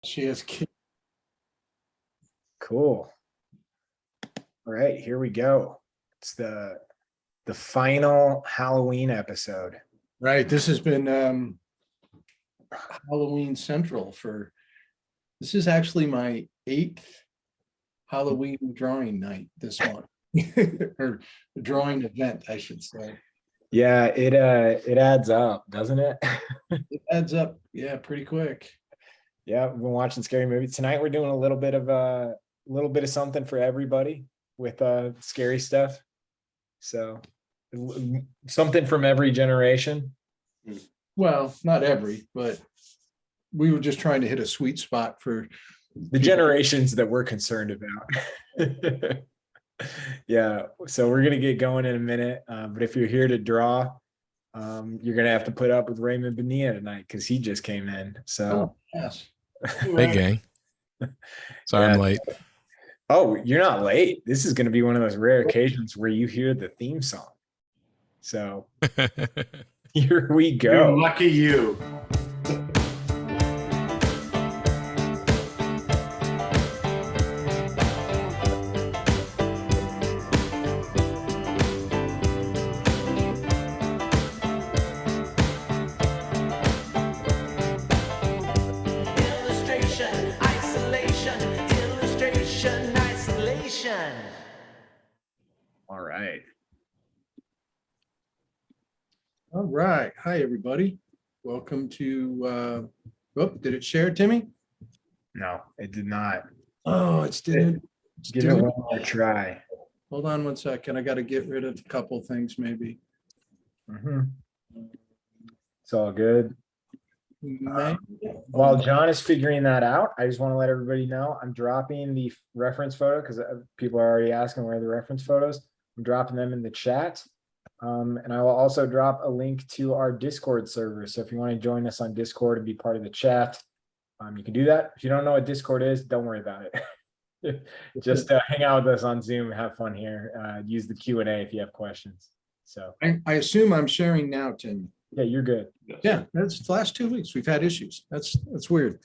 She has kids. Cool. All right, here we go. It's the final Halloween episode. Right. This has been Halloween Central this is actually my 8th Halloween drawing night this month. Or drawing event, I should say. Yeah, it adds up, doesn't it? It adds up, yeah, pretty quick. Yeah, we've been watching scary movies. Tonight we're doing a little bit of something for everybody with scary stuff. So something from every generation. Well, not every, but we were just trying to hit a sweet spot for the generations that we're concerned about. Yeah, so we're gonna get going in a minute, but if you're here to draw, you're gonna have to put up with Raymond Bonilla tonight because he just came in. So yes. Hey gang, sorry I'm late. Oh, you're not late. This is gonna be one of those rare occasions where you hear the theme song. So here we go. You're lucky you. All right. All right. Hi, everybody. Welcome to, did it share, Timmy? No, it did not. Oh, it's didn't. Give it one more try. Hold on one second. I got to get rid of a couple things maybe. It's all good. While John is figuring that out, I just want to let everybody know I'm dropping the reference photo because people are already asking where are the reference photos. I'm dropping them in the chat. And I will also drop a link to our Discord server. So if you want to join us on Discord and be part of the chat, you can do that. If you don't know what Discord is, don't worry about it. Just hang out with us on Zoom, have fun here. Use the Q&A if you have questions. So I assume I'm sharing now, Tim. Yeah, you're good. Yeah, that's the last 2 weeks. We've had issues. That's weird.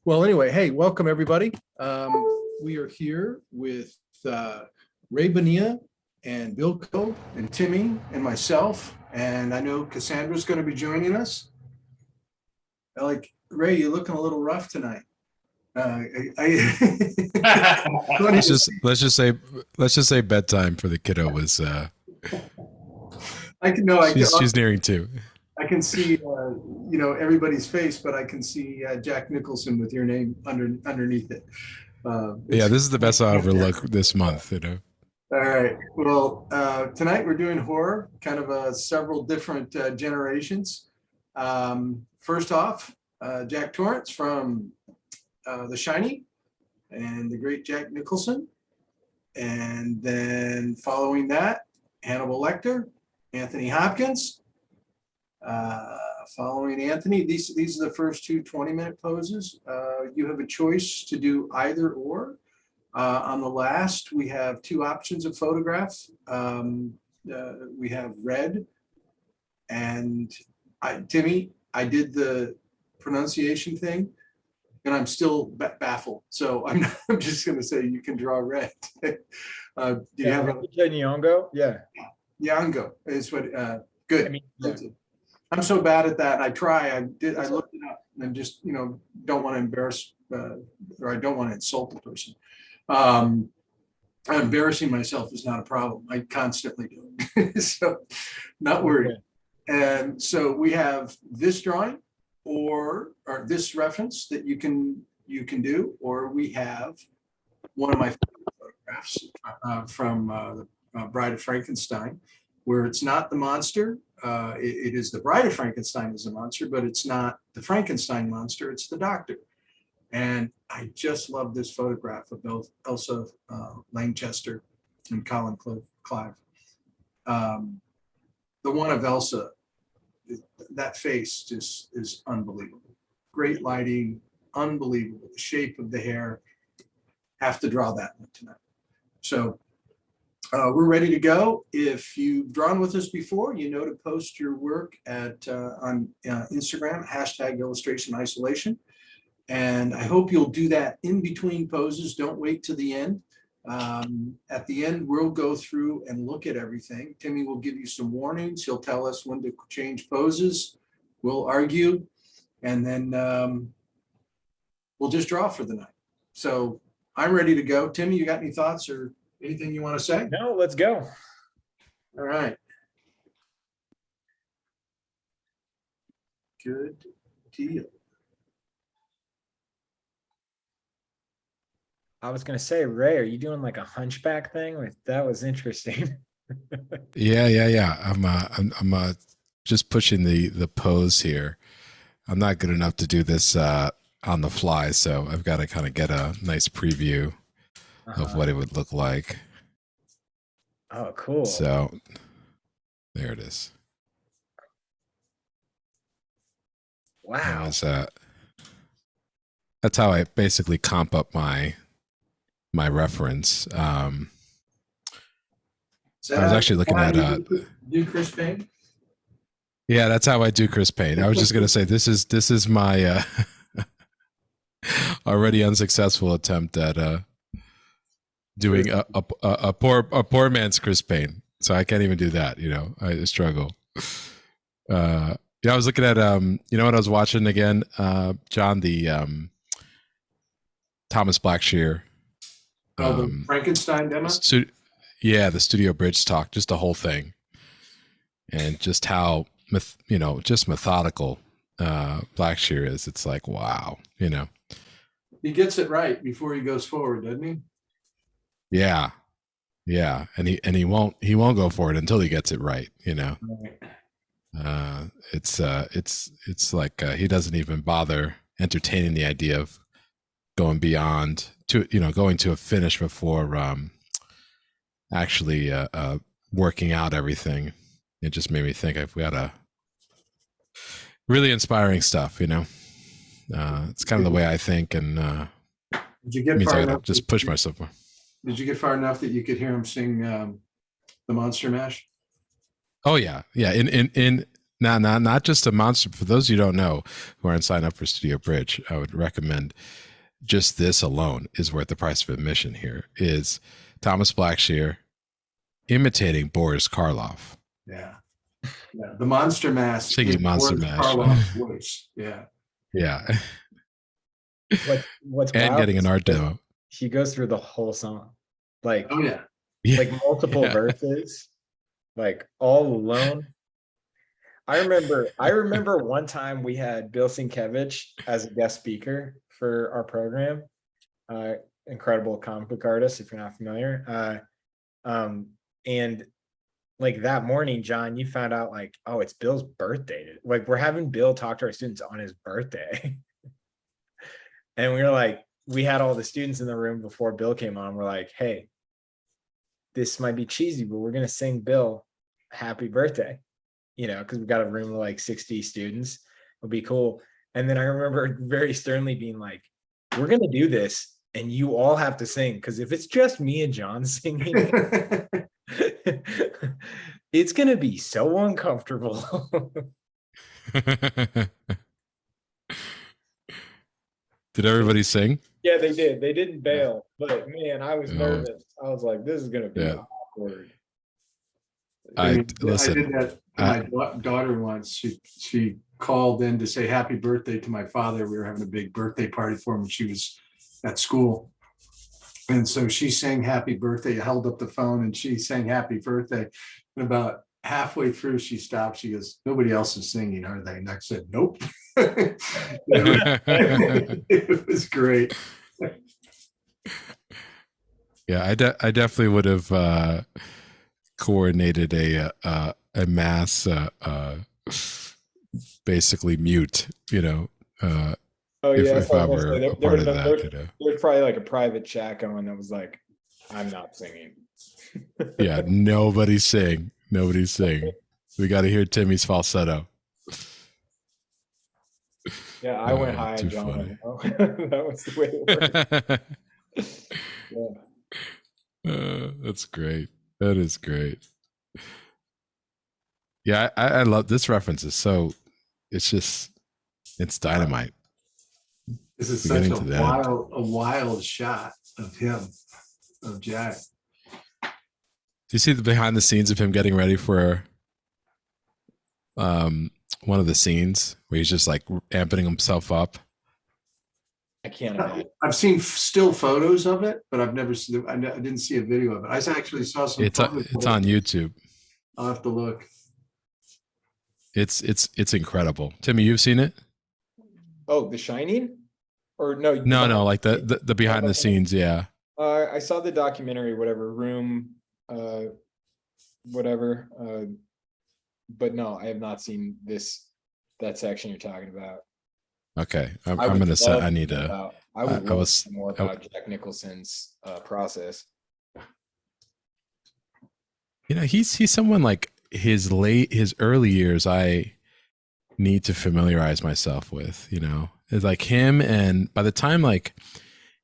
Well, anyway, hey, welcome everybody. We are here with Ray Bonilla and Bill Koeb and Timmy and myself. And I know Cassandra's going to be joining us. Like, Ray, you're looking a little rough tonight. let's just say bedtime for the kiddo was she's nearing 2. I can see everybody's face, but I can see Jack Nicholson with your name underneath it. Yeah, this is the best I'll ever look this month, All right. Well, tonight we're doing horror, kind of several different generations. First off, Jack Torrance from The Shining and the great Jack Nicholson. And then following that, Hannibal Lecter, Anthony Hopkins. Following Anthony, these are the first 2 20-minute poses. You have a choice to do either or. On the last, we have 2 options of photographs. We have red, and Timmy, I did the pronunciation thing, and I'm still baffled. So I'm just going to say you can draw red. Do you have a Nyong'o? Yeah. Nyong'o is what. Good. I mean, yeah. I'm so bad at that. I try. I looked it up and just don't want to embarrass or I don't want to insult the person. Embarrassing myself is not a problem. I constantly do it. So not worried. Okay. And so we have this drawing or this reference that you can do, or we have one of my photographs from the Bride of Frankenstein, where it's not the monster. It is the Bride of Frankenstein is a monster, but it's not the Frankenstein monster, it's the doctor. And I just love this photograph of both Elsa Lanchester and Colin Clive. The one of Elsa, that face just is unbelievable. Great lighting, unbelievable. The shape of the hair. Have to draw that one tonight. So we're ready to go. If you've drawn with us before, you know to post your work on Instagram, #illustration isolation. And I hope you'll do that in between poses. Don't wait to the end. At the end, we'll go through and look at everything. Timmy will give you some warnings. He'll tell us when to change poses. We'll argue, and then we'll just draw for the night. So I'm ready to go. Timmy, you got any thoughts or anything you want to say? No, let's go. All right. Good deal. I was gonna say, Ray, are you doing like a hunchback thing? That was interesting. Yeah. I'm just pushing the pose here. I'm not good enough to do this on the fly, so I've got to kind of get a nice preview of what it would look like. Oh, cool. So there it is. Wow. That's how I basically comp up my reference. I was actually looking at do Chris Payne? Yeah, that's how I do Chris Payne. I was just gonna say this is my already unsuccessful attempt at doing a poor man's Chris Payne. So I can't even do that. You know, I struggle. I was looking at you know what I was watching again, John, the Thomas Blackshear. The Frankenstein demo? The Studio Bridge talk, just the whole thing. And just how just methodical Blackshear is. It's like, wow, you know. He gets it right before he goes forward, doesn't he? Yeah. And he won't go for it until he gets it right, you know. Right. It's like he doesn't even bother entertaining the idea of going beyond to going to a finish before actually working out everything. It just made me think I've got a really inspiring stuff, you know. It's kind of the way I think, and did you get means far I gotta enough? just push myself more. Did you get far enough that you could hear him sing the Monster Mash? Oh yeah. In not just a monster. For those who don't know who aren't signed up for Studio Bridge, I would recommend just this alone is worth the price of admission. Here is Thomas Blackshear imitating Boris Karloff. Yeah. The Monster Mash. Singing Monster Mash. Karloff's voice. Yeah. What's and wild getting is an art demo. he goes through the whole song, like Oh yeah. like multiple verses, like all alone. I remember one time we had Bill Sienkiewicz as a guest speaker for our program. Incredible comic book artist, if you're not familiar. And like that morning, John, you found out like, oh, it's Bill's birthday. Like we're having Bill talk to our students on his birthday. And we were like, we had all the students in the room before Bill came on. We're like, hey, this might be cheesy, but we're gonna sing Bill happy birthday, you know, because we've got a room of like 60 students. It'll be cool. And then I remember very sternly being like, we're gonna do this and you all have to sing, because if it's just me and John singing, it's gonna be so uncomfortable. Did everybody sing? Yeah, they did. They didn't bail, but man, I was nervous. I was like, this is gonna be awkward. I did that to my daughter once. She called in to say happy birthday to my father. We were having a big birthday party for him when she was at school. And so she sang happy birthday, held up the phone and she sang happy birthday. And about halfway through, she stopped. She goes, nobody else is singing, are they? And I said, nope. It was great. Yeah, I definitely would have coordinated a mass basically mute, you know. If I were a part of that, you know. There's probably like a private chat going that was like, I'm not singing. Yeah, nobody sing. We got to hear Timmy's falsetto. Yeah, I went high, too John. funny. That was the way it worked. Yeah. That's great. That is great. Yeah, I love this reference. It's dynamite. This is We're such getting to the end. a wild shot of him, of Jack. Do you see the behind the scenes of him getting ready for one of the scenes where he's just like amping himself up? I can't imagine. I've seen still photos of it, but I've never seen. I didn't see a video of it. I actually saw some. It's photos of on it. YouTube. I'll have to look. It's incredible. Timmy, you've seen it? Oh, The Shining? Or no? No, like the behind the scenes. Yeah. I saw the documentary, whatever, Room, whatever. But no, I have not seen that section you're talking about. Okay, I'm gonna say I need to. I would I love was- to know more about Jack Nicholson's process. You know, he's someone like his early years. I need to familiarize myself with. You know, it's like him, and by the time like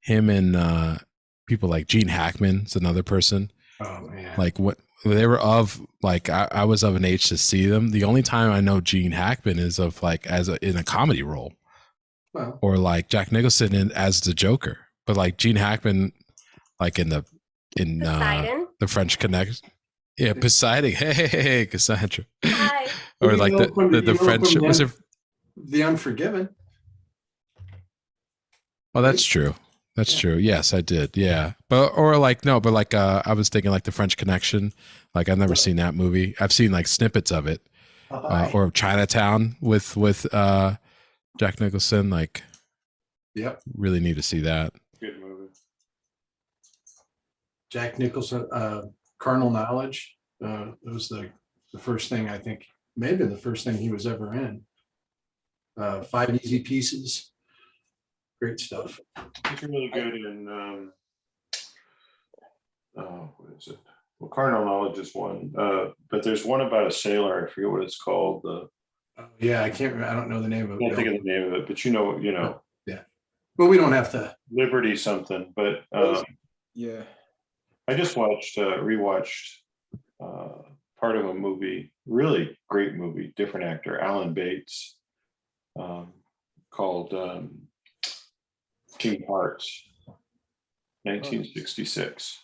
him and people like Gene Hackman's another person. Oh man. Like what they were of, like I was of an age to see them. The only time I know Gene Hackman is of like in a comedy role. Well, Or like Jack Nicholson as the Joker, but like Gene Hackman, like in Poseidon. the French Connection, yeah, Poseidon. Hey, Cassandra. Hi. Or You like know from the you know French. from Was the- it? The Unforgiven. Oh, that's true. That's Yeah. true. Yes, I did. Yeah, but I was thinking like the French Connection. Like I've never seen that movie. I've seen like snippets of it, or Chinatown with Jack Nicholson. Like, Yep. really need to see that. Good movie. Jack Nicholson, Carnal Knowledge. It was the first thing, I think, maybe the first thing he was ever in. 5 Easy Pieces. Great stuff. He's really good in what is it? Well, Carnal Knowledge is one, but there's one about a sailor. I forget what it's called. Yeah, I can't remember. I don't know the name I of can't think it. of the name of it, but you know, But we don't have to. Liberty something. But Yeah. I just rewatched part of a movie, really great movie, different actor, Alan Bates, called King Hearts, 1966.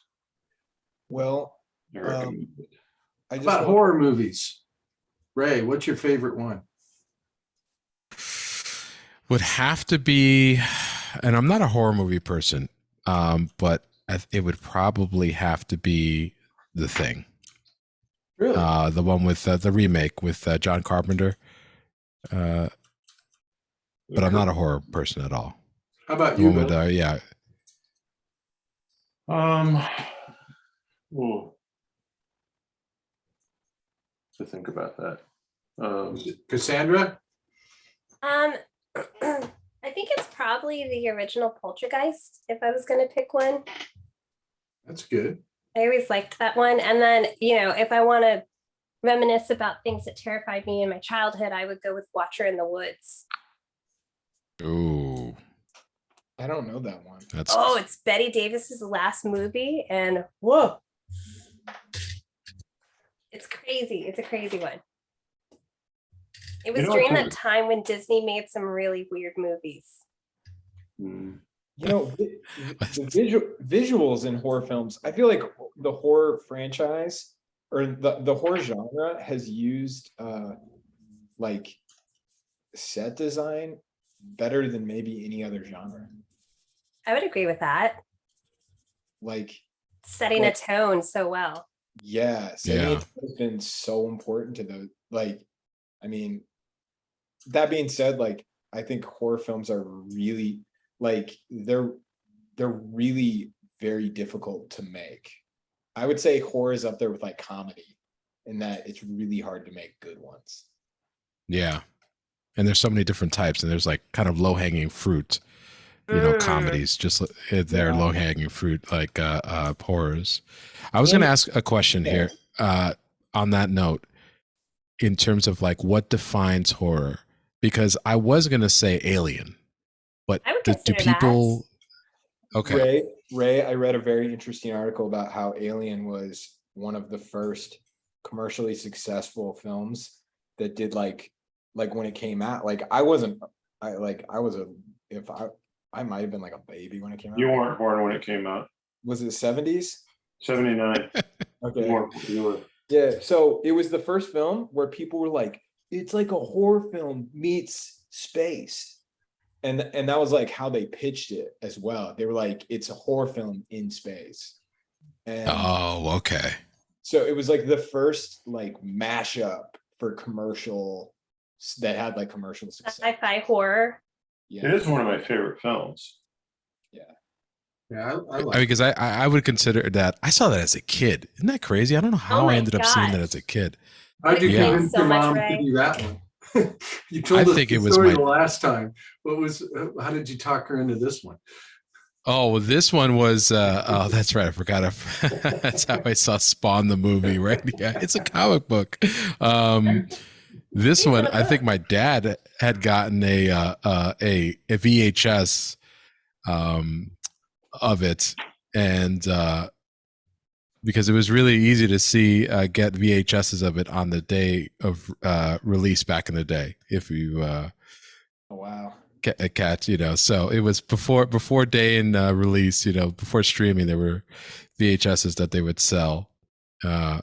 Well, I recommend it. I just About horror movies. Ray, what's your favorite one? Would have to be, and I'm not a horror movie person, but it would probably have to be The Thing. Really? The one with the remake with John Carpenter. But I'm not a horror person at all. How about The you, one with, Bill? yeah. Ooh. To think about that. Cassandra? I think it's probably the original Poltergeist, if I was going to pick one. That's good. I always liked that one. And then, if I want to reminisce about things that terrified me in my childhood, I would go with Watcher in the Woods. Ooh, I don't know that one. that's Oh, it's Betty Davis's last movie, and whoa. It's crazy. It's a crazy one. It was You know during what's that time when Disney made some really weird movies. Hmm. You know, the visuals in horror films, I feel like the horror franchise or the horror genre has used like set design better than maybe any other genre. I would agree with that. Like, Setting a tone so well. yeah, Yeah. has been so important to those. Like, I mean, that being said, like, I think horror films are really like they're really very difficult to make. I would say horror is up there with like comedy in that it's really hard to make good ones. yeah. And there's so many different types, and there's like kind of low hanging fruit, comedies. Just they're Yeah. low hanging fruit, like horrors. I was going to ask a question here. On that note, in terms of like what defines horror, because I was going to say Alien, but I would do consider people? Okay. Ray, I read a very interesting article about how Alien was one of the first commercially successful films that did like when it came out. Like I was I might have been like a baby when it came out. You weren't born when it came out. Was it 70s? 79. Okay. You were. Yeah, so it was the first film where people were like, it's like a horror film meets space. And that was like how they pitched it as well. They were like, it's a horror film in space. And Oh, okay. so it was like the first like mashup for commercial that had like commercial success. Sci-fi horror. It Yeah. is one of my favorite films. Yeah, I I like mean, because I would consider that. I saw that as a kid. Isn't that crazy? I don't know how my I ended up seeing that gosh. as a kid. How'd you Yeah. convince So your much, mom Ray. to do that one? You told I us think the it was story my- the last time. How did you talk her into this one? Oh, well, this one was. Oh, that's right. I forgot. That's how I saw Spawn the movie. Right? Yeah, it's a comic book. This one, I think my dad had gotten a VHS of it, and because it was really easy to see get VHSs of it on the day of release back in the day. If you Oh, wow. catch, so it was before day and release, before streaming, there were VHSs that they would sell. Yeah.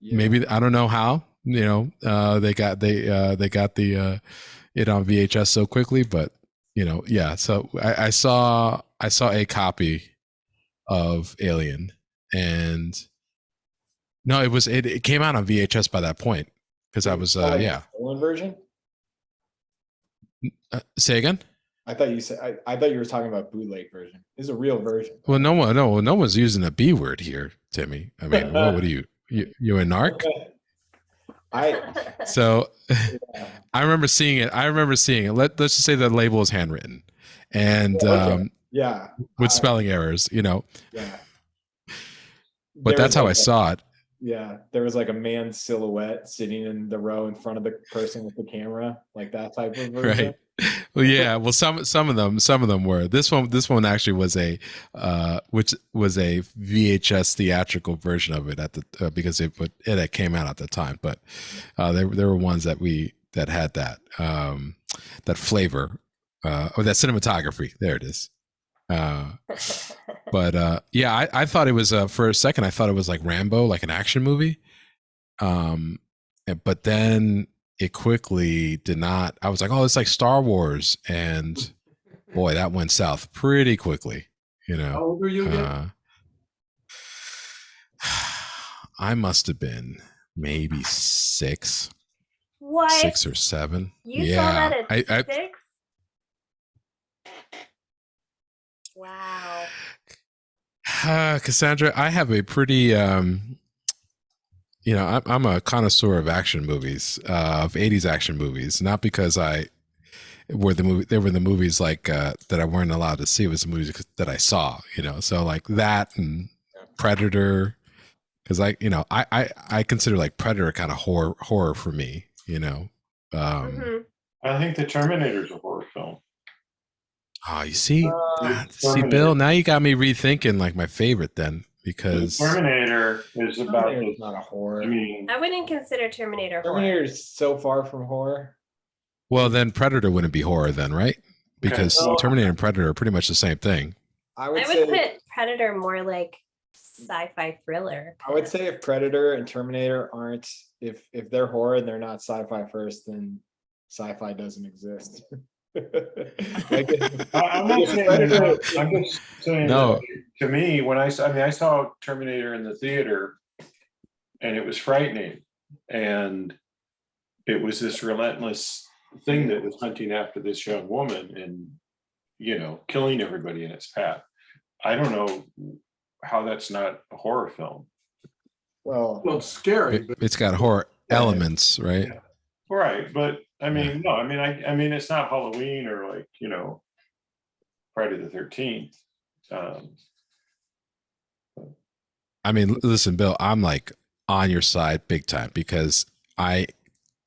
Maybe I don't know how, they got the it on VHS so quickly, but yeah. So I saw a copy of Alien, and no, it came out on VHS by that point because I was yeah. Stolen version? Say again. I thought you said I thought you were talking about bootleg version. It's a real version. Well, no one's using a B word here, Timmy. I mean, what are you a narc? So Yeah. I remember seeing it. Let's just say the label is handwritten, and Okay. Yeah. with spelling errors, Yeah. But There that's was how like I saw it. Yeah, there was like a man's silhouette sitting in the row in front of the person with the camera, like that type of version. Right. Well, yeah. Well, some of them were. This one actually was which was a VHS theatrical version of it at the because it came out at the time. But there were ones that had that that flavor or that cinematography. There it is. But yeah, I thought it was for a second I thought it was like Rambo, like an action movie. But then it quickly did not. I was like, oh, it's like Star Wars, and boy, that went south pretty quickly. How old were you again? I must have been maybe 6 What? 6 or 7. You yeah, saw that at I 6? Wow. Cassandra, I have a pretty I'm a connoisseur of action movies, of 80s action movies, not because they were the movies like that I weren't allowed to see. It was the movies that I saw, so like that and Predator, because I consider like Predator kind of horror for me, Mhm. I think The Terminator's a horror film. Oh, you see, Terminator. Bill, now you got me rethinking like my favorite then, because Terminator is about Terminator's not a horror. I mean, I wouldn't consider Terminator horror. Terminator is so far from horror. well, then Predator wouldn't be horror then, right? Because so- Terminator and Predator are pretty much the same thing. I I would would say put Predator more like sci-fi thriller. I would say if Predator and Terminator aren't if they're horror and they're not sci-fi first, then sci-fi doesn't exist. Like, I'm not saying Predator- I'm just saying No. that to me, when I saw Terminator in the theater, and it was frightening, and it was this relentless thing that was hunting after this young woman and killing everybody in its path. I don't know how that's not a horror film. well, Well, it's scary, but It's got horror elements, right? Right, but I mean, no, I mean, it's not Halloween or like Friday the 13th. I mean, listen, Bill, I'm like on your side big time because I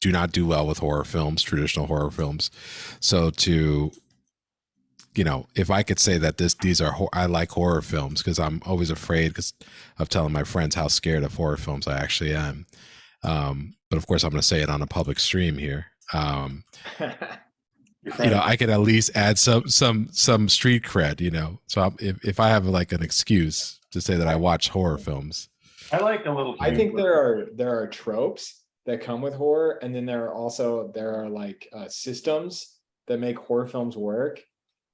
do not do well with horror films, traditional horror films. So if I could say that these are I like horror films because I'm always afraid because of telling my friends how scared of horror films I actually am. But of course, I'm going to say it on a public stream here. Your you friend. know, I can at least add some street cred, you know. So if I have like an excuse to say that I watch horror films. I like a little. I think humor. there are tropes that come with horror, and then there are like systems that make horror films work.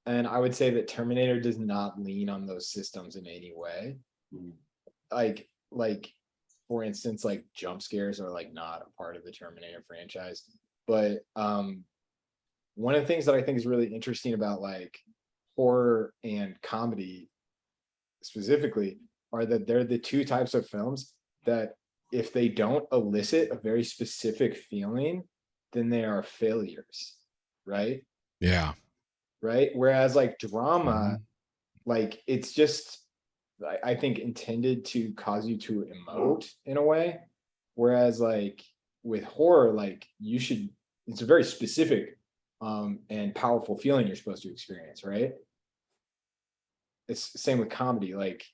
And I would say that Terminator does not lean on those systems in any way. Mm. Like for instance, like jump scares are like not a part of the Terminator franchise. But one of the things that I think is really interesting about like horror and comedy specifically are that they're the two types of films that if they don't elicit a very specific feeling, then they are failures, right? Yeah. Right. Whereas like drama, Mhm. like it's just, I think intended to cause you to emote in a way. Whereas like with horror, like it's a very specific and powerful feeling you're supposed to experience, right? It's the same with comedy, like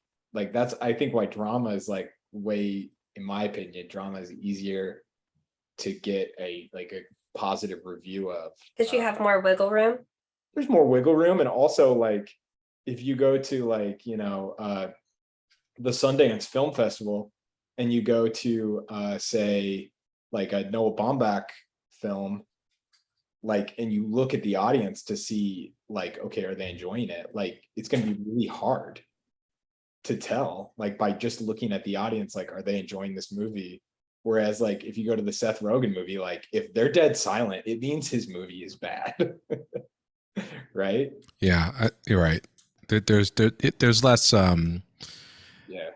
that's I think why drama is like way, in my opinion, drama is easier to get a positive review of. Because you have more wiggle room. There's more wiggle room, and also like if you go to like the Sundance Film Festival and you go to say like a Noah Baumbach film, like, and you look at the audience to see like, okay, are they enjoying it? Like it's going to be really hard to tell, like by just looking at the audience, like, are they enjoying this movie? Whereas like if you go to the Seth Rogen movie, like if they're dead silent, it means his movie is bad. Right? Yeah, you're right. There's less Yeah.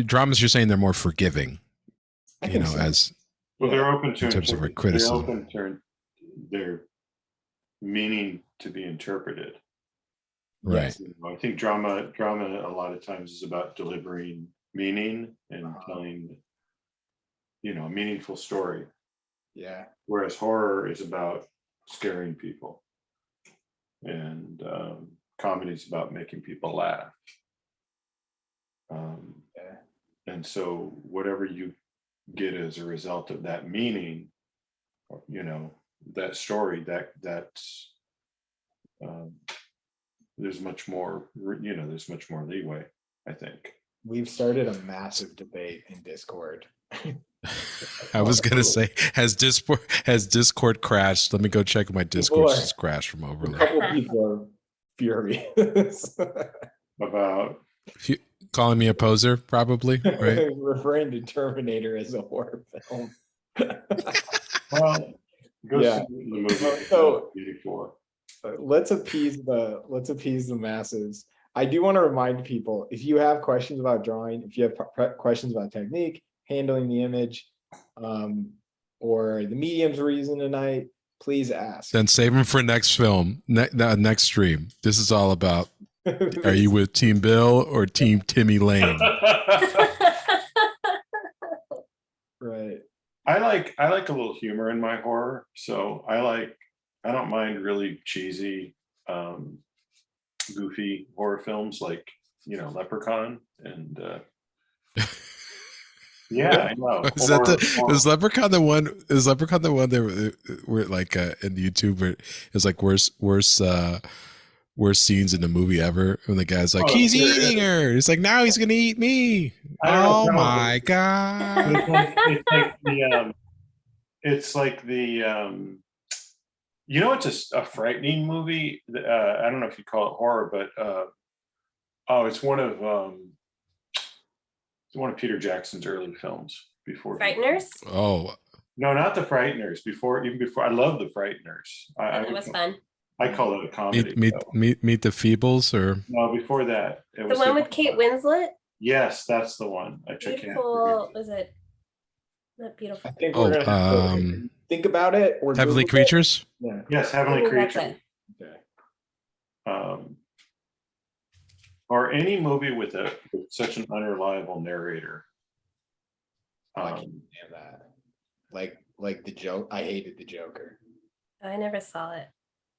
dramas. You're saying they're more forgiving, I you think know, so. as Well, they're open to in terms of our They're criticism. open to their meaning to be interpreted. Right. Yes. I think drama a lot of times is about delivering meaning and telling, you know, a meaningful story. Yeah. Whereas horror is about scaring people, and comedy is about making people laugh. Yeah. And so whatever you get as a result of that meaning, you know, that story, that's there's much more, you know, there's much more leeway, I think. We've started a massive debate in Discord. I was gonna say, has Discord crashed? Let me go check my Discord. People are- Just crashed from A overload. couple people are furious. About Calling me a poser, probably, right? Referring to Terminator as a horror film. well, go Yeah. see the movie So- 84. Let's appease the masses. I do want to remind people, if you have questions about drawing, if you have questions about technique, handling the image, or the mediums we're using tonight, please ask. Then save them for next film, next stream. This is all about. Are you with Team Bill or Team Timmy Lane? Right. I like a little humor in my horror, so I don't mind really cheesy, goofy horror films like, you know, Leprechaun and yeah, I know. Is Leprechaun the one? Is Leprechaun the one that were like in YouTube where it's like worst scenes in the movie ever? When the guy's like, he's eating her. It's like, now he's gonna eat me. Oh my god! It's like the you know, it's a frightening movie. I don't know if you call it horror, but it's one of Peter Jackson's early films before Frighteners? Oh no, not the Frighteners. Even before, I love the Frighteners. That was fun. I call it a comedy. meet the Feebles, or no, before that, it The was one with Kate Winslet? Yes, that's the one. I can't Beautiful. forget. Was it? Not beautiful. I think we're gonna have to think about it. Or Heavenly Google it. Creatures. Yeah. Yes, Heavenly That's Creatures. it. Okay. Or any movie with such an unreliable narrator. I can't stand that. Like the joke. I hated the Joker. I never saw it.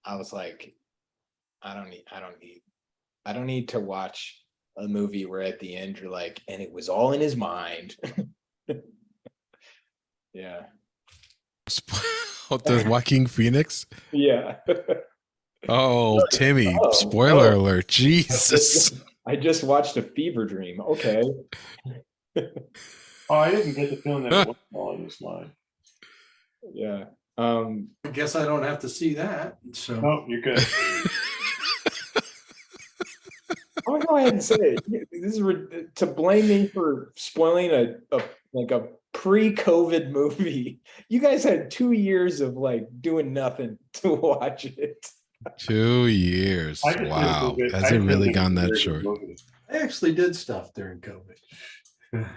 I was like, I don't need to watch a movie where at the end you're like, and it was all in his mind. Yeah. Oh, the Joaquin Phoenix. Yeah. Oh, Timmy! Oh, Spoiler oh. alert! Jesus. I just watched a fever dream. Okay. Oh, I didn't get the feeling that it was along this line. Yeah. I guess I don't have to see that, so. No, you're good. I'm gonna go ahead and say it. This is to blame me for spoiling a pre-COVID movie. You guys had 2 years of like doing nothing to watch it. 2 years. I just Wow. think Has it really gone that short? I actually did stuff during COVID.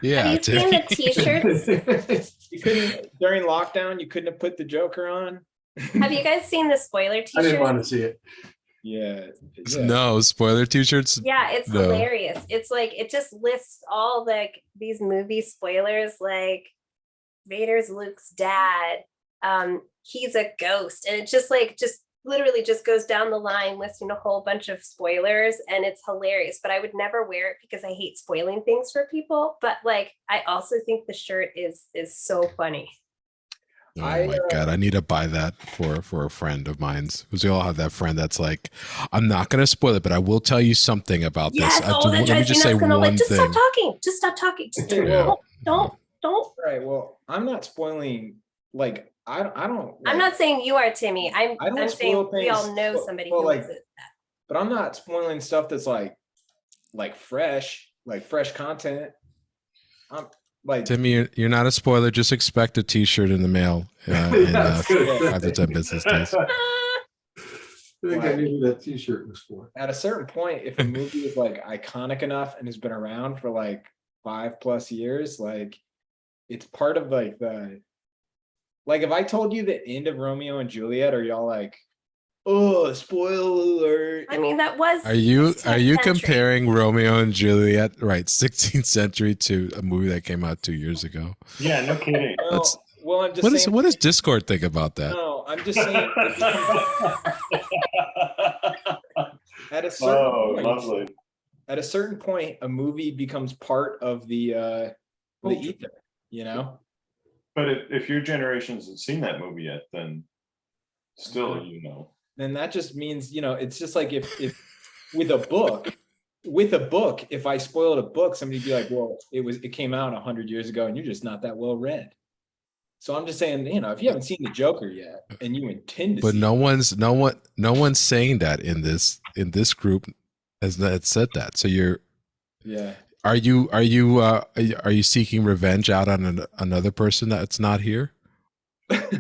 Yeah. Have you seen the t-shirts? You couldn't during lockdown. You couldn't have put the Joker on. Have you guys seen the spoiler I didn't want t-shirts? to see it. Yeah. No spoiler t-shirts. Yeah, it's No. hilarious. It's like it just lists all like these movie spoilers, like Vader's Luke's dad. He's a ghost, and it just literally just goes down the line listing a whole bunch of spoilers, and it's hilarious. But I would never wear it because I hate spoiling things for people. But like, I also think the shirt is so funny. Oh my God. I need to buy that for a friend of mine's, because we all have that friend that's like, I'm not going to spoil it, but I will tell you something about Yes, this. oh, that drives me nuts. And I'm like, just thing. stop talking. Just stop talking. Just Yeah. don't. All right. Well, I'm not spoiling. Like I don't. I'm not saying you are, Timmy. I don't I'm saying spoil we all things, know but- somebody but who like- is it. But I'm not spoiling stuff that's like fresh content. I'm like Timmy, you're not a spoiler. Just expect a t-shirt in the mail in That's good. 5 to 10 business days. I think I knew who that t-shirt was for. at a certain point, if a movie is like iconic enough and has been around for like 5+ years, like it's part of like the. Like if I told you the end of Romeo and Juliet, are y'all like, oh, spoiler alert? I mean, that was. Are you 16th century. comparing Romeo and Juliet, right, 16th century, to a movie that came out 2 years ago? Yeah, no kidding. Well, I'm just saying. What does Discord think about that? No, I'm just saying. At a certain point, lovely. at a certain point, a movie becomes part of the ether. You know. But if your generation hasn't seen that movie yet, then still, Then that just means, it's just like if with a book, if I spoiled a book, somebody'd be like, well, it came out 100 years ago and you're just not that well read. So I'm just saying, if you haven't seen the Joker yet and you intend to But see no one's saying that in this group has said that. So you're, yeah. are you seeking revenge out on another person that's not here,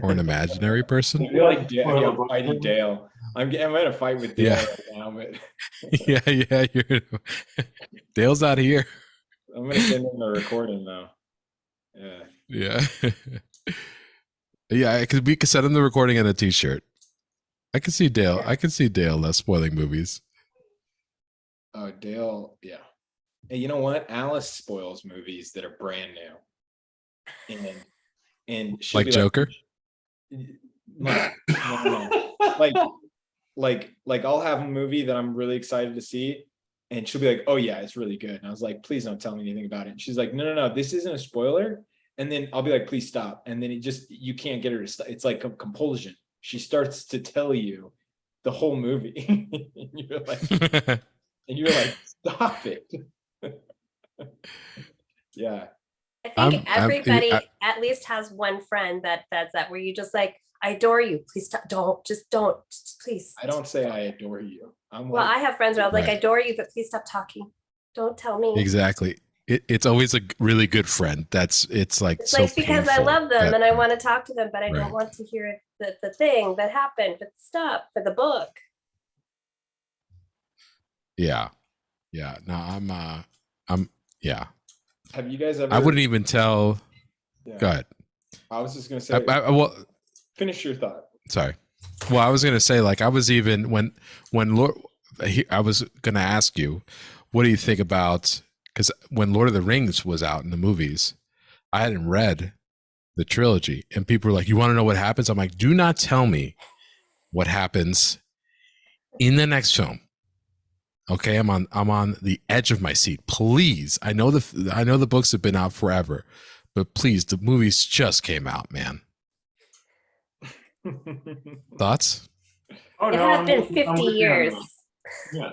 or an imaginary person? You're like I'm fighting Dale. I'm in a fight with Dale right now, but Yeah. Dale's not here. I'm gonna send him a recording though. Yeah. Yeah, because we could send him the recording and a t-shirt. I can see Dale. I can see Dale spoiling movies. Oh, Dale, yeah. Hey, you know what? Alice spoils movies that are brand new. And she'll Like be Joker? No. Like I'll have a movie that I'm really excited to see, and she'll be like, "Oh yeah, it's really good." And I was like, "Please don't tell me anything about it." And she's like, "No, this isn't a spoiler." And then I'll be like, "Please stop." And then you can't get her to stop. It's like a compulsion. She starts to tell you the whole movie. and you're like, "Stop it." Yeah. I think everybody at least has one friend that's that where you just like, I adore you. Please stop. Don't, please. I don't say I adore you. Well, I have friends where I was like, I Right. adore you, but please stop talking. Don't tell me. Exactly. It's always a really good friend. It's like It's so like because I painful love them that- and I want to talk to them, but I Right. don't want to hear the thing that happened, but stuff for the book. Yeah. No, I'm yeah. Have you guys ever? I wouldn't even tell. Yeah. Go ahead. I was just gonna say. Well, Finish your thought. sorry. Well, I was gonna say, like, I was even when I was gonna ask you, what do you think about? Because when Lord of the Rings was out in the movies, I hadn't read the trilogy, and people were like, "You want to know what happens?" I'm like, "Do not tell me what happens in the next film." Okay, I'm on the edge of my seat. Please, I know the books have been out forever, but please, the movies just came out, man. Thoughts? Oh, It no, has I'm been with- I'm 50 with you on years. that. Yeah.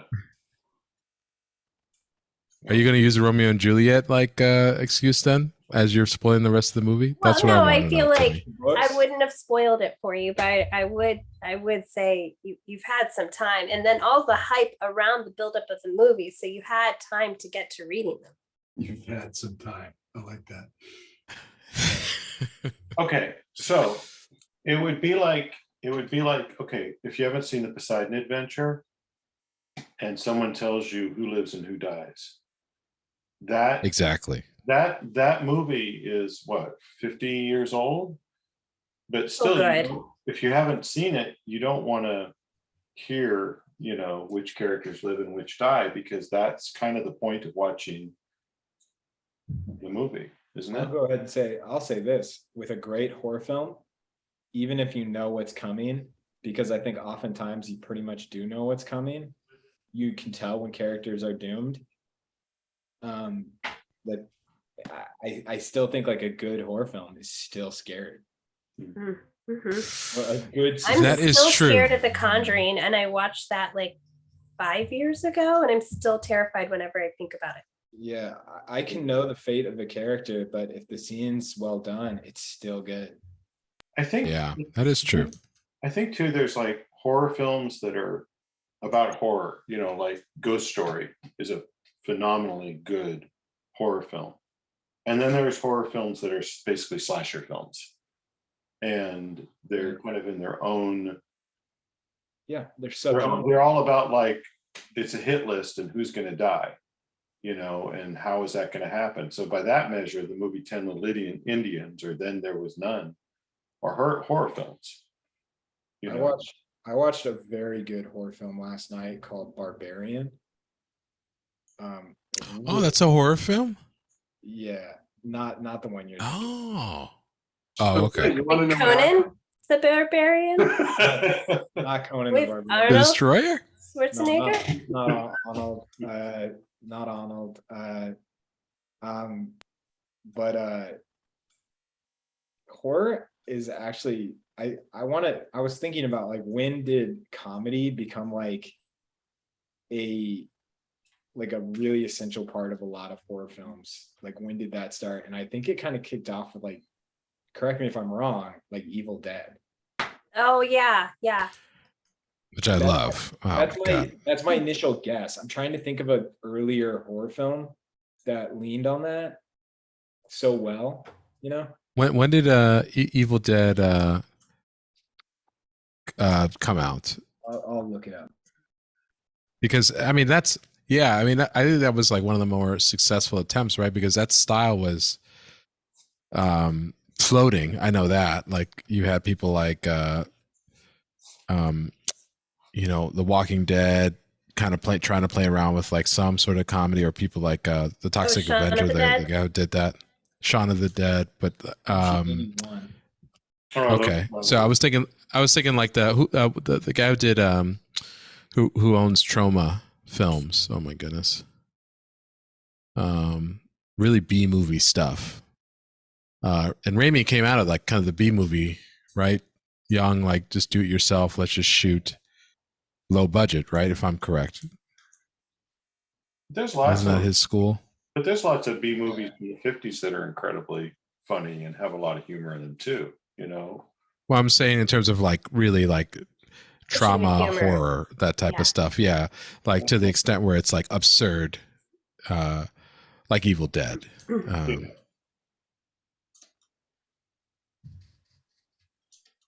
Are you going to use a Romeo and Juliet like excuse then, as you're spoiling the rest of the movie? Well, That's what I no, want I to feel know. like Timmy. I wouldn't have spoiled it for you, but I would say you've had some time, and then all the hype around the buildup of the movie, so you had time to get to reading them. You've had some time. I like that. Okay, so it would be like, okay, if you haven't seen the Poseidon Adventure and someone tells you who lives and who dies, that Exactly. that movie is what, 50 years old? But still, good. if you haven't seen it, you don't want to hear, which characters live and which die, because that's kind of the point of watching the movie, isn't I'll it? go ahead and say, I'll say this, with a great horror film, even if you know what's coming, because I think oftentimes you pretty much do know what's coming, you can tell when characters are doomed. That I still think like a good horror film is still scary. Mhm. A good I'm That is still true. scared of The Conjuring, and I watched that like 5 years ago, and I'm still terrified whenever I think about it. Yeah, I can know the fate of a character, but if the scene's well done, it's still good. I think, Yeah, that is true. I think too, there's like horror films that are about horror, like Ghost Story is a phenomenally good horror film. And then there's horror films that are basically slasher films. And they're kind of in their own, Yeah, they're they're all about like, it's a hit list and who's going to die, and how is that going to happen? So by that measure, the movie 10 Little Indians or Then There Was None are horror films. I watched a very good horror film last night called Barbarian. Oh, that's a horror film? Yeah, not the one you're thinking. Oh. Oh, okay. You want to know Conan the Barbarian Not Conan with the Barbarian. The Arnold Destroyer? Schwarzenegger. Not Arnold. Not Arnold. But horror is actually I was thinking about like, when did comedy become like a really essential part of a lot of horror films? Like, when did that start? And I think it kind of kicked off with, like, correct me if I'm wrong, like Evil Dead. Oh yeah, yeah. Which I love. Oh, That's my initial guess. I'm trying to think of an earlier horror film that leaned on that so well, When did Evil Dead come out? I'll look it up. Because I mean I think that was like one of the more successful attempts, right? Because that style was floating. I know that. Like, you had people like The Walking Dead kind of trying to play around with like some sort of comedy, or people like The Toxic Shaun of Avenger, the the Dead. guy who did that. Shaun of the Dead, but 81. okay. So I was thinking like the guy who did who owns Troma Films. Oh my goodness. Really B movie stuff. And Raimi came out of like kind of the B movie, right? Young, like, just do it yourself. Let's just shoot, low budget, right? If I'm correct. There's lots Isn't that of, his school? but there's lots of B movies in the 50s that are incredibly funny and have a lot of humor in them too, Well, I'm saying in terms of like really like trauma humor. horror, that type Yeah. of stuff. Yeah. Like to the extent where it's like absurd, like Evil Dead.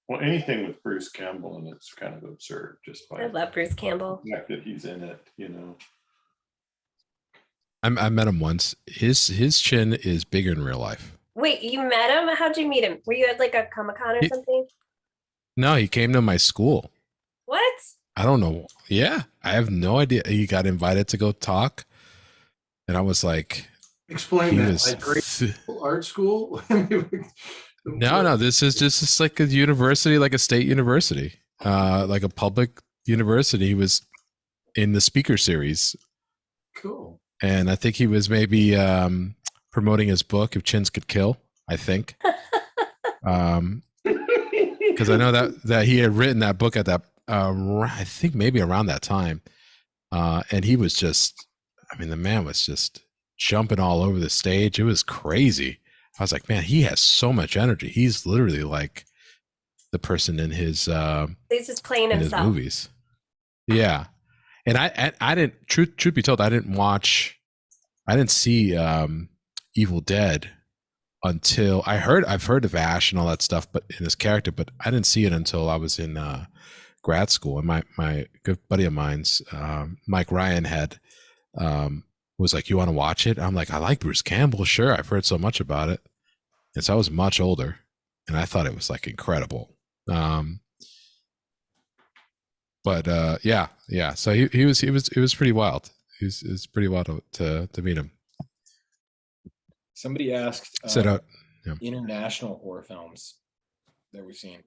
Well, anything with Bruce Campbell and it's kind of absurd just by I love Bruce Campbell. the fact that he's in it, I met him once. His chin is bigger in real life. Wait, you met him? How'd you meet him? Were you at like a Comic-Con or something? No, he came to my school. What? I don't know. Yeah, I have no idea. He got invited to go talk, and I was like, Explain he that. was Like grade school, art school? no. This is just like a university, like a state university, like a public university. He was in the speaker series, Cool. and I think he was maybe promoting his book, If Chins Could Kill. I think. because I know that he had written that book at that I think maybe around that time, and he was just, I mean, the man was just jumping all over the stage. It was crazy. I was like, man, he has so much energy. He's literally like the person in his He's just playing in his himself. movies. Yeah, and I didn't, truth be told, I didn't see Evil Dead until I've heard of Ash and all that stuff, but in his character, but I didn't see it until I was in grad school. And my good buddy of mine's, Mike Ryan, had was like, "You want to watch it?" I'm like, "I like Bruce Campbell, sure. I've heard so much about it." And so I was much older, and I thought it was like incredible. But yeah. So he was pretty wild. It was pretty wild to meet him. Somebody asked Set out. Yeah. international horror films that we've seen.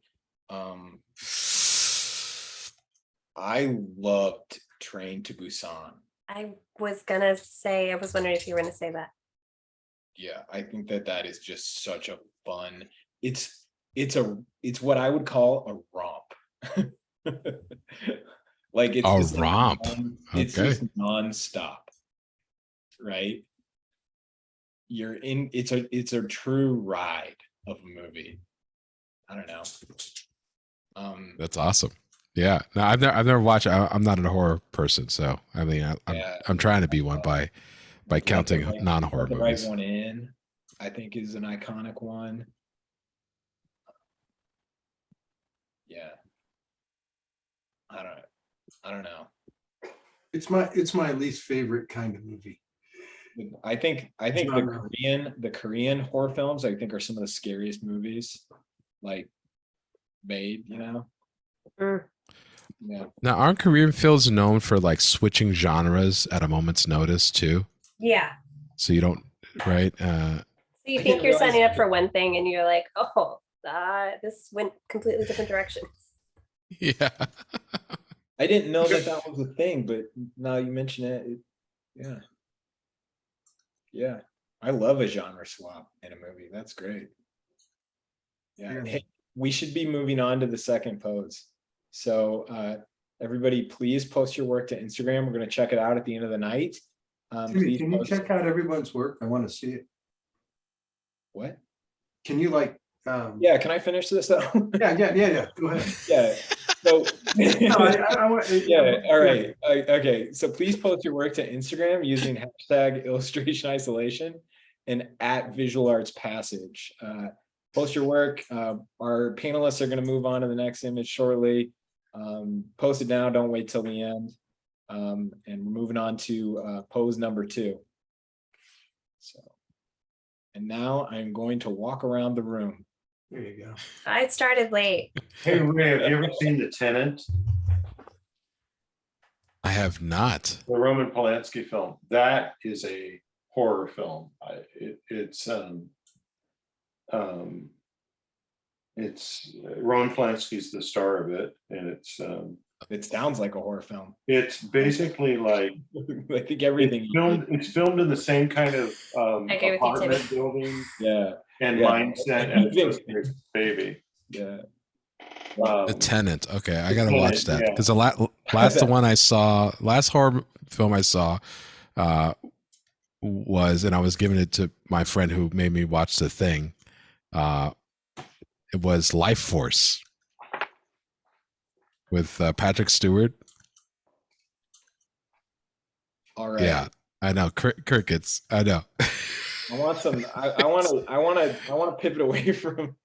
I loved Train to Busan. I was gonna say, I was wondering if you were gonna say that. Yeah, I think that is just such a fun. It's what I would call a romp. Like it's A just romp. It's Okay. just nonstop, right? You're in. It's a true ride of a movie. I don't know. That's awesome. Yeah. No, I've never watched. I'm not a horror person, so I mean, I'm trying to be one by counting non-horror Let the movies. Right One In, I think, is an iconic one. Yeah. I don't know. It's my least favorite kind of movie. I think Genre. the Korean horror films, I think, are some of the scariest movies like made, you know? Mm. Yeah. Now, aren't Korean films known for like switching genres at a moment's notice too? Yeah. So you don't, right? So you I think didn't you're realize signing up that. for one thing and you're like, oh, this went completely different direction. Yeah. I didn't know that was a thing, but now you mention it, yeah. Yeah. I love a genre swap in a movie. That's great. Yeah. Yeah. Hey, we should be moving on to the second pose. So everybody, please post your work to Instagram. We're going to check it out at the end of the night. Timmy, Please can you post. check out everyone's work? I want to see it. What? Can you like? Yeah, can I finish this though? Yeah. Go ahead. Yeah. So No, I want. yeah, all right. Okay. So please post your work to Instagram using hashtag illustration isolation and at visual arts passage. Post your work. Our panelists are going to move on to the next image shortly. Post it now. Don't wait till the end. And we're moving on to pose number 2. So, and now I'm going to walk around the room. There you go. I started late. Hey, Ray, have you ever seen The Tenant, I have not. the Roman Polanski film? That is a horror film. It's Roman Polanski's the star of it, and It sounds like a horror film. it's basically like I think everything. it's filmed in the same kind of I agree with you, apartment building Yeah. and Yeah. mindset as First Baby. Yeah. The Tenant. Okay, I gotta Tenant, watch that yeah. because the last horror film I saw was, and I was giving it to my friend who made me watch The Thing. It was Life Force with Patrick Stewart. All right. Yeah, I know. Crickets. I know. I want some. I want to pivot away from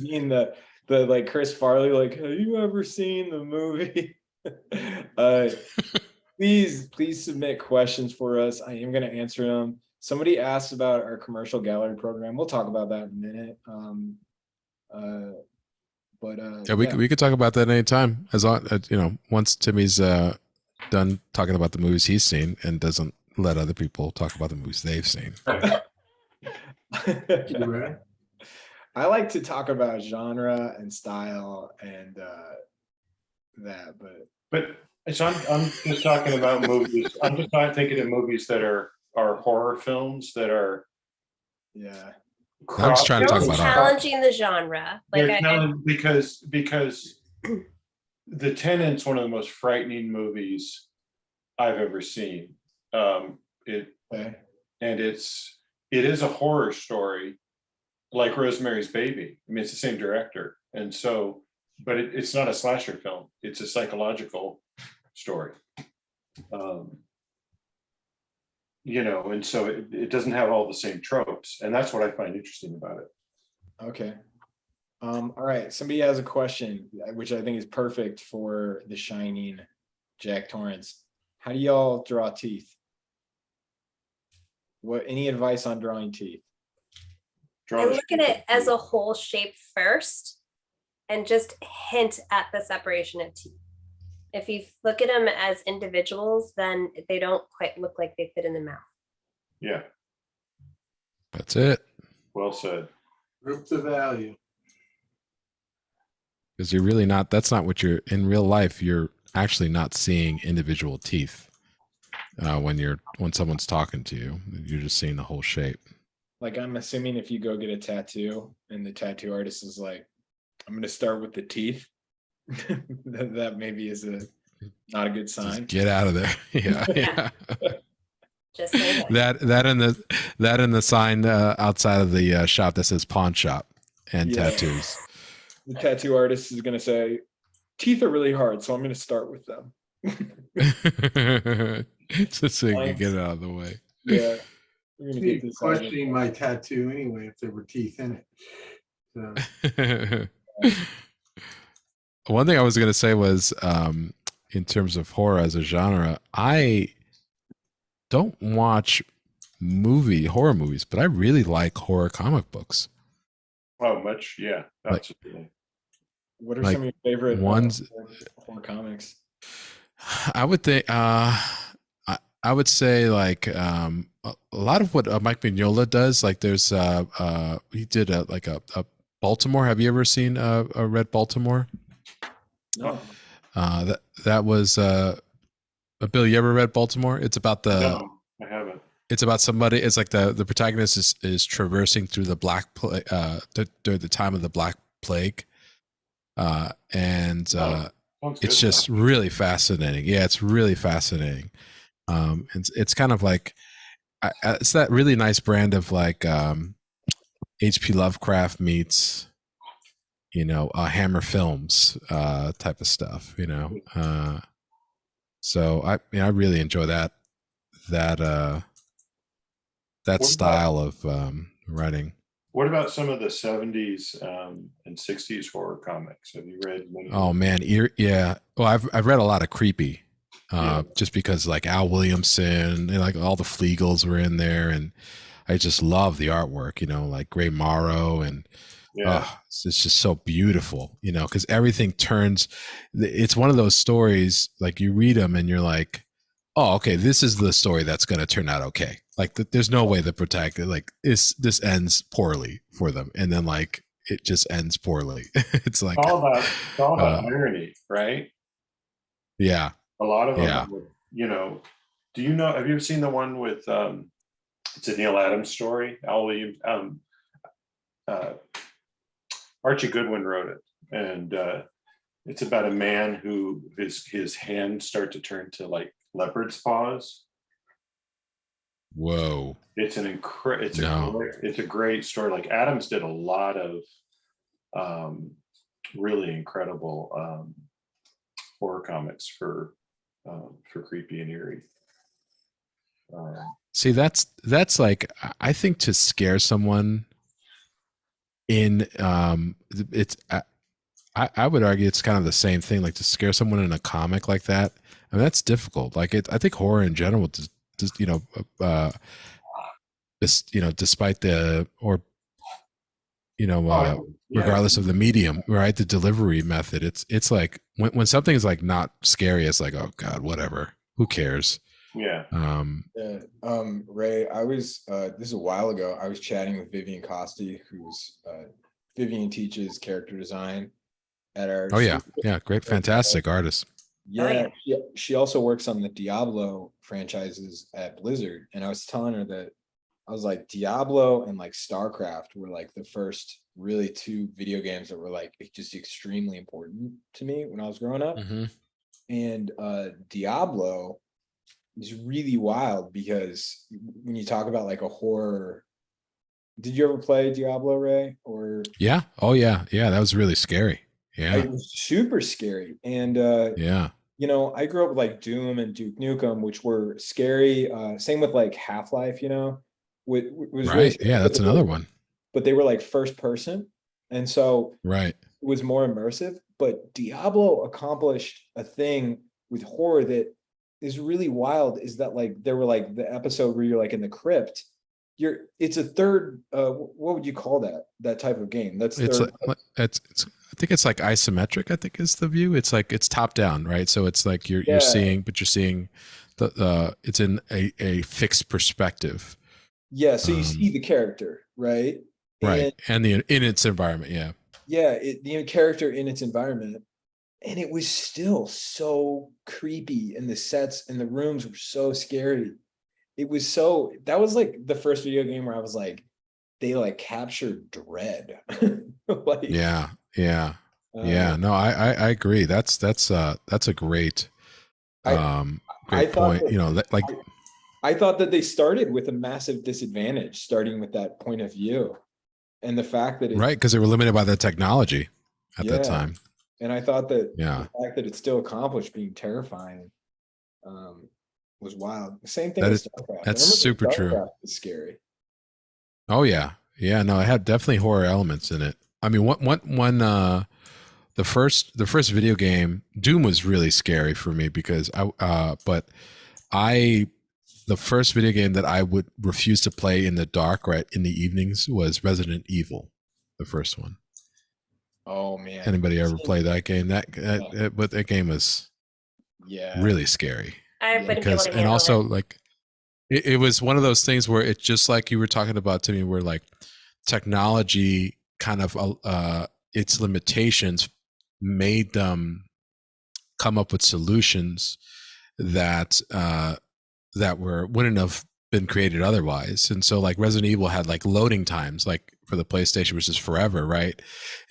being the like Chris Farley. Like, have you ever seen the movie? Please submit questions for us. I am going to answer them. Somebody asked about our commercial gallery program. We'll talk about that in a minute. Yeah, we could talk about that anytime. As long once Timmy's done talking about the movies he's seen and doesn't let other people talk about the movies they've seen. You ready? I like to talk about genre and style and that, But so I'm just talking about movies. I'm just not thinking of movies that are horror films that are yeah. I'm just trying to They're talk always about art. challenging the genre. Like They're I, telling- because The Tenant's one of the most frightening movies I've ever seen. It Okay. and it is a horror story, like Rosemary's Baby. I mean, it's the same director, and so, but it's not a slasher film. It's a psychological story. You know, and so it doesn't have all the same tropes, and that's what I find interesting about it. Okay. All right. Somebody has a question, which I think is perfect for The Shining, Jack Torrance. How do y'all draw teeth? Any advice on drawing teeth? Draw I the look at shape it of as the- a whole shape first and just hint at the separation of teeth. If you look at them as individuals, then they don't quite look like they fit in the mouth. Yeah, That's it. well said. Group the value. Because you're really not, that's not what you're in real life. You're actually not seeing individual teeth when someone's talking to you. You're just seeing the whole shape. Like, I'm assuming if you go get a tattoo and the tattoo artist is like, I'm going to start with the teeth, that maybe is not a good Just sign. get out of there. Yeah. Yeah. Just saying. That and the sign outside of the shop that says pawn shop and Yeah. tattoos. The tattoo artist is going to say, teeth are really hard, so I'm going to start with them. Just so you can get it out of the way. Yeah. We're gonna get See, this out of the questioning my tattoo anyway, if there were teeth in it. So, One thing I was going to say was, in terms of horror as a genre, I don't watch horror movies, but I really like horror comic books. Oh, much, yeah. Like- Absolutely. What are like some of your favorite ones- horror comics? I would think, I would say like a lot of what Mike Mignola does. Like there's he did a Baltimore. Have you ever seen a Red Baltimore? No. That was Bill. You ever read Baltimore? It's about No, I haven't. it's about somebody. It's like the protagonist is traversing through the Black Plague during the time of the Black Plague, and Sounds it's good, just though. really fascinating. Yeah, it's really fascinating. It's kind of like it's that really nice brand of like H.P. Lovecraft meets, Hammer Films type of stuff. So I really enjoy that What style of writing. What about some of the 70s and 60s horror comics? Have you read many? Oh man, yeah. Well, I've read a lot of Creepy, Yeah. just because like Al Williamson and like all the Flegels were in there, and I just love the artwork. Like Gray Morrow, and Yeah. it's just so beautiful. Because everything turns. It's one of those stories like you read them and you're like, oh, okay, this is the story that's going to turn out okay. Like there's no way the protagonist like this ends poorly for them, and then like it just ends poorly. It's like It's all about irony, right? Yeah. A lot of them, Yeah. do you know, have you ever seen the one with, it's a Neil Adams story, Archie Goodwin wrote it, and it's about a man who his hands start to turn to like leopard's paws. Whoa. It's No. it's a great story. Like Adams did a lot of really incredible horror comics for Creepy and Eerie. See, that's like I think to scare someone in it's I would argue it's kind of the same thing. Like to scare someone in a comic like that, I mean that's difficult. Like I think horror in general, despite the regardless of the medium, right? The delivery method, it's like when something is like not scary, it's like, oh God, whatever. Who cares? Yeah. Yeah. Ray, I was this is a while ago. I was chatting with Vivian Costi, who's Vivian teaches character design at our Oh yeah, great, fantastic artist. Yeah, she also works on the Diablo franchises at Blizzard, and I was telling her that I was like, Diablo and like StarCraft were like the first really two video games that were like just extremely important to me when I was growing up. Mhm. And Diablo is really wild because when you talk about like a horror, did you ever play Diablo, Ray? Or Yeah. Oh yeah. Yeah. That was really scary. Yeah. it was super scary. And Yeah. you know, I grew up with like Doom and Duke Nukem, which were scary. Same with like Half-Life, you know, was really Right. scary, Yeah. That's another one. but they were like first person. And so Right. it was more immersive. But Diablo accomplished a thing with horror that is really wild, is that like there were like the episode where you're like in the crypt. It's a third, what would you call that type of game? That's It's third. like it's I think it's like isometric, I think is the view. It's like it's top down, right? So it's like you're Yeah. seeing, but you're seeing it's in a fixed perspective. Yeah, so you Um, see the character, right? Right. And And the in its environment, yeah. yeah, the character in its environment, and it was still so creepy, and the sets and the rooms were so scary. It was so, that was like the first video game where I was like, they like captured dread. Like, Yeah. Yeah. Yeah. No, I agree. That's a great I I great thought point. You know, like I thought that they started with a massive disadvantage, starting with that point of view, and the fact that right, because they were limited by the technology at that yeah, time. and I thought that Yeah. the fact that it still accomplished being terrifying was wild. The same thing That with is StarCraft. I that's remember super true. StarCraft was scary. Oh yeah. Yeah, no, it had definitely horror elements in it. I mean, the first video game, Doom was really scary for me because I the first video game that I would refuse to play in the dark right in the evenings was Resident Evil, the first one. Oh man. Anybody ever play that game? But that game was Yeah. really scary I wouldn't be able because, to and handle also it. like it was one of those things where it just like you were talking about to me, where like technology kind of its limitations made them come up with solutions that that wouldn't have been created otherwise. And so like Resident Evil had like loading times, like for the PlayStation, which is forever, right?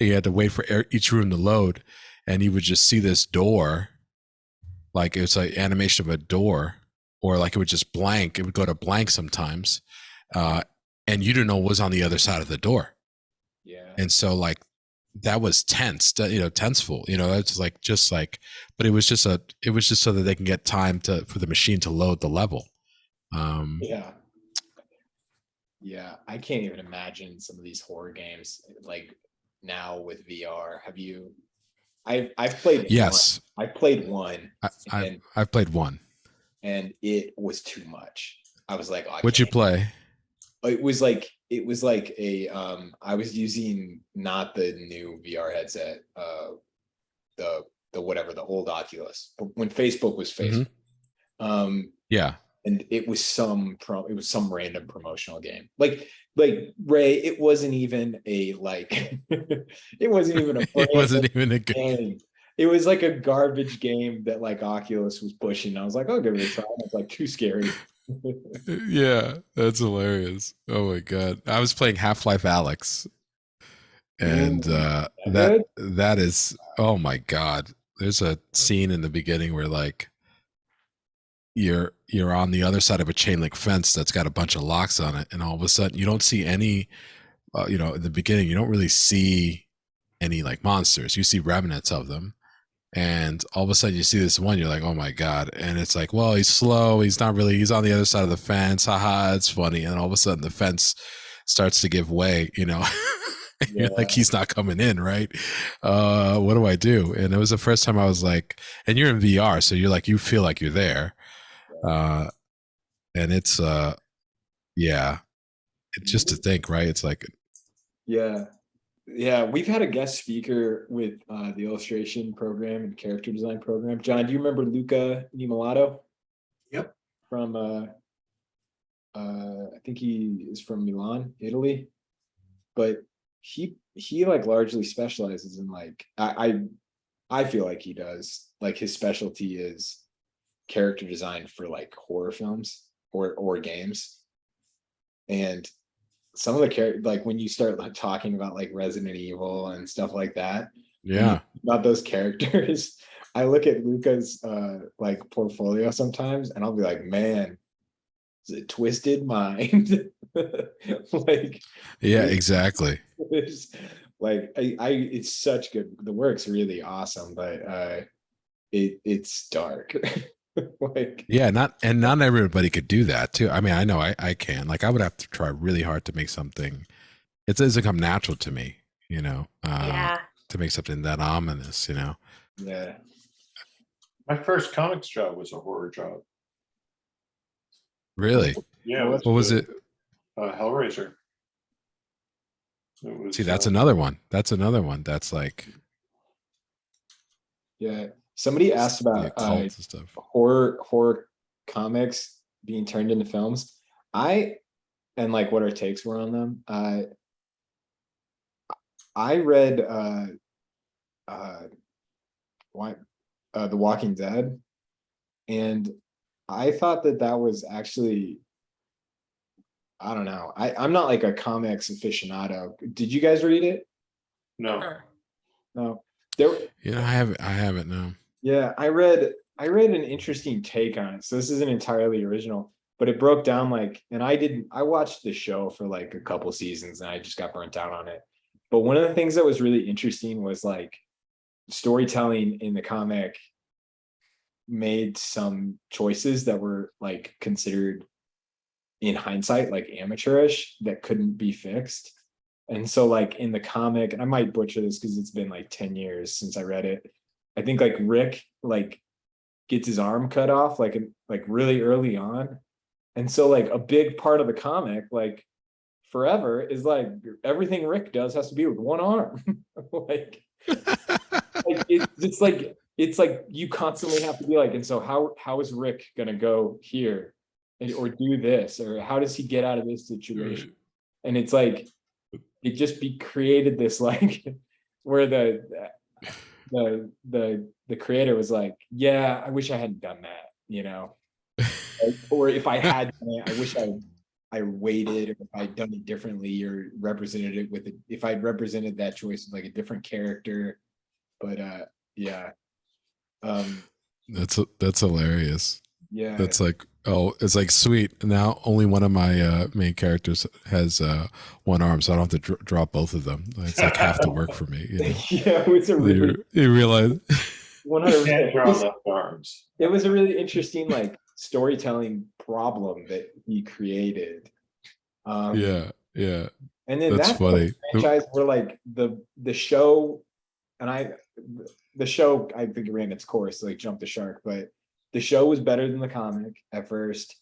And you had to wait for each room to load, and you would just see this door, like it was like animation of a door, or like it would just blank. It would go to blank sometimes, and you didn't know what was on the other side of the door. Yeah. And so like that was tense, tenseful, it's like just like, but it was just so that they can get time for the machine to load the level. Yeah. Yeah. I can't even imagine some of these horror games like now with VR. Have you? I've played Yes, one. I played one. I've played one. And it was too much. I was like, oh, What'd you play? It was like a I was using not the new VR headset, the whatever, the old Oculus, but when Facebook was Facebook. Yeah. And it was some random promotional game. Like Ray, it wasn't even a like it wasn't even a It wasn't even a good game. It was like a garbage game that like Oculus was pushing. I was like, I'll give it a try. And it's like too scary. Yeah, that's hilarious. Oh my god. I was playing Half-Life Alyx. And that is, oh my god. There's a scene in the beginning where like you're on the other side of a chain link fence that's got a bunch of locks on it, and all of a sudden you don't see any in the beginning you don't really see any like monsters. You see remnants of them, and all of a sudden you see this one, you're like, oh my god. And it's like, well, he's slow, he's not really, he's on the other side of the fence, haha, it's funny. And all of a sudden the fence starts to give way, You're like, he's not coming in, right? What do I do? And it was the first time I was like, and you're in VR, so you're like, you feel like you're there. And it's yeah, it's just to think, right? It's like, yeah, we've had a guest speaker with the illustration program and character design program. John, do you remember Luca Nimolato? Yep. From I think he is from Milan, Italy, but he like largely specializes in like I feel like he does, like his specialty is character design for like horror films or games. And some of the characters, like when you start like talking about like Resident Evil and stuff like that, Yeah. about those characters, I look at Luca's like portfolio sometimes and I'll be like, man, it's a twisted mind. Like, Yeah, exactly. it's like it's such good, the work's really awesome, but it's dark. Like, Yeah, not everybody could do that too. I mean, I know I can. Like I would have to try really hard to make something. It doesn't come natural to me, you know, Yeah. to make something that ominous, you know. yeah. My first comics job was a horror job. Really? Yeah. What What was it? Hellraiser. It was, See, that's another one. That's another one. That's like Yeah. Somebody asked the about occult and stuff. horror comics being turned into films. And like what our takes were on them. I read The Walking Dead, and I thought that was actually, I don't know. I'm not like a comics aficionado. Did you guys read it? no. Huh. No. There. You know, I haven't no. Yeah, I read an interesting take on it. So this isn't entirely original, but it broke down like, and I watched the show for like a couple seasons and I just got burnt out on it. But one of the things that was really interesting was like storytelling in the comic made some choices that were like considered in hindsight like amateurish that couldn't be fixed. And so like in the comic, and I might butcher this because it's been like 10 years since I read it. I think like Rick like gets his arm cut off like really early on. And so like a big part of the comic, like forever, is like everything Rick does has to be with one arm. like it's like you constantly have to be like, and so how is Rick gonna go here or do this, or how does he get out of this situation? And it's like it just be created this like where the creator was like, yeah, I wish I hadn't done that, you know. Or if I had done it, I wish I waited, or if I'd done it differently, or represented it with it, if I'd represented that choice with like a different character. But yeah. That's hilarious. Yeah. That's like, oh, it's like sweet. Now only one of my main characters has one arm, so I don't have to drop both of them. It's like half the work for me. You know? Yeah, it was a really You realize 100%. Draw left arms. It was a really interesting like storytelling problem that he created. yeah. And then That's that's funny. the franchise where like the show, and the show I think ran its course, like jumped the shark, but the show was better than the comic at first.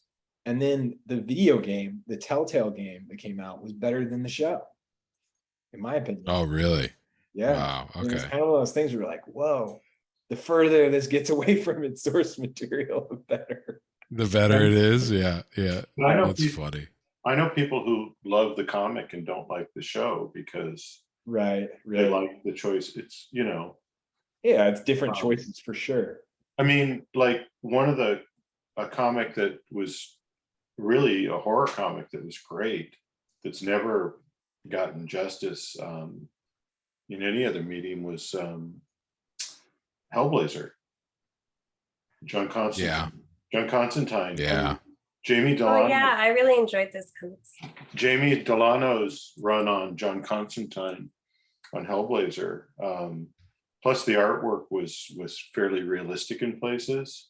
And then the video game, the Telltale game that came out, was better than the show, in my opinion. Oh, really? Yeah. Wow. And it's Okay. kind of one of those things where you're like, whoa, the further this gets away from its source material, the better. The better it is. Yeah. I know That's people, funny. I know people who love the comic and don't like the show because Right. they like the choice. It's, you know, Yeah, it's different choices for sure. I mean, like a comic that was really a horror comic that was great, that's never gotten justice in any other medium was Hellblazer. John Constantine. Yeah. John Constantine. Yeah. Jamie Delano. Oh yeah, I really enjoyed this comics. Jamie Delano's run on John Constantine on Hellblazer. Plus the artwork was fairly realistic in places.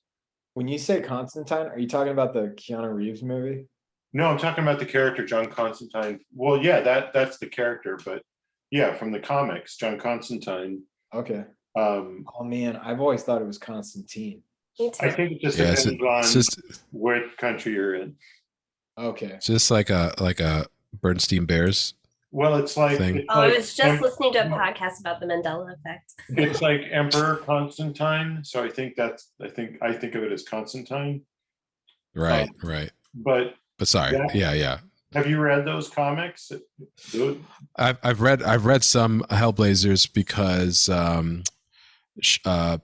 When you say Constantine, are you talking about the Keanu Reeves movie? No, I'm talking about the character John Constantine. Well, yeah, that's the character, but yeah, from the comics, John Constantine. Okay. Oh man, I've always thought it was Constantine. Me too. I think it just Yeah, depends it's on just what country you're in. Okay. it's just like a Bernstein Bears. Well, it's like Thing. it's Oh, I like was just listening to a podcast about the Mandela effect. it's like Emperor Constantine. So I think of it as Constantine. Right. But Sorry. Yeah. Yeah. have you read those comics? I've read some Hellblazers because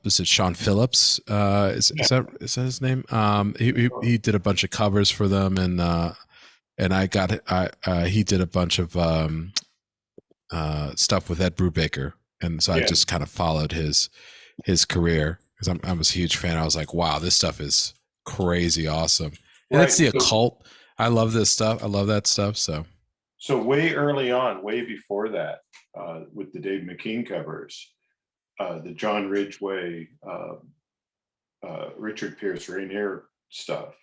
was it Sean Phillips? Is that his name? He did a bunch of covers for them, and and he did a bunch of stuff with Ed Brubaker, and so I Yeah. just kind of followed his career because I was a huge fan. I was like, wow, this stuff is crazy awesome, and it's the Right. occult. I love this stuff. I love that stuff. So way early on, way before that, with the Dave McKean covers, the John Ridgway, Richard Pierce Rainier stuff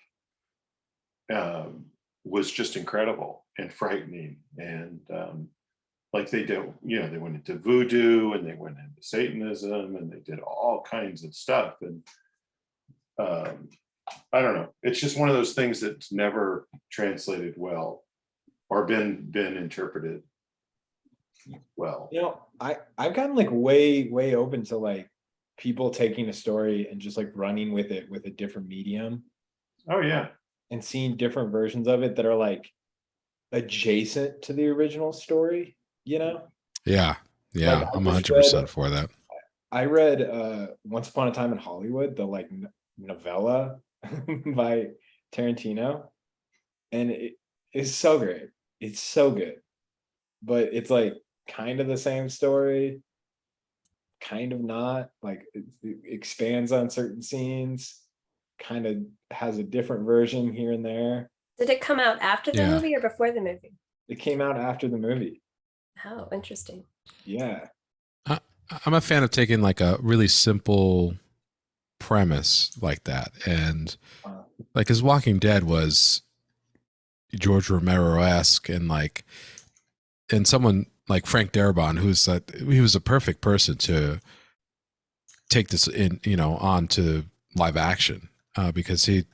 was just incredible and frightening. And like they did, they went into voodoo and they went into Satanism and they did all kinds of stuff. And I don't know. It's just one of those things that's never translated well or been interpreted well. I've gotten like way open to like people taking a story and just like running with it with a different medium Oh yeah. and seeing different versions of it that are like adjacent to the original story, Yeah, Like, I'm I 100% for that. I read Once Upon a Time in Hollywood, the like novella by Tarantino, and it is so great. It's so good, but it's like kind of the same story, kind of not. Like it expands on certain scenes, kind of has a different version here and there. Did it come out after the Yeah. movie or before the movie? It came out after the movie. Oh, interesting. Yeah. I'm a fan of taking like a really simple premise like that, and like his Walking Dead was George Romero-esque, and someone like Frank Darabont, he was a perfect person to take this on to live action, because he's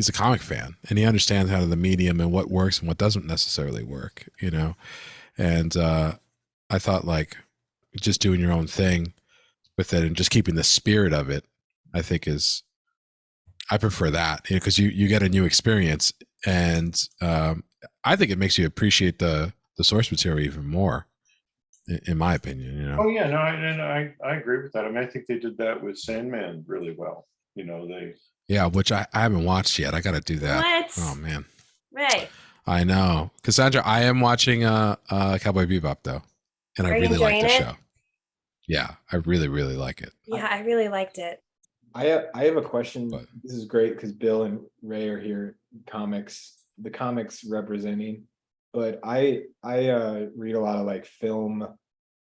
a comic fan and he understands how the medium and what works and what doesn't necessarily work, and I thought like just doing your own thing with it and just keeping the spirit of it, I think I prefer that, because you get a new experience, and I think it makes you appreciate the source material even more, in my opinion. Oh yeah, no, I agree with that. I mean, I think they did that with Sandman really well. Yeah, which I haven't watched yet. I got to do that. What? Oh man, Right. I know, Cassandra. I am watching Cowboy Bebop though, and I Are you really like the enjoying it? show. Yeah, I really like it. Yeah, I really liked it. I have a question. What? This is great because Bill and Ray are here, the comics representing. But I read a lot of like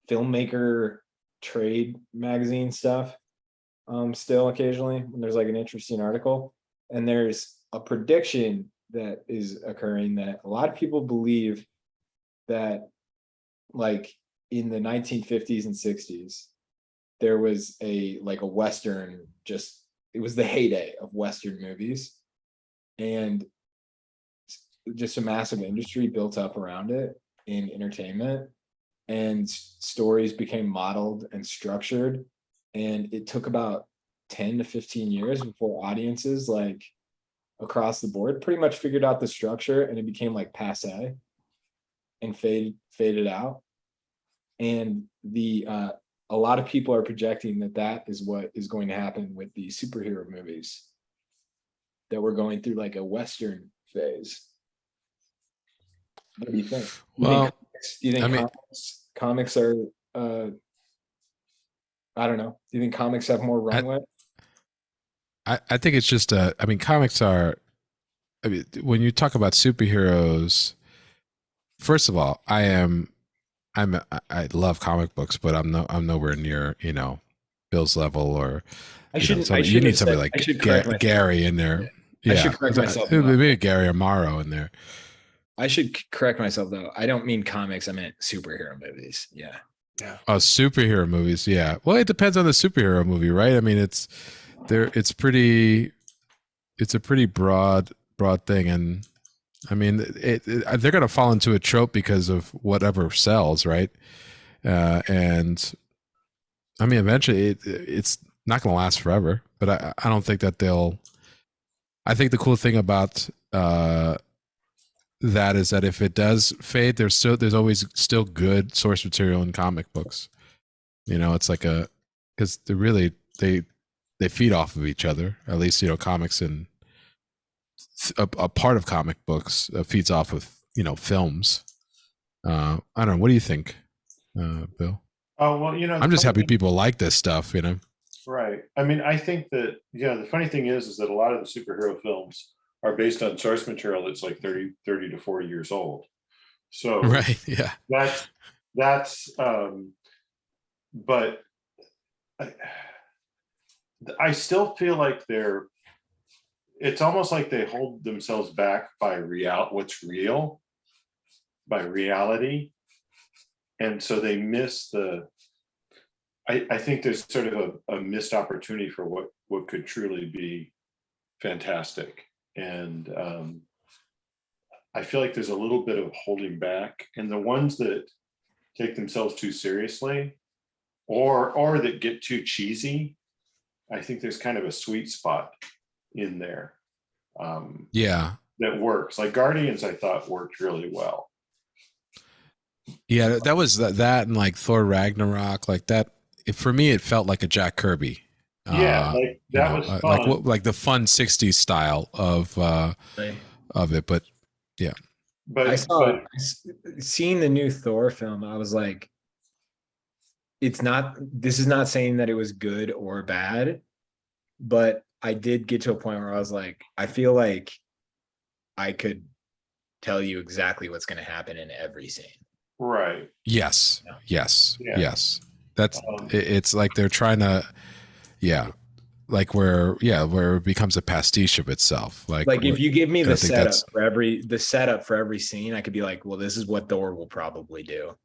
filmmaker trade magazine stuff. Still occasionally when there's like an interesting article, and there's a prediction that is occurring that a lot of people believe that like in the 1950s and 60s there was a Western, it was the heyday of Western movies, and just a massive industry built up around it in entertainment, and stories became modeled and structured, and it took about 10 to 15 years before audiences like across the board pretty much figured out the structure, and it became like passe and faded out. And a lot of people are projecting that is what is going to happen with the superhero movies, that we're going through like a Western phase. What do you think? Well, do you think I mean- comics are I don't know. Do you think comics have more runway? I think it's just comics are, when you talk about superheroes, first of all, I love comic books, but I'm nowhere near, Bill's level, or you need somebody like Gary in there. I should correct myself. Maybe Gary Amaro in there. I should correct myself though. I don't mean comics. I meant superhero movies. Yeah. Oh, superhero movies. Yeah. Well, it depends on the superhero movie, right? I mean, it's a pretty broad thing. And I mean, they're going to fall into a trope because of whatever sells, right? And I mean, eventually it's not going to last forever, but I don't think that I think the cool thing about, that is that if it does fade, there's always still good source material in comic books. It's like because they feed off of each other, at least, comics and a part of comic books feeds off of, you know, films. I don't know. What do you think, Bill? Oh, well, you know, I'm just happy people like this stuff, you know? right. I mean, I think that, yeah, the funny thing is that a lot of the superhero films are based on source material that's like 30 to 40 years old. So Right. Yeah. that's but I still feel like it's almost like they hold themselves back by what's real, by reality. And so they miss I think there's sort of a missed opportunity for what could truly be fantastic. And I feel like there's a little bit of holding back, and the ones that take themselves too seriously or that get too cheesy, I think there's kind of a sweet spot in there. Yeah. That works. Like Guardians, I thought worked really well. Yeah. That was that and like Thor Ragnarok, like that. For me, it felt like a Jack Kirby. Yeah, like that was fun. like the fun 60s style of it. But yeah. But seeing the new Thor film, I was like, this is not saying that it was good or bad, but I did get to a point where I was like, I feel like I could tell you exactly what's going to happen in every scene. Right. Yes. Yeah. Yes. Yeah. Yes. That's it's like they're trying to, yeah, like where it becomes a pastiche of itself. Like if you give me the setup that's- for every scene, I could be like, well, this is what Thor will probably do.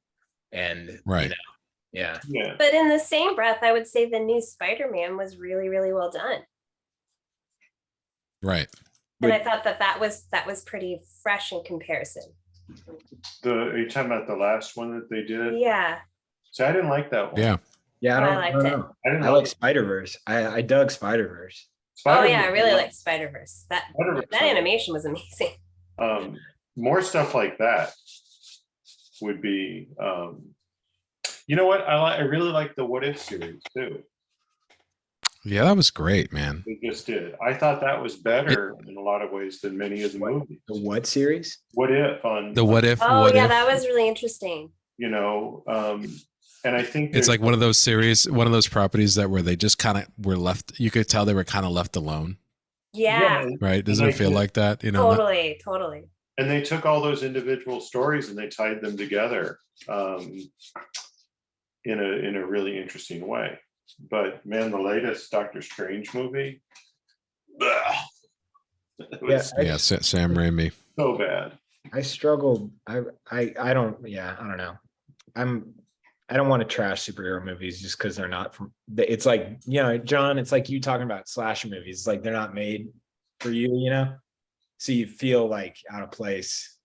And right. you know, yeah. Yeah. But in the same breath, I would say the new Spider-Man was really, really well done. Right. And I thought that was pretty fresh in comparison. Are you talking about the last one that they did? Yeah. So I didn't like that one. Yeah. Yeah, I liked it. I like Spider-Verse. I dug Spider-Verse. Oh yeah, I really like Spider-Verse. That Spider-Verse. animation was amazing. More stuff like that would be you know what? I really like the What If series too. Yeah, that was great, man. They just did. I thought that was better in a lot of ways than many of the movies. The what series? What If on The What If? Oh what yeah, if, that was really interesting. you know, and I think it's like one of those series, one of those properties that where they just kind of were left. You could tell they were kind of left alone. Yeah. Right? Doesn't it feel like that? You know. Totally. And they took all those individual stories and they tied them together in a really interesting way. But man, the latest Doctor Strange movie, Sam Raimi. So bad. I struggled. I don't know. I don't want to trash superhero movies just because they're not from. It's like, you know, John. It's like you talking about slasher movies. It's like they're not made for you, you know. So you feel like out of place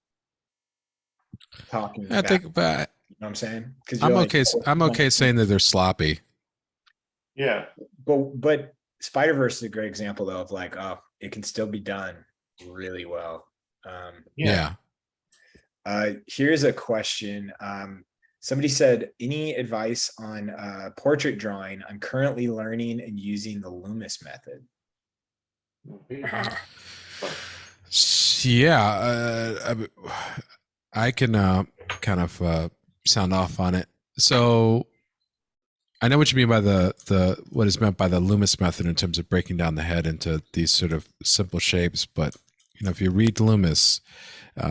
talking. I think, but you know what I'm saying? Because I'm okay saying that they're sloppy. Yeah. But Spider-Verse is a great example though of like, oh, it can still be done really well. Yeah. Here's a question. Somebody said, any advice on portrait drawing? I'm currently learning and using the Loomis method. Yeah, I can kind of sound off on it. So I know what you mean by the what is meant by the Loomis method in terms of breaking down the head into these sort of simple shapes. But you know, if you read Loomis,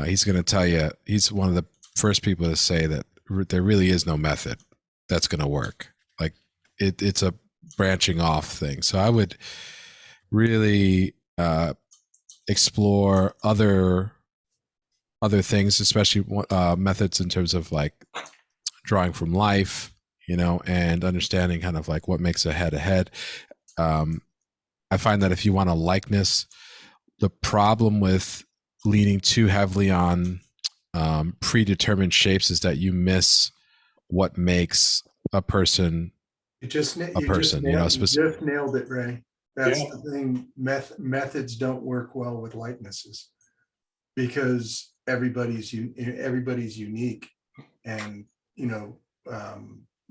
he's going to tell you, he's one of the first people to say that there really is no method that's going to work. Like it's a branching off thing. So I would really explore other things, especially methods in terms of like drawing from life, you know, and understanding kind of like what makes a head a head. I find that if you want a likeness, the problem with leaning too heavily on predetermined shapes is that you miss what makes a person You just you know, just nailed it, Ray. That's Yeah. the thing. Methods don't work well with likenesses because everybody's unique, and you know,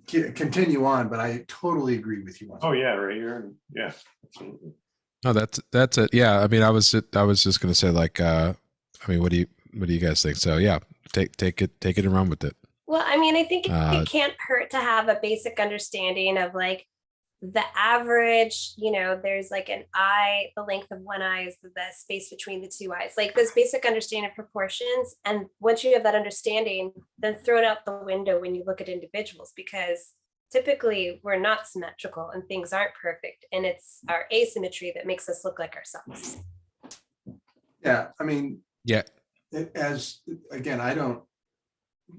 continue on. But I totally agree with you on that. Oh yeah, right. Yeah, absolutely. Oh, that's it. Yeah. I mean, I was just going to say like, I mean, what do you guys think? So yeah, take it and run with it. Well, I mean, I think Uh, it can't hurt to have a basic understanding of like the average, there's like an eye, the length of one eye is the space between the two eyes, like this basic understanding of proportions. And once you have that understanding, then throw it out the window when you look at individuals, because typically we're not symmetrical and things aren't perfect. And it's our asymmetry that makes us look like ourselves. Yeah, I mean, yeah. as, again, I don't,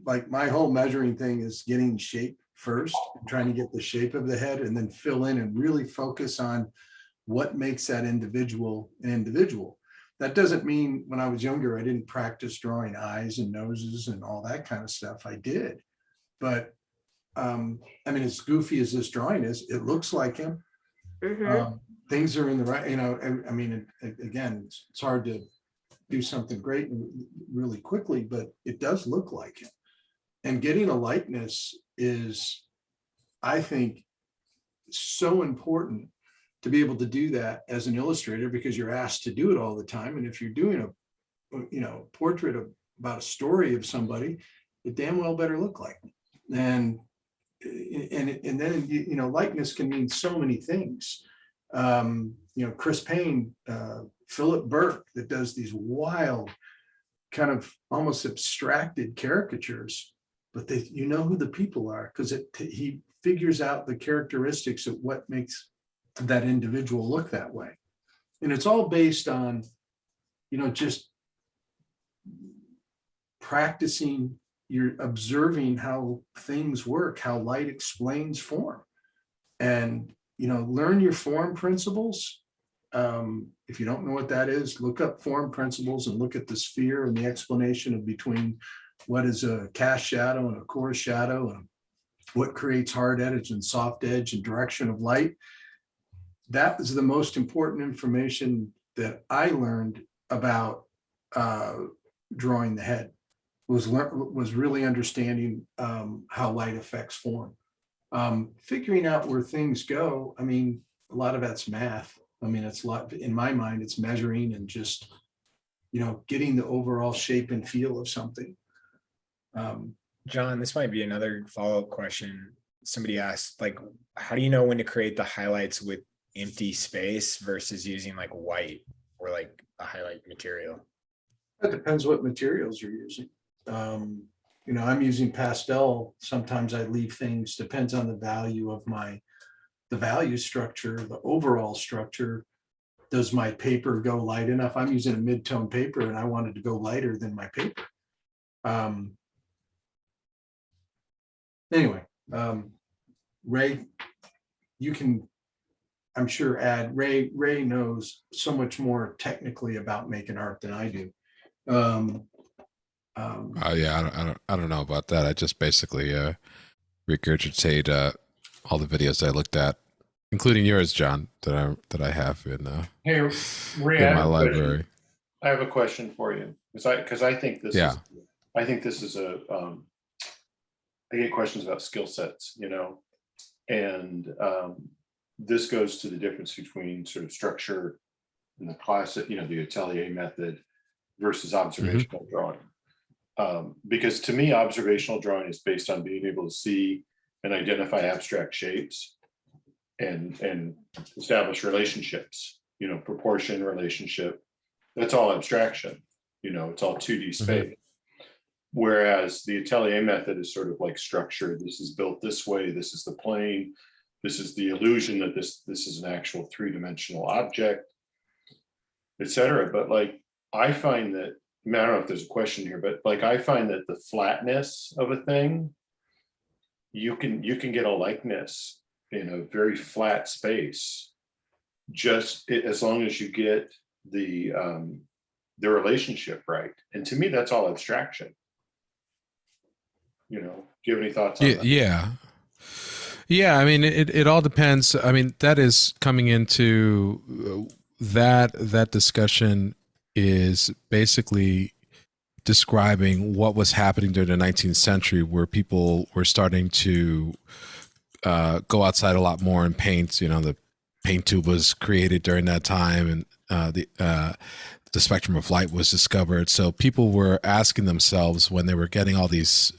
like, my whole measuring thing is getting shape first, trying to get the shape of the head and then fill in and really focus on what makes that individual an individual. That doesn't mean when I was younger, I didn't practice drawing eyes and noses and all that kind of stuff. I did. But I mean, as goofy as this drawing is, it looks like him. Things are in the right, I mean, again, it's hard to do something great and really quickly, but it does look like him. And getting a likeness is, I think, so important to be able to do that as an illustrator, because you're asked to do it all the time. And if you're doing a portrait about a story of somebody, it damn well better look like them. And then likeness can mean so many things. Chris Payne, Philip Burke, that does these wild, kind of almost abstracted caricatures, but you know who the people are, because he figures out the characteristics of what makes that individual look that way. And it's all based on, just practicing, you're observing how things work, how light explains form. And, learn your form principles. If you don't know what that is, look up form principles and look at the sphere and the explanation of between what is a cast shadow and a core shadow, and what creates hard edge and soft edge and direction of light. That was the most important information that I learned about drawing the head, was really understanding how light affects form. Figuring out where things go, I mean, a lot of that's math. I mean, it's a lot, in my mind, it's measuring and just, getting the overall shape and feel of something. John, this might be another follow-up question. Somebody asked, like, how do you know when to create the highlights with empty space versus using like white or like a highlight material? It depends what materials you're using. I'm using pastel. Sometimes I leave things, depends on the value of the value structure, the overall structure. Does my paper go light enough? I'm using a mid-tone paper and I wanted to go lighter than my paper. Anyway, Ray, you can, I'm sure, add. Ray knows so much more technically about making art than I do. Yeah, I don't know about that. I just basically regurgitate all the videos I looked at, including yours, John, that I have in Hey, Ray, in my library. I have a question for you, because I think this Yeah. is, I think this is I get questions about skill sets, and this goes to the difference between sort of structure in the classic, the atelier method versus observational drawing. Because to me, observational drawing is based on being able to see and identify abstract shapes and establish relationships, proportion, relationship. That's all abstraction, it's all 2D space. Whereas the atelier method is sort of like structure. This is built this way. This is the plane. This is the illusion that this is an actual 3-dimensional object, etc. But like, I find that, I don't know if there's a question here, but like, I find that the flatness of a thing, you can get a likeness in a very flat space, just as long as you get the relationship right. And to me, that's all abstraction. Do you have any thoughts on that? Yeah. I mean, it all depends. I mean, that is coming into that discussion is basically describing what was happening during the 19th century, where people were starting to go outside a lot more and paint, the paint tube was created during that time, and the spectrum of light was discovered. So people were asking themselves when they were getting all these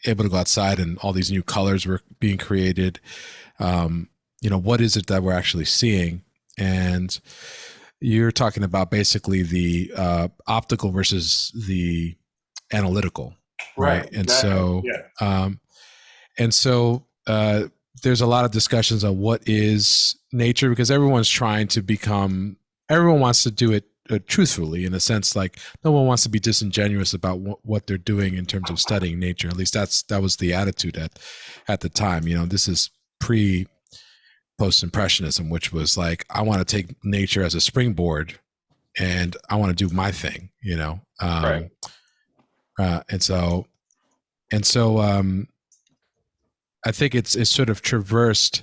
able to go outside and all these new colors were being created, what is it that we're actually seeing? And you're talking about basically the optical versus the analytical, right? And exactly. so there's a lot of discussions on what is nature, because everyone wants to do it truthfully, in a sense. Like, no one wants to be disingenuous about what they're doing in terms of studying nature. At least that was the attitude at the time. This is post-impressionism, which was like, I want to take nature as a springboard and I want to do my thing, Right. And so I think it's sort of traversed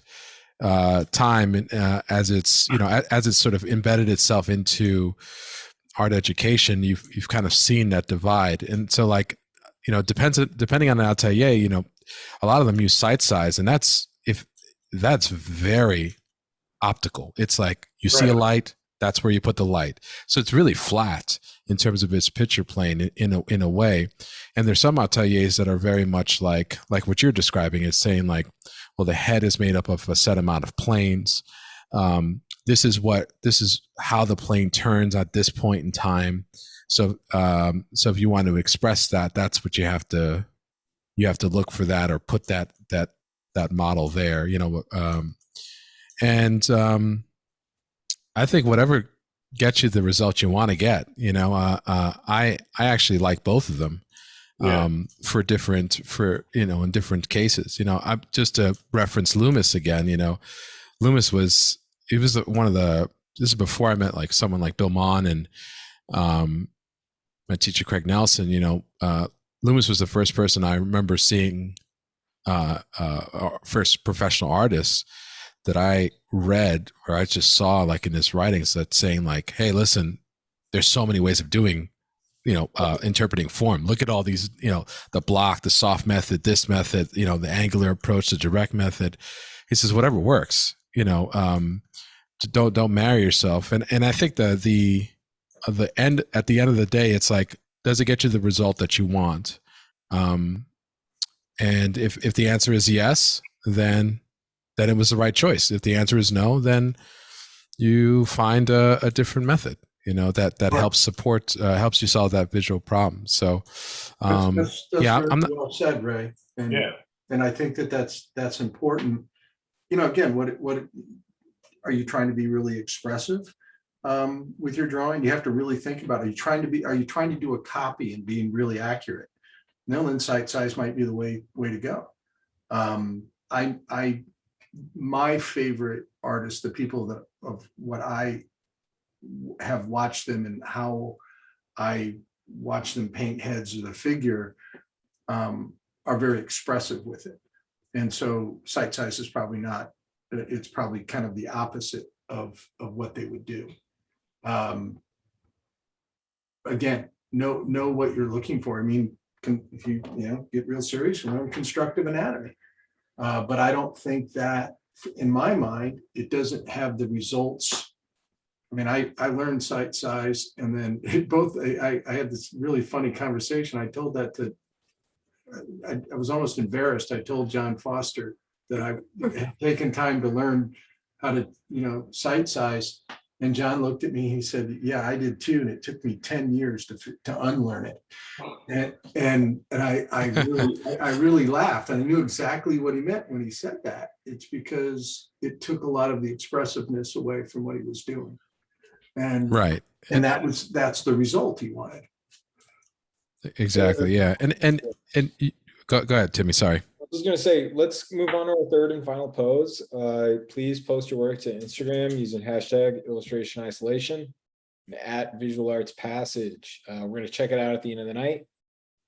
time as it's as it's sort of embedded itself into art education. You've kind of seen that divide, and so like depending on the atelier, a lot of them use site size, and that's very optical. It's like you see a light, that's where you put the light. So it's really flat in terms of its picture plane in a way. And there's some ateliers that are very much like what you're describing. It's saying like, well, the head is made up of a set amount of planes. This is how the plane turns at this point in time. So if you want to express that, that's what you have to look for that, or put that model there, I think whatever gets you the result you want to get, I actually like both of them. In different cases. I just to reference Loomis again, Loomis was one of this is before I met like someone like Bill Mon and my teacher Craig Nelson. Loomis was the first person I remember seeing, first professional artist that I read, or I just saw like in his writings, that's saying like, hey, listen, there's so many ways of doing interpreting form. Look at all these, the block, the soft method, this method, the angular approach, the direct method. He says, whatever works, don't marry yourself. And I think at the end of the day, it's like, does it get you the result that you want? And if the answer is yes, then it was the right choice. If the answer is no, then you find a different method, that helps you solve that visual problem. So, that's yeah, very well said, Ray. And I think that's important. Again, what are you trying to be really expressive with your drawing? You have to really think about it. Are you trying to do a copy and being really accurate? No, then site size might be the way to go. My favorite artists, the people of what I have watched them and how I watch them paint heads of the figure, are very expressive with it. And so site size is probably not, it's probably kind of the opposite of what they would do. Again, know what you're looking for. I mean, if you get real serious, learn constructive anatomy. But I don't think that, in my mind, it doesn't have the results. I mean, I learned site size, and then I had this really funny conversation. I told that to, I was almost embarrassed. I told John Foster that I had taken time to learn how to, site size. And John looked at me, he said, yeah, I did too. And it took me 10 years to unlearn it. And I really laughed. I knew exactly what he meant when he said that. It's because it took a lot of the expressiveness away from what he was doing. And right. And that's the result he wanted. Exactly. Yeah. And go ahead, Timmy. Sorry. I was going to say, let's move on to our third and final pose. Please post your work to Instagram using hashtag illustration isolation at Visual Arts Passage. We're going to check it out at the end of the night,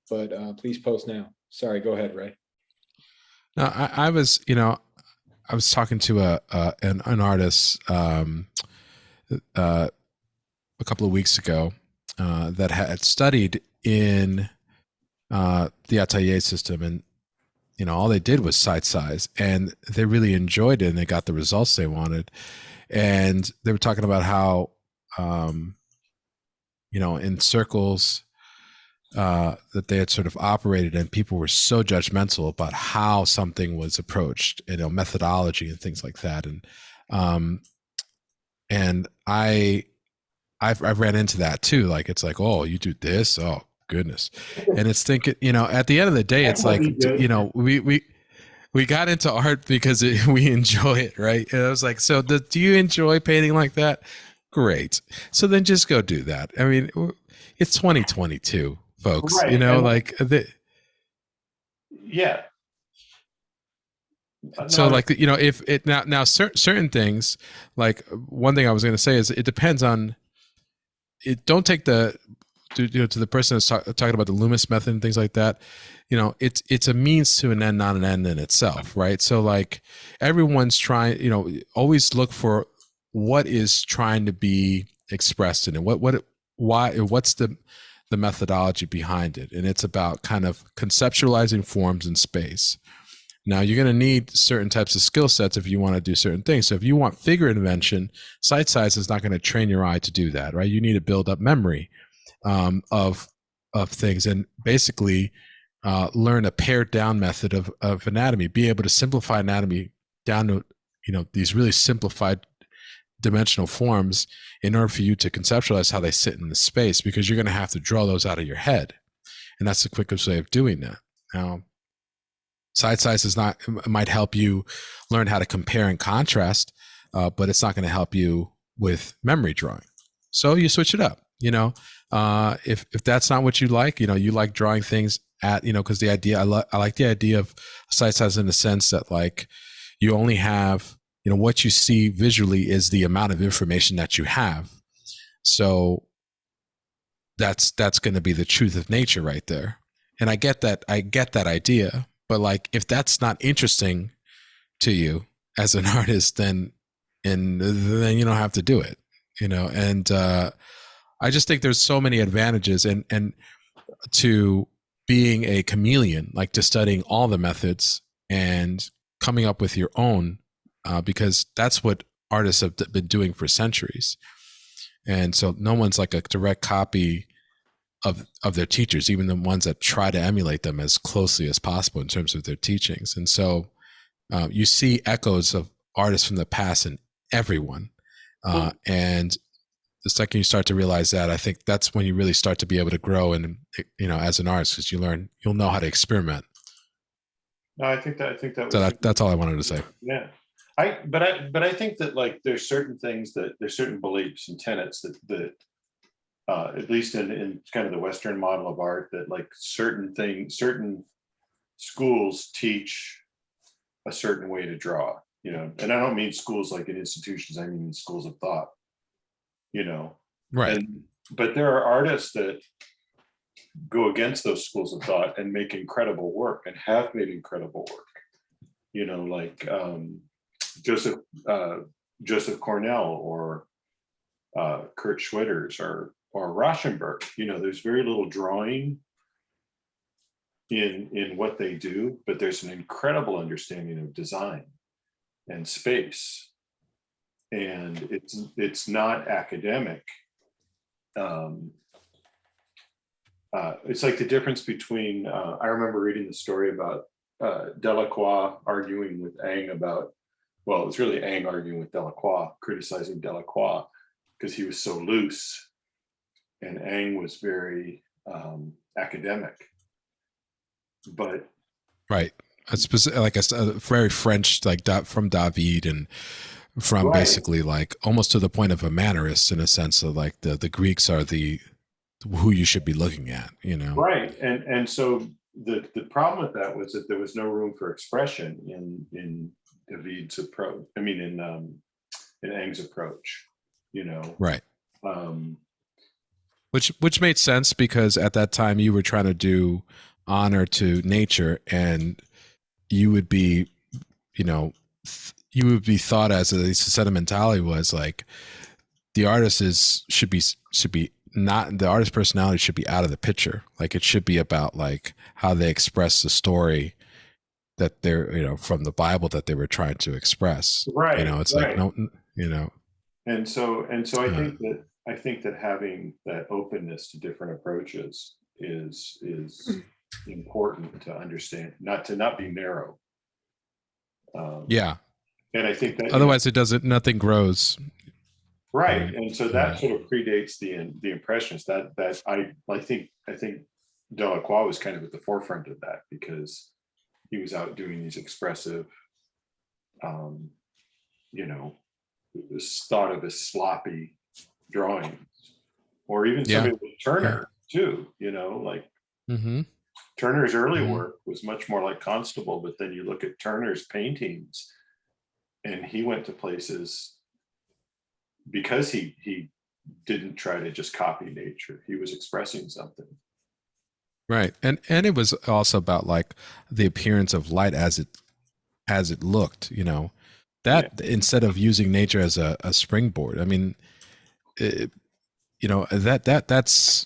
but please post now. Sorry, go ahead, Ray. No, I was talking to an artist a couple of weeks ago that had studied in the atelier system, and all they did was side size, and they really enjoyed it, and they got the results they wanted. And they were talking about how, in circles that they had sort of operated in, people were so judgmental about how something was approached, methodology and things like that. And I've ran into that too. Like, it's like, oh, you do this, oh goodness. And it's thinking, at the end of the day, it's like, we got into art because we enjoy it, right? And I was like, so do you enjoy painting like that? Great. So then just go do that. I mean, it's 2022, folks. Right. Yeah. So like, if it now certain things, like one thing I was going to say is it depends on it. Don't take to the person that's talking about the Loomis method and things like that. It's a means to an end, not an end in itself, right? So like everyone's trying, always look for what is trying to be expressed in it. What's the methodology behind it? And it's about kind of conceptualizing forms in space. Now you're going to need certain types of skill sets if you want to do certain things. So if you want figure invention, site size is not going to train your eye to do that, right? You need to build up memory of things, and basically learn a pared down method of anatomy, be able to simplify anatomy down to, these really simplified dimensional forms in order for you to conceptualize how they sit in the space, because you're going to have to draw those out of your head. And that's the quickest way of doing that. Now, side size might help you learn how to compare and contrast, but it's not going to help you with memory drawing. So you switch it up, if that's not what you like, you like drawing things at, because the idea, I like the idea of side size in the sense that like you only have, what you see visually is the amount of information that you have. So that's going to be the truth of nature right there. And I get that idea, but like, if that's not interesting to you as an artist, then you don't have to do it, and I just think there's so many advantages and to being a chameleon, like to studying all the methods and coming up with your own, because that's what artists have been doing for centuries. And so no one's like a direct copy of their teachers, even the ones that try to emulate them as closely as possible in terms of their teachings. And so you see echoes of artists from the past in everyone. And the second you start to realize that, I think that's when you really start to be able to grow and, as an artist, because you'll know how to experiment. No, I think that So that's all I wanted to say. Yeah. But I think that like there's certain beliefs and tenets that at least in kind of the Western model of art, that like certain schools teach a certain way to draw, and I don't mean schools like in institutions, I mean schools of thought, Right. But there are artists that go against those schools of thought and make incredible work and have made incredible work, like Joseph Cornell or Kurt Schwitters or Rauschenberg. There's very little drawing in what they do, but there's an incredible understanding of design and space, and it's not academic. It's like the difference between I remember reading the story about Delacroix arguing with Ang about, well, it was really Ang arguing with Delacroix, criticizing Delacroix because he was so loose, and Ang was very academic. But right, like a very French, like from David, and from right. Basically like almost to the point of a mannerist, in a sense of like the Greeks are who you should be looking at, Right, and so the problem with that was that there was no room for expression in David's approach. I mean, in Ang's approach, Right. Which made sense, because at that time you were trying to do honor to nature, and you would be, thought as, at least the sentimentality was like, the artist should be not, the artist personality should be out of the picture. Like it should be about like how they express the story that they're, you know, from the Bible that they were trying to express. Right, You know, it's right. like, no, you know, And so I think that having that openness to different approaches is important to understand, not be narrow. yeah. And I think that, Otherwise, it doesn't, nothing grows. right. And so that Yeah. sort of predates the impressionists. That I think Delacroix was kind of at the forefront of that, because he was out doing these expressive, you know, it was thought of as sloppy drawings, or even Yeah. somebody like Turner too, you know, like Mm-hmm. Turner's early Mhm. work was much more like Constable, but then you look at Turner's paintings and he went to places because he didn't try to just copy nature. He was expressing something. Right. And it was also about like the appearance of light as it looked, you know, that instead of using nature as a springboard. I mean, you know, that's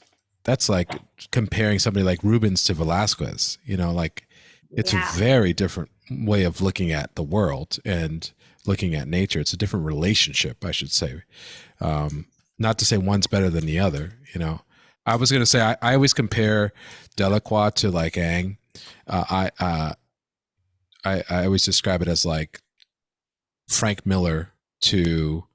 like comparing somebody like Rubens to Velasquez, you know, like it's Yeah. a very different way of looking at the world and looking at nature. It's a different relationship, I should say. Not to say one's better than the other, you know. I was going to say, I always compare Delacroix to like Ang. I always describe it as like Frank Miller to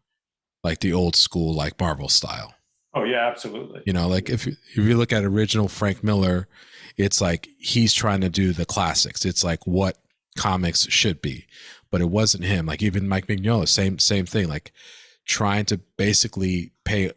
like the old school, like Marvel style. Oh yeah, absolutely. You know, like if you look at original Frank Miller, it's like he's trying to do the classics. It's like what comics should be, but it wasn't him. Like even Mike Mignola, same thing. Like trying to basically pay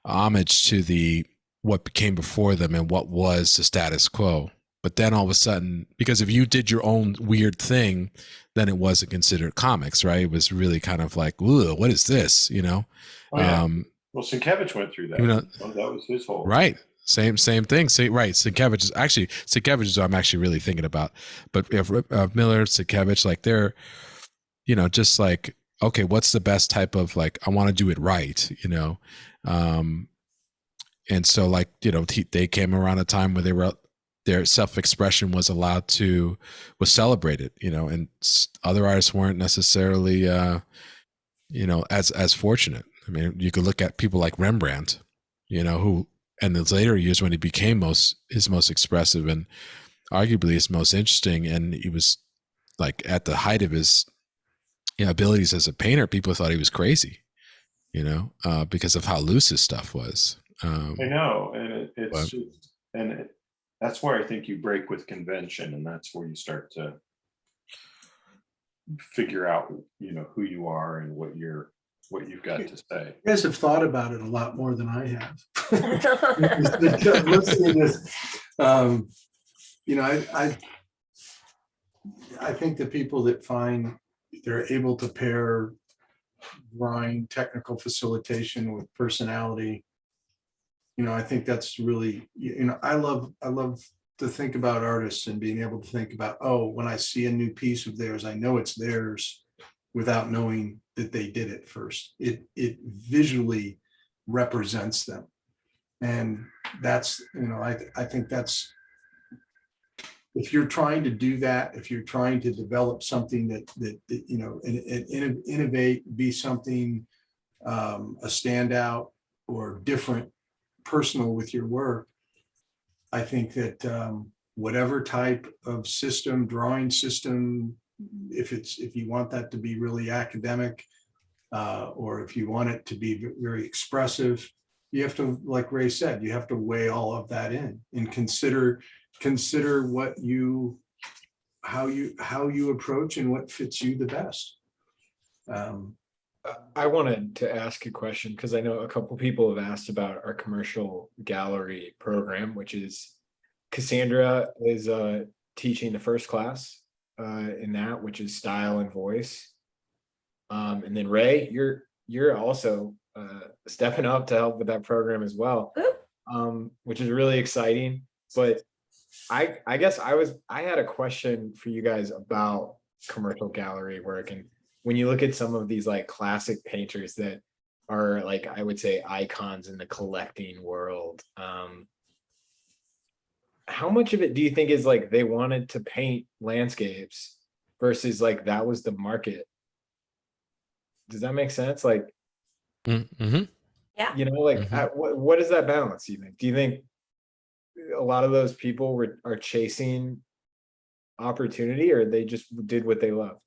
homage to the what came before them and what was the status quo. But then all of a sudden, because if you did your own weird thing, then it wasn't considered comics, right? It was really kind of like, ooh, what is this? You know? Oh, yeah. Well, Sienkiewicz went through that. You know, that was his whole right. Same thing. Right. Sienkiewicz is what I'm actually really thinking about. But if Miller, Sienkiewicz, like they're, you know, just like, okay, what's the best type of like, I want to do it right, you know? And so like, you know, they came around a time where their self-expression was celebrated, you know, and other artists weren't necessarily, you know, as fortunate. I mean, you could look at people like Rembrandt, you know, who in his later years when he became his most expressive and arguably his most interesting, and he was like at the height of his, you know, abilities as a painter, people thought he was crazy, you know, because of how loose his stuff was. I know, and it's just, that's where I think you break with convention, and that's where you start to figure out, you know, who you are and what you've got to say. You guys have thought about it a lot more than I have. Listening to this, you know, I think the people that find they're able to pair drawing, technical facilitation with personality, you know, I think that's really, you know, I love to think about artists and being able to think about, oh, when I see a new piece of theirs, I know it's theirs without knowing that they did it first. It visually represents them. And that's, you know, I think that's, if you're trying to do that, if you're trying to develop something that you know, and innovate, be something, a standout or different, personal with your work, I think that whatever type of system, drawing system, if you want that to be really academic, or if you want it to be very expressive, you have to, like Ray said, you have to weigh all of that in and consider what how you approach and what fits you the best. I wanted to ask a question because I know a couple people have asked about our commercial gallery program, which is Cassandra is teaching the first class in that, which is style and voice. And then Ray, you're also stepping up to help with that program as well, which is really exciting. But I guess I had a question for you guys about commercial gallery work. And when you look at some of these like classic painters that are like, I would say icons in the collecting world, how much of it do you think is like they wanted to paint landscapes versus like that was the market? Does that make sense? Like, Mm-hmm. Yeah. you know, like Mhm. what is that balance, you think? Do you think a lot of those people are chasing opportunity, or they just did what they loved?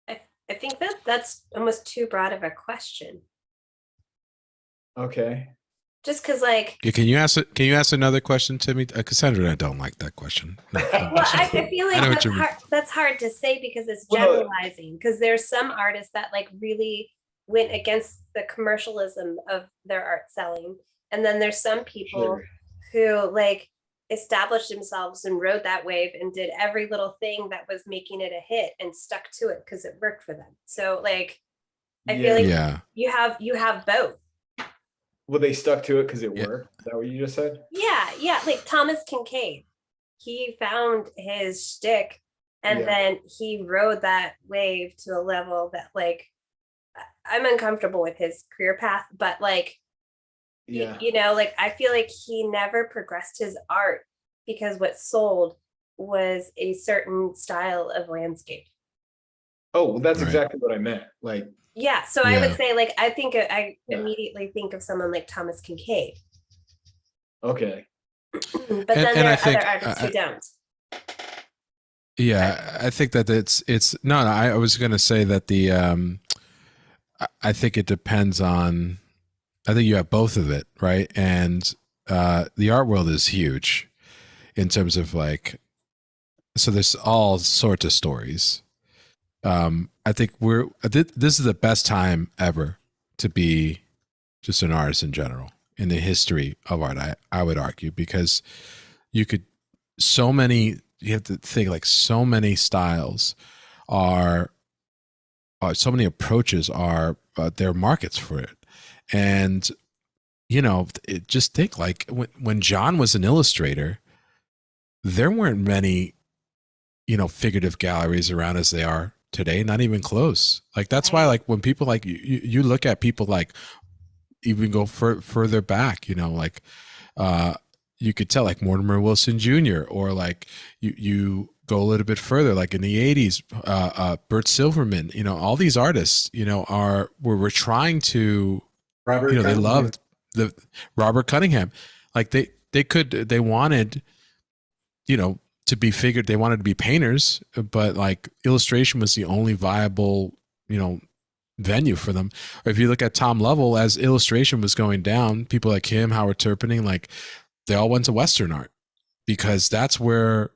I think that that's almost too broad of a question. Okay. Just because, like, Yeah, can you ask another question to me? Cassandra and I don't like that question. No, I'm well, just I joking. feel I like know what that's you mean. hard. That's hard to say because it's Well, generalizing. Because there's some artists that like really went against the commercialism of their art selling, and then there's some people who like established themselves and rode that wave and did every little thing that was making it a hit and stuck to it because it worked for them. So like, I feel like Yeah. you have both. Well, they stuck to it because it Yeah. worked. Is that what you just said? Yeah, like Thomas Kincaid. He found his shtick and Yeah. then he rode that wave to a level that like I'm uncomfortable with his career path, but like Yeah. you know, like I feel like he never progressed his art because what sold was a certain style of landscape. Oh, well, that's Right. exactly what I meant. Like, Yeah, so I would Yeah. say like I think I Yeah. immediately think of someone like Thomas Kincaid. okay. But then And there I are think, other artists who don't. yeah, I think that it's no, I was going to say that I think it depends on, I think you have both of it, right? And the art world is huge in terms of like, so there's all sorts of stories. I think this is the best time ever to be just an artist in general in the history of art. I would argue, because you could, you have to think like so many styles are so many approaches are there are markets for it. And you know, just think like when John was an illustrator, there weren't many, you know, figurative galleries around as they are today, not even close. Like that's why, like when people like you look at people like even go further back, you know, like you could tell like Mortimer Wilson Jr. or like you go a little bit further, like in the 80s, Bert Silverman, you know, all these artists, you know, were trying to, Robert, you know, they Cunningham. loved the Robert Cunningham. Like they wanted, you know, to be figured, they wanted to be painters, but like illustration was the only viable, you know, venue for them. Or if you look at Tom Lovell, as illustration was going down, people like him, Howard Turpinning, like they all went to Western art because that's where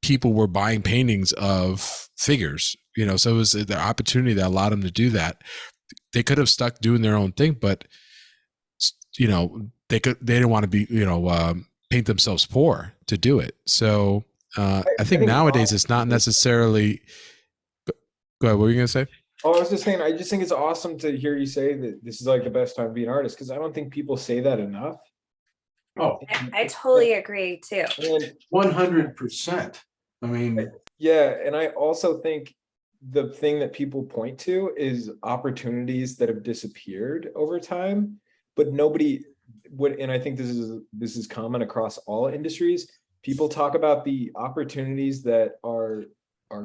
people were buying paintings of figures, you know. So it was the opportunity that allowed them to do that. They could have stuck doing their own thing, but you know, they didn't want to be, you know, paint themselves poor to do it. So I think nowadays it's not necessarily. Go ahead. What were you gonna say? Oh, I was just saying, I just think it's awesome to hear you say that this is like the best time to be an artist, because I don't think people say that enough. Oh, I totally agree too. And 100%. I mean, yeah, and I also think the thing that people point to is opportunities that have disappeared over time, but nobody would, and I think this is common across all industries. People talk about the opportunities that are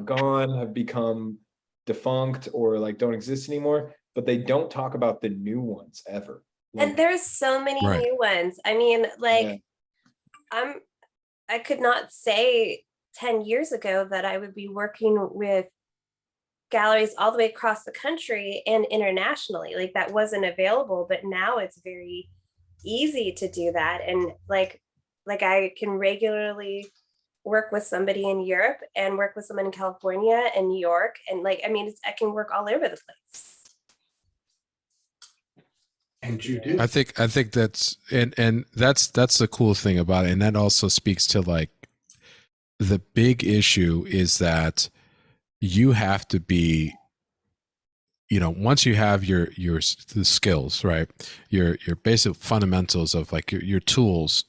gone, have become defunct, or like don't exist anymore, but they don't talk about the new ones ever. And there's so many Right. new ones. I mean, like Yeah. I could not say 10 years ago that I would be working with galleries all the way across the country and internationally. Like that wasn't available, but now it's very easy to do that. And like I can regularly work with somebody in Europe and work with someone in California and New York. And like, I mean, I can work all over the place. and you do. I think that's and that's the cool thing about it, and that also speaks to like the big issue is that you have to be, you know, once you have the skills, right, your basic fundamentals of like your tools,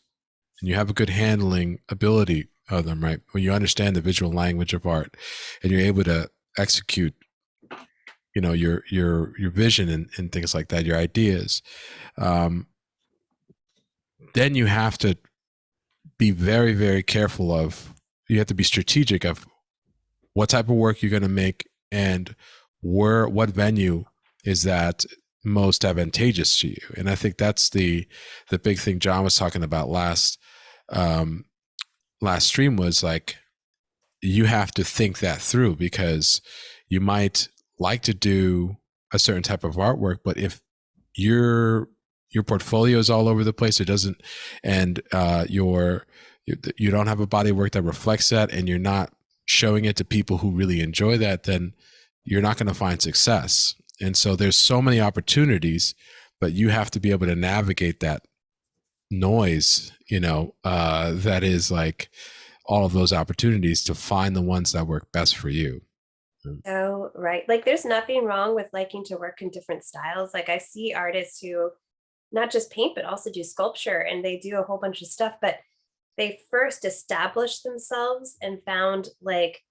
and you have a good handling ability of them, right, when you understand the visual language of art and you're able to execute, you know, your vision and things like that, your ideas, then you have to be very, very careful of, you have to be strategic of what type of work you're going to make and what venue is that most advantageous to you. And I think that's the big thing John was talking about last stream, was like, you have to think that through, because you might like to do a certain type of artwork, but if your portfolio is all over the place, it doesn't, and you don't have a body of work that reflects that, and you're not showing it to people who really enjoy that, then you're not going to find success. And so there's so many opportunities, but you have to be able to navigate that noise, that is like all of those opportunities, to find the ones that work best for you. Oh, right. Like there's nothing wrong with liking to work in different styles. Like I see artists who not just paint, but also do sculpture, and they do a whole bunch of stuff, but they first established themselves and found like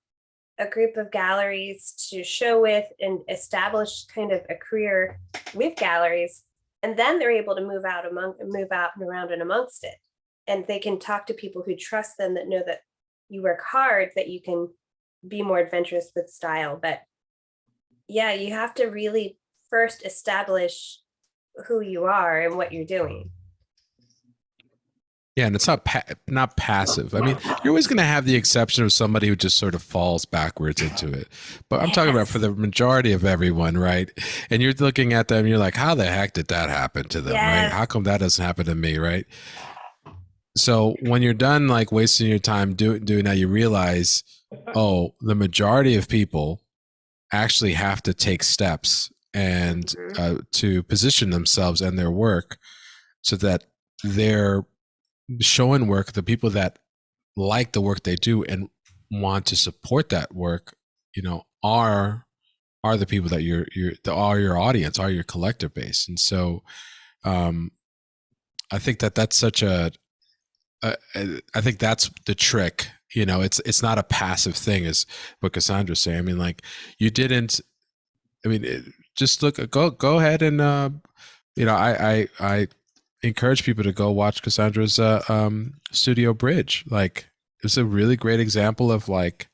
a group of galleries to show with and establish kind of a career with galleries. And then they're able to move out and around and amongst it. And they can talk to people who trust them, that know that you work hard, that you can be more adventurous with style. But yeah, you have to really first establish who you are and what you're doing. Yeah, and it's not passive. I mean, you're always going to have the exception of somebody who just sort of falls backwards into it. But I'm talking about for the majority of everyone, right? And you're looking at them, you're like, how the heck did that happen to them, right? How come that doesn't happen to me, right? So when you're done like wasting your time doing that, you realize, oh, the majority of people actually have to take steps and to position themselves and their work so that they're showing work, the people that like the work they do and want to support that work, are the people that are your audience, are your collector base. And so I think that's such I think that's the trick. It's not a passive thing, is what Cassandra's saying. I mean, like, just go ahead and I encourage people to go watch Cassandra's Studio Bridge. Like, it's a really great example of like,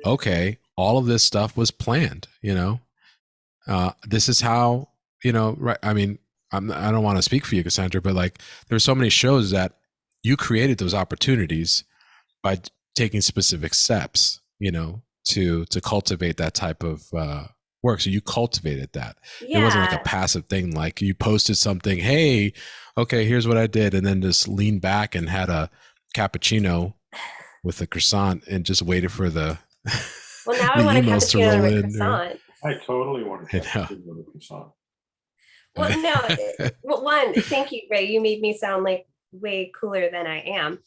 okay, all of this stuff was planned. This is how, right? I mean, I don't want to speak for you, Cassandra, but like, there's so many shows that you created those opportunities by taking specific steps, to cultivate that type of work. So you cultivated that. It wasn't like a passive thing. Like you posted something, hey, okay, here's what I did, and then just leaned back and had a cappuccino with a croissant and just waited for the well, now I want a emails to cappuccino roll with in. croissant. I totally want to cappuccino with a croissant. Well, no, well, one, thank you, Ray. You made me sound like way cooler than I am.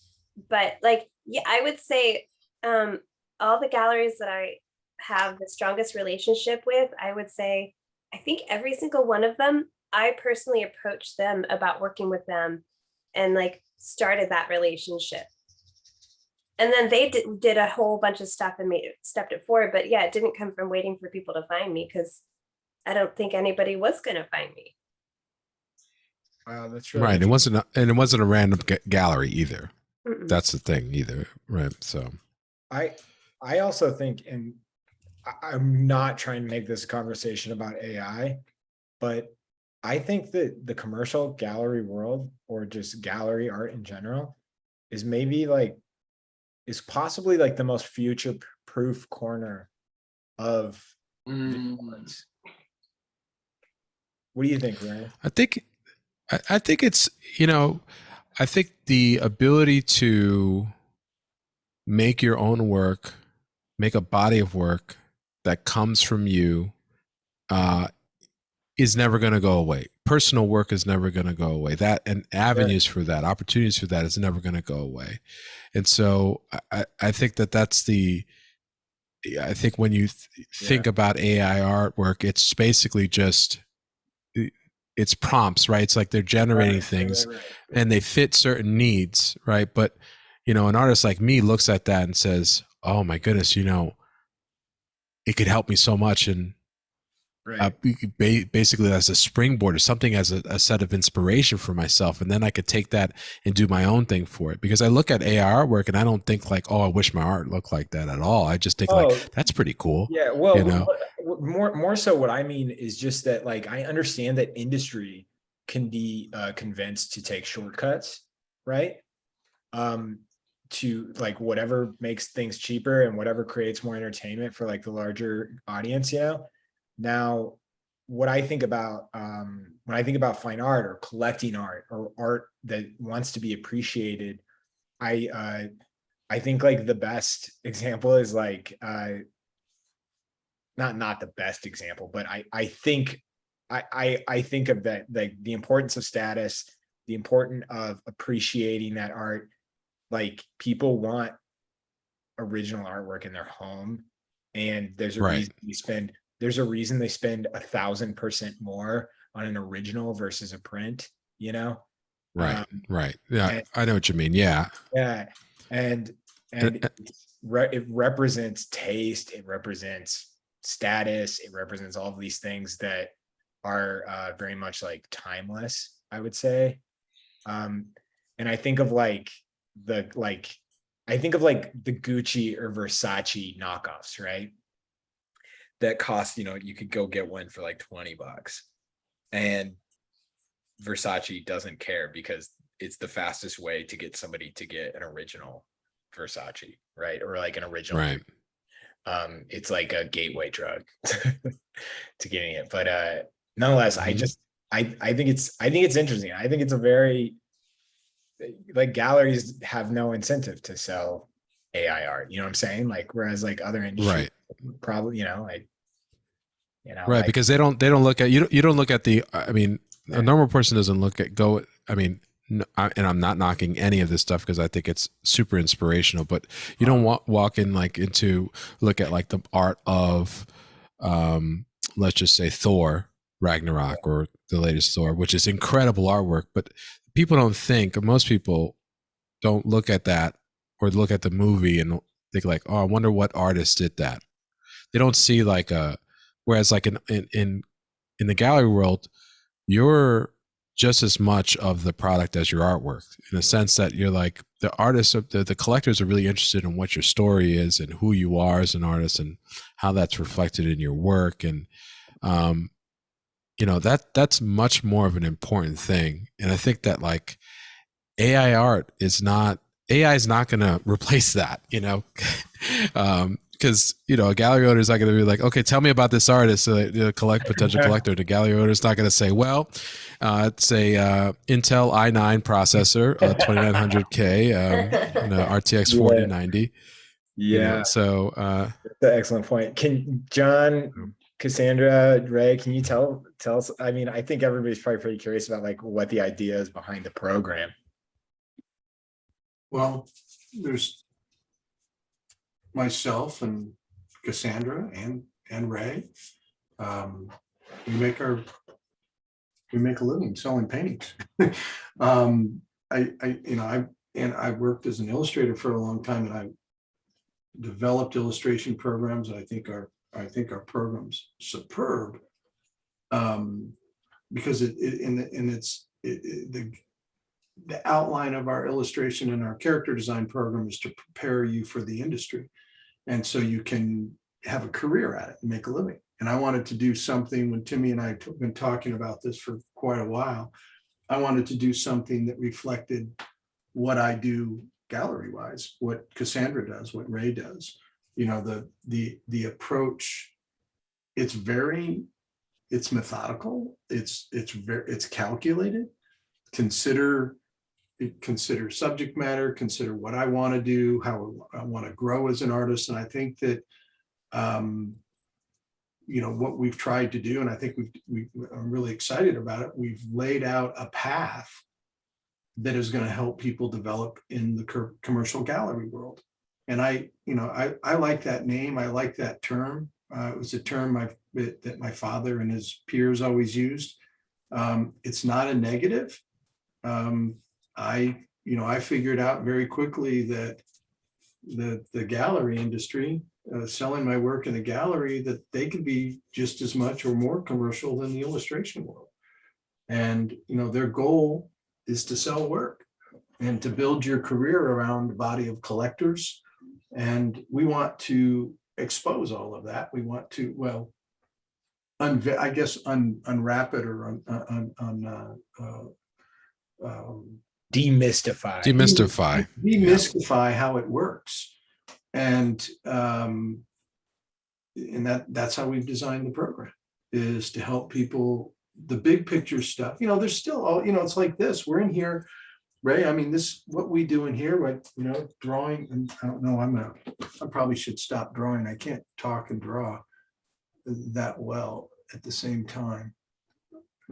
But like, yeah, I would say all the galleries that I have the strongest relationship with, I would say, I think every single one of them, I personally approached them about working with them and like started that relationship. And then they did a whole bunch of stuff and stepped it forward. But yeah, it didn't come from waiting for people to find me, because I don't think anybody was going to find me. Wow, that's really right. It wasn't a random gallery either. Mm-mm. That's the thing either. Right. So I also think, and I'm not trying to make this conversation about AI, but I think that the commercial gallery world, or just gallery art in general, is possibly like the most future proof corner of the arts. What do you think, Ryan? I think it's, I think the ability to make your own work, make a body of work that comes from you, is never going to go away. Personal work is never going to go away. That, and avenues for that, opportunities for that, is never going to go away. And so I think that's I think when you think about AI artwork, it's basically just, it's prompts, right? It's like they're generating things and they fit certain needs, right? But, an artist like me looks at that and says, oh my goodness, it could help me so much. And Right. basically as a springboard or something, as a set of inspiration for myself, and then I could take that and do my own thing for it. Because I look at AI artwork and I don't think like, oh, I wish my art looked like that at all. I just think like, Oh, that's pretty cool, yeah. Well, you know? more so what I mean is just that, like, I understand that industry can be convinced to take shortcuts, right? To like whatever makes things cheaper and whatever creates more entertainment for like the larger audience, you know? Now, what I think about when I think about fine art or collecting art or art that wants to be appreciated, I think like the best example is like not the best example, but I think I think of that, like the importance of status, the importance of appreciating that art. Like people want original artwork in their home, and there's a Right. reason we spend there's a reason they spend 1,000% more on an original versus a print, you know? Right. Right. Yeah. And, I know what you mean. Yeah. yeah, and And, it represents taste, it represents status, it represents all of these things that are very much like timeless, I would say. And I think of like I think of like the Gucci or Versace knockoffs, right? That cost, you know, you could go get one for like $20, and Versace doesn't care because it's the fastest way to get somebody to get an original Versace, right? Or like an original. right. It's like a gateway drug to getting it. But nonetheless, Mhm. I think it's interesting. I think it's a very, like, galleries have no incentive to sell AI art. You know what I'm saying? Like, whereas like other industries Right. probably, you know, like, you know, Right. like, Because they don't look at, you don't look at the, I mean, a yeah. normal person doesn't look at go, I mean, and I'm not knocking any of this stuff because I think it's super inspirational, but you don't walk in like into look at like the art of, let's just say Thor Ragnarok or the latest Thor, which is incredible artwork, but people don't think, most people don't look at that or look at the movie and think like, oh, I wonder what artist did that. They don't see like a, whereas like in the gallery world, you're just as much of the product as your artwork, in a sense that you're like the artists, the collectors are really interested in what your story is and who you are as an artist and how that's reflected in your work. And um, you know, that's much more of an important thing. And I think that like AI art is not, AI is not going to replace that, you know, because you know a gallery owner is not going to be like, okay, tell me about this artist, collect potential collector. The gallery owner is not going to say, well, it's a Intel i9 processor, 2900K, you know, RTX 4090. You know, Yeah, so that's an excellent point. Can John, Cassandra, Ray, can you tell us? I mean, I think everybody's probably pretty curious about like what the idea is behind the program. Well, there's myself and Cassandra and Ray. Um, we make a living selling paintings. I worked as an illustrator for a long time, and I developed illustration programs. I think our program's superb, because the outline of our illustration and our character design program is to prepare you for the industry, and so you can have a career at it and make a living. And I wanted to do something, when Timmy and I have been talking about this for quite a while, I wanted to do something that reflected what I do gallery wise, what Cassandra does, what Ray does. You know, the approach, it's methodical, it's calculated. Consider subject matter, consider what I want to do, how I want to grow as an artist. And I think that you know what we've tried to do, and I think I'm really excited about it. We've laid out a path that is going to help people develop in the commercial gallery world. And I like that name. I like that term. It was a term that my father and his peers always used. It's not a negative. I figured out very quickly that the gallery industry selling my work in a gallery, that they could be just as much or more commercial than the illustration world. And, you know, their goal is to sell work and to build your career around a body of collectors. And we want to expose all of that. We want to, well, unwrap it or Demystify. demystify how it works. And that's how we've designed the program, is to help people, the big picture stuff. You know, there's still all, you know, it's like this, we're in here, Ray, I mean, this, what we do in here, like, you know, drawing, and I don't know, I probably should stop drawing. I can't talk and draw that well at the same time.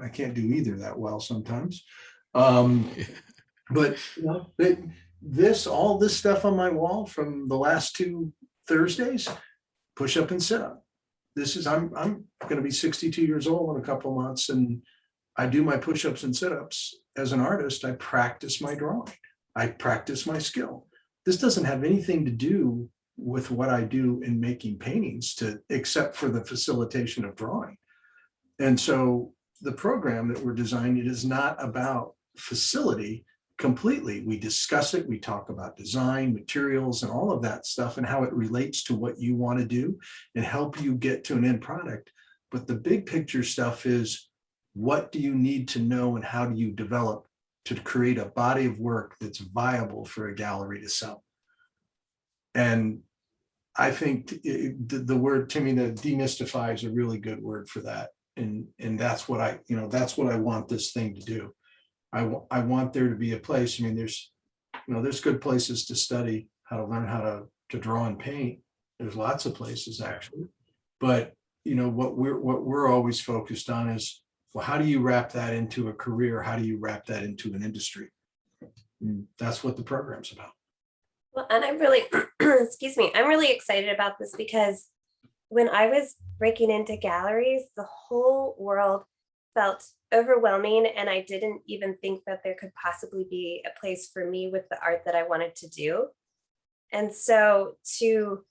I can't do either that well sometimes. But you know, all this stuff on my wall from the last 2 Thursdays, push up and sit up. This is, I'm going to be 62 years old in a couple of months, and I do my push-ups and sit-ups. As an artist, I practice my drawing. I practice my skill. This doesn't have anything to do with what I do in making paintings, except for the facilitation of drawing. And so the program that we're designing is not about facility completely. We discuss it. We talk about design, materials, and all of that stuff, and how it relates to what you want to do and help you get to an end product. But the big picture stuff is, what do you need to know and how do you develop to create a body of work that's viable for a gallery to sell? And I think the word, Timmy, that demystify is a really good word for that. And that's what that's what I want this thing to do. I want there to be a place. I mean, there's good places to study how to learn how to draw and paint. There's lots of places actually, but you know, what we're always focused on is, well, how do you wrap that into a career? How do you wrap that into an industry? And that's what the program's about. Well, and I'm really, excuse me, I'm really excited about this because when I was breaking into galleries, the whole world felt overwhelming, and I didn't even think that there could possibly be a place for me with the art that I wanted to do. And so to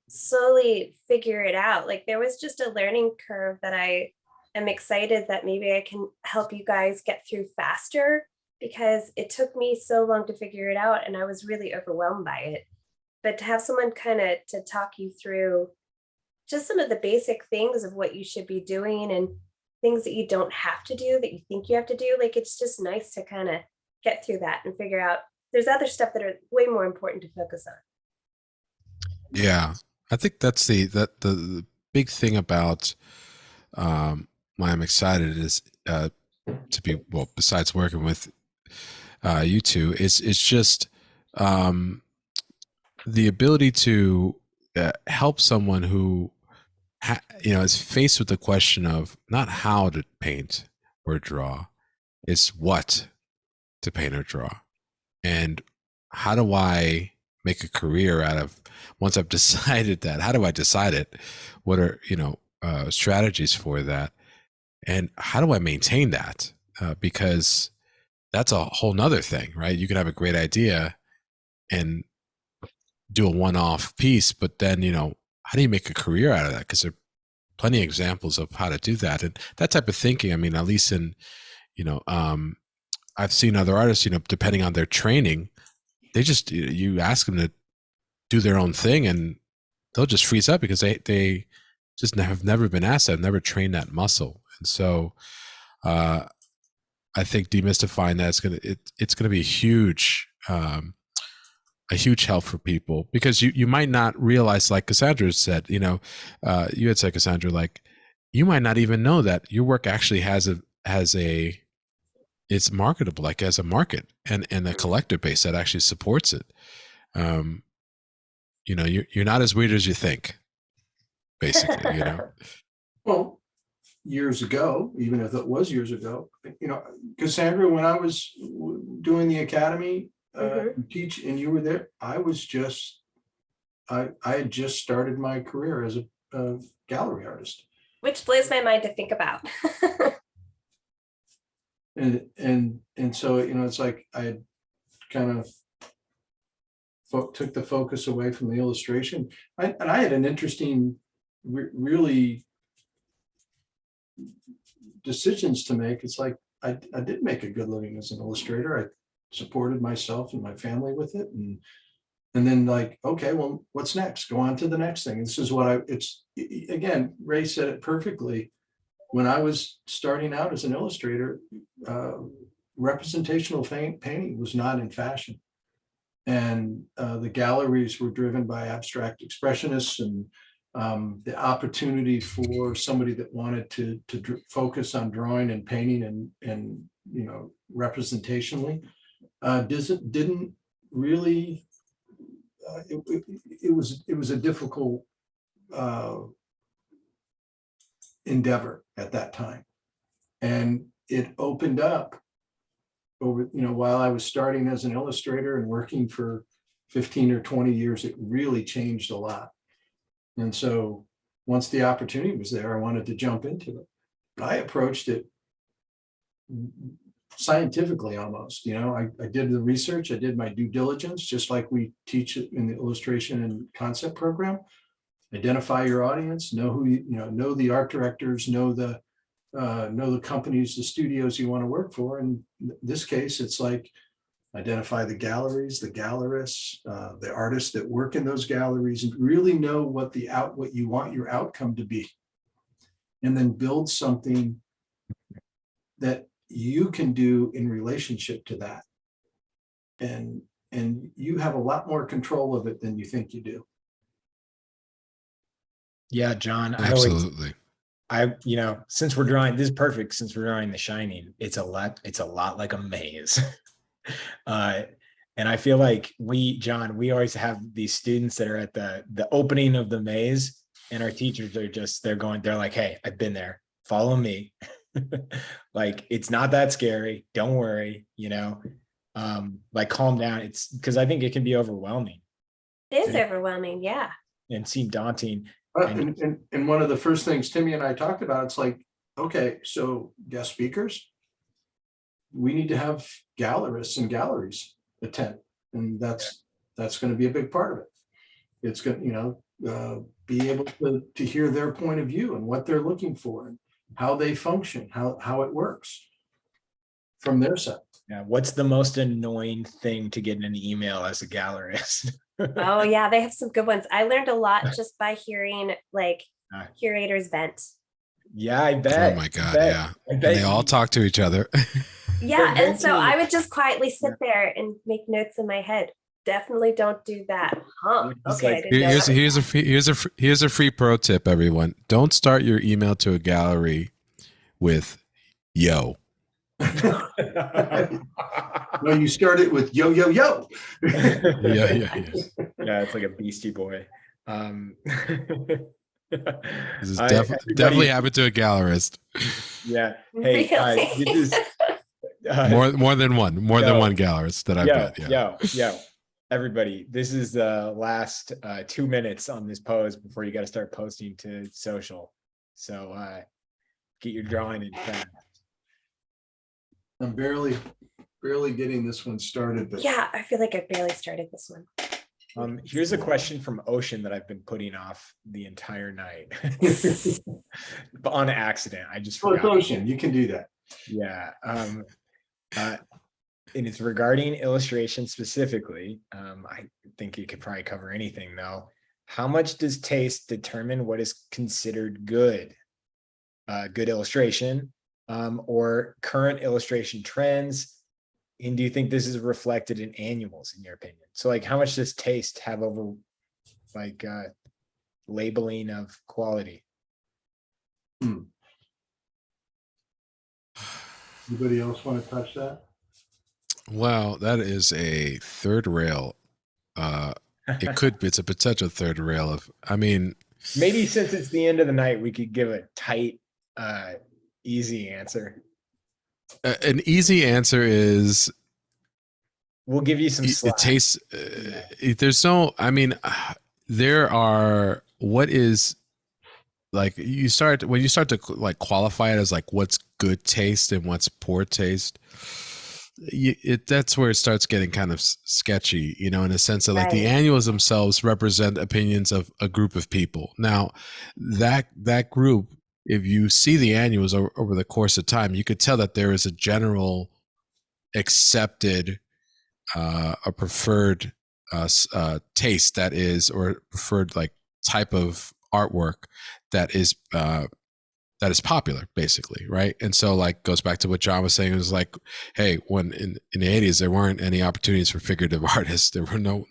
slowly figure it out, like there was just a learning curve that I am excited that maybe I can help you guys get through faster, because it took me so long to figure it out and I was really overwhelmed by it. But to have someone kind of to talk you through just some of the basic things of what you should be doing and things that you don't have to do that you think you have to do, like it's just nice to kind of get through that and figure out there's other stuff that are way more important to focus on. Yeah, I think that's the big thing about why I'm excited is to be, well, besides working with you two, it's just the ability to help someone who is faced with the question of not how to paint or draw, it's what to paint or draw, and how do I make a career out of, once I've decided that, how do I decide it? What are strategies for that, and how do I maintain that? Because that's a whole nother thing, right? You can have a great idea and do a one-off piece, but then how do you make a career out of that? Because there are plenty of examples of how to do that, and that type of thinking. I mean, at least in I've seen other artists, depending on their training, they just, you ask them to do their own thing and they'll just freeze up because they just have never been asked that, never trained that muscle. And so I think demystifying that it's gonna be a huge help for people, because you might not realize, like Cassandra said, you had said, Cassandra, like you might not even know that your work actually it's marketable, like as a market and a collector base that actually supports it. You're not as weird as you think, basically. Well, years ago, even if it was years ago, Cassandra, when I was doing the academy, teach, and you were there, I had just started my career as a gallery artist, which blows my mind to think about. and so it's like I had kind of took the focus away from the illustration. And I had an interesting, really decisions to make. It's like, I did make a good living as an illustrator. I supported myself and my family with it. And then like, okay, well, what's next? Go on to the next thing. This is what again, Ray said it perfectly. When I was starting out as an illustrator, representational painting was not in fashion. And the galleries were driven by abstract expressionists, and the opportunity for somebody that wanted to focus on drawing and painting and you know, representationally, didn't really, it was a difficult endeavor at that time. And it opened up over, you know, while I was starting as an illustrator and working for 15 or 20 years, it really changed a lot. And so once the opportunity was there, I wanted to jump into it. But I approached it scientifically almost, you know, I did the research, I did my due diligence, just like we teach it in the illustration and concept program. Identify your audience, know who you know, know the art directors, know the companies, the studios you want to work for. In this case, it's like identify the galleries, the gallerists, the artists that work in those galleries, and really know what you want your outcome to be, and then build something that you can do in relationship to that. And you have a lot more control of it than you think you do. Yeah, John, Absolutely. you know, since we're drawing, this is perfect. Since we're drawing The Shining, it's a lot like a maze. And I feel like John, we always have these students that are at the opening of the maze, and our teachers are they're like, hey, I've been there, follow me. Like, it's not that scary. Don't worry, you know, like calm down. It's because I think it can be overwhelming. It is overwhelming. Yeah. And seem daunting. And one of the first things Timmy and I talked about, it's like, okay, so guest speakers, we need to have gallerists and galleries attend, and that's going to be a big part of it. It's going to, you know, be able to hear their point of view and what they're looking for and how they function, how it works from their side. Yeah. What's the most annoying thing to get in an email as a gallerist? Oh yeah, they have some good ones. I learned a lot just by hearing like curators vent. Yeah, I bet. Oh my God, yeah. And they all talk to each other. Yeah, and so I would just quietly sit there and make notes in my head. Definitely don't do that. Huh? Okay. I didn't know that. Here's a free pro tip, everyone. Don't start your email to a gallery with yo. No, you start it with yo, yo, yo. Yeah. Yeah, it's like a Beastie Boy. This is definitely happened to a gallerist. Yeah. Hey, Really? this is more than one gallerist that I bet. Yeah. Yo, everybody, this is the last 2 minutes on this pose before you got to start posting to social. So get your drawing in fast. I'm barely getting this one started, but Yeah, I feel like I barely started this one. Here's a question from Ocean that I've been putting off the entire night. But on accident. I just forgot. Ocean, you can do that. Yeah. And it's regarding illustration specifically. I think you could probably cover anything though. How much does taste determine what is considered good? Good illustration, or current illustration trends? And do you think this is reflected in annuals, in your opinion? So like, how much does taste have over like labeling of quality? Anybody else want to touch that? Well, that is a third rail. It's a potential third rail of, I mean, maybe since it's the end of the night, we could give a tight, easy answer. an easy answer is We'll give you some slack. it tastes, there's no, I mean, there are, what is like, when you start to like qualify it as like what's good taste and what's poor taste, that's where it starts getting kind of sketchy, you know, in a sense that like the Right. annuals themselves represent opinions of a group of people. Now, that group, if you see the annuals over the course of time, you could tell that there is a general accepted a preferred taste that is, or preferred like type of artwork that is popular, basically, right? And so like goes back to what John was saying. It was like, hey, when in the 80s there weren't any opportunities for figurative artists. There were no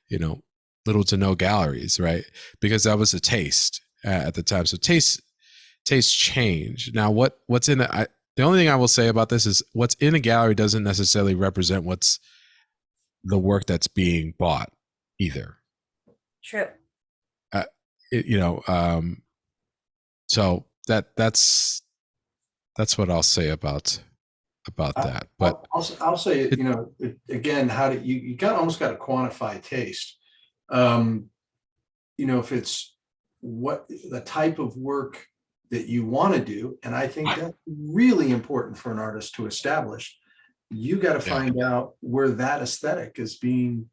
you know, little to no galleries, right? Because that was a taste at the time. So tastes change. Now what's in it, the only thing I will say about this is what's in a gallery doesn't necessarily represent what's the work that's being bought either. True. So that's what I'll say about that. But I'll say, again, how do you got almost got to quantify taste. If it's what the type of work that you want to do, and I think that's really important for an artist to establish. You got to find out where that aesthetic is being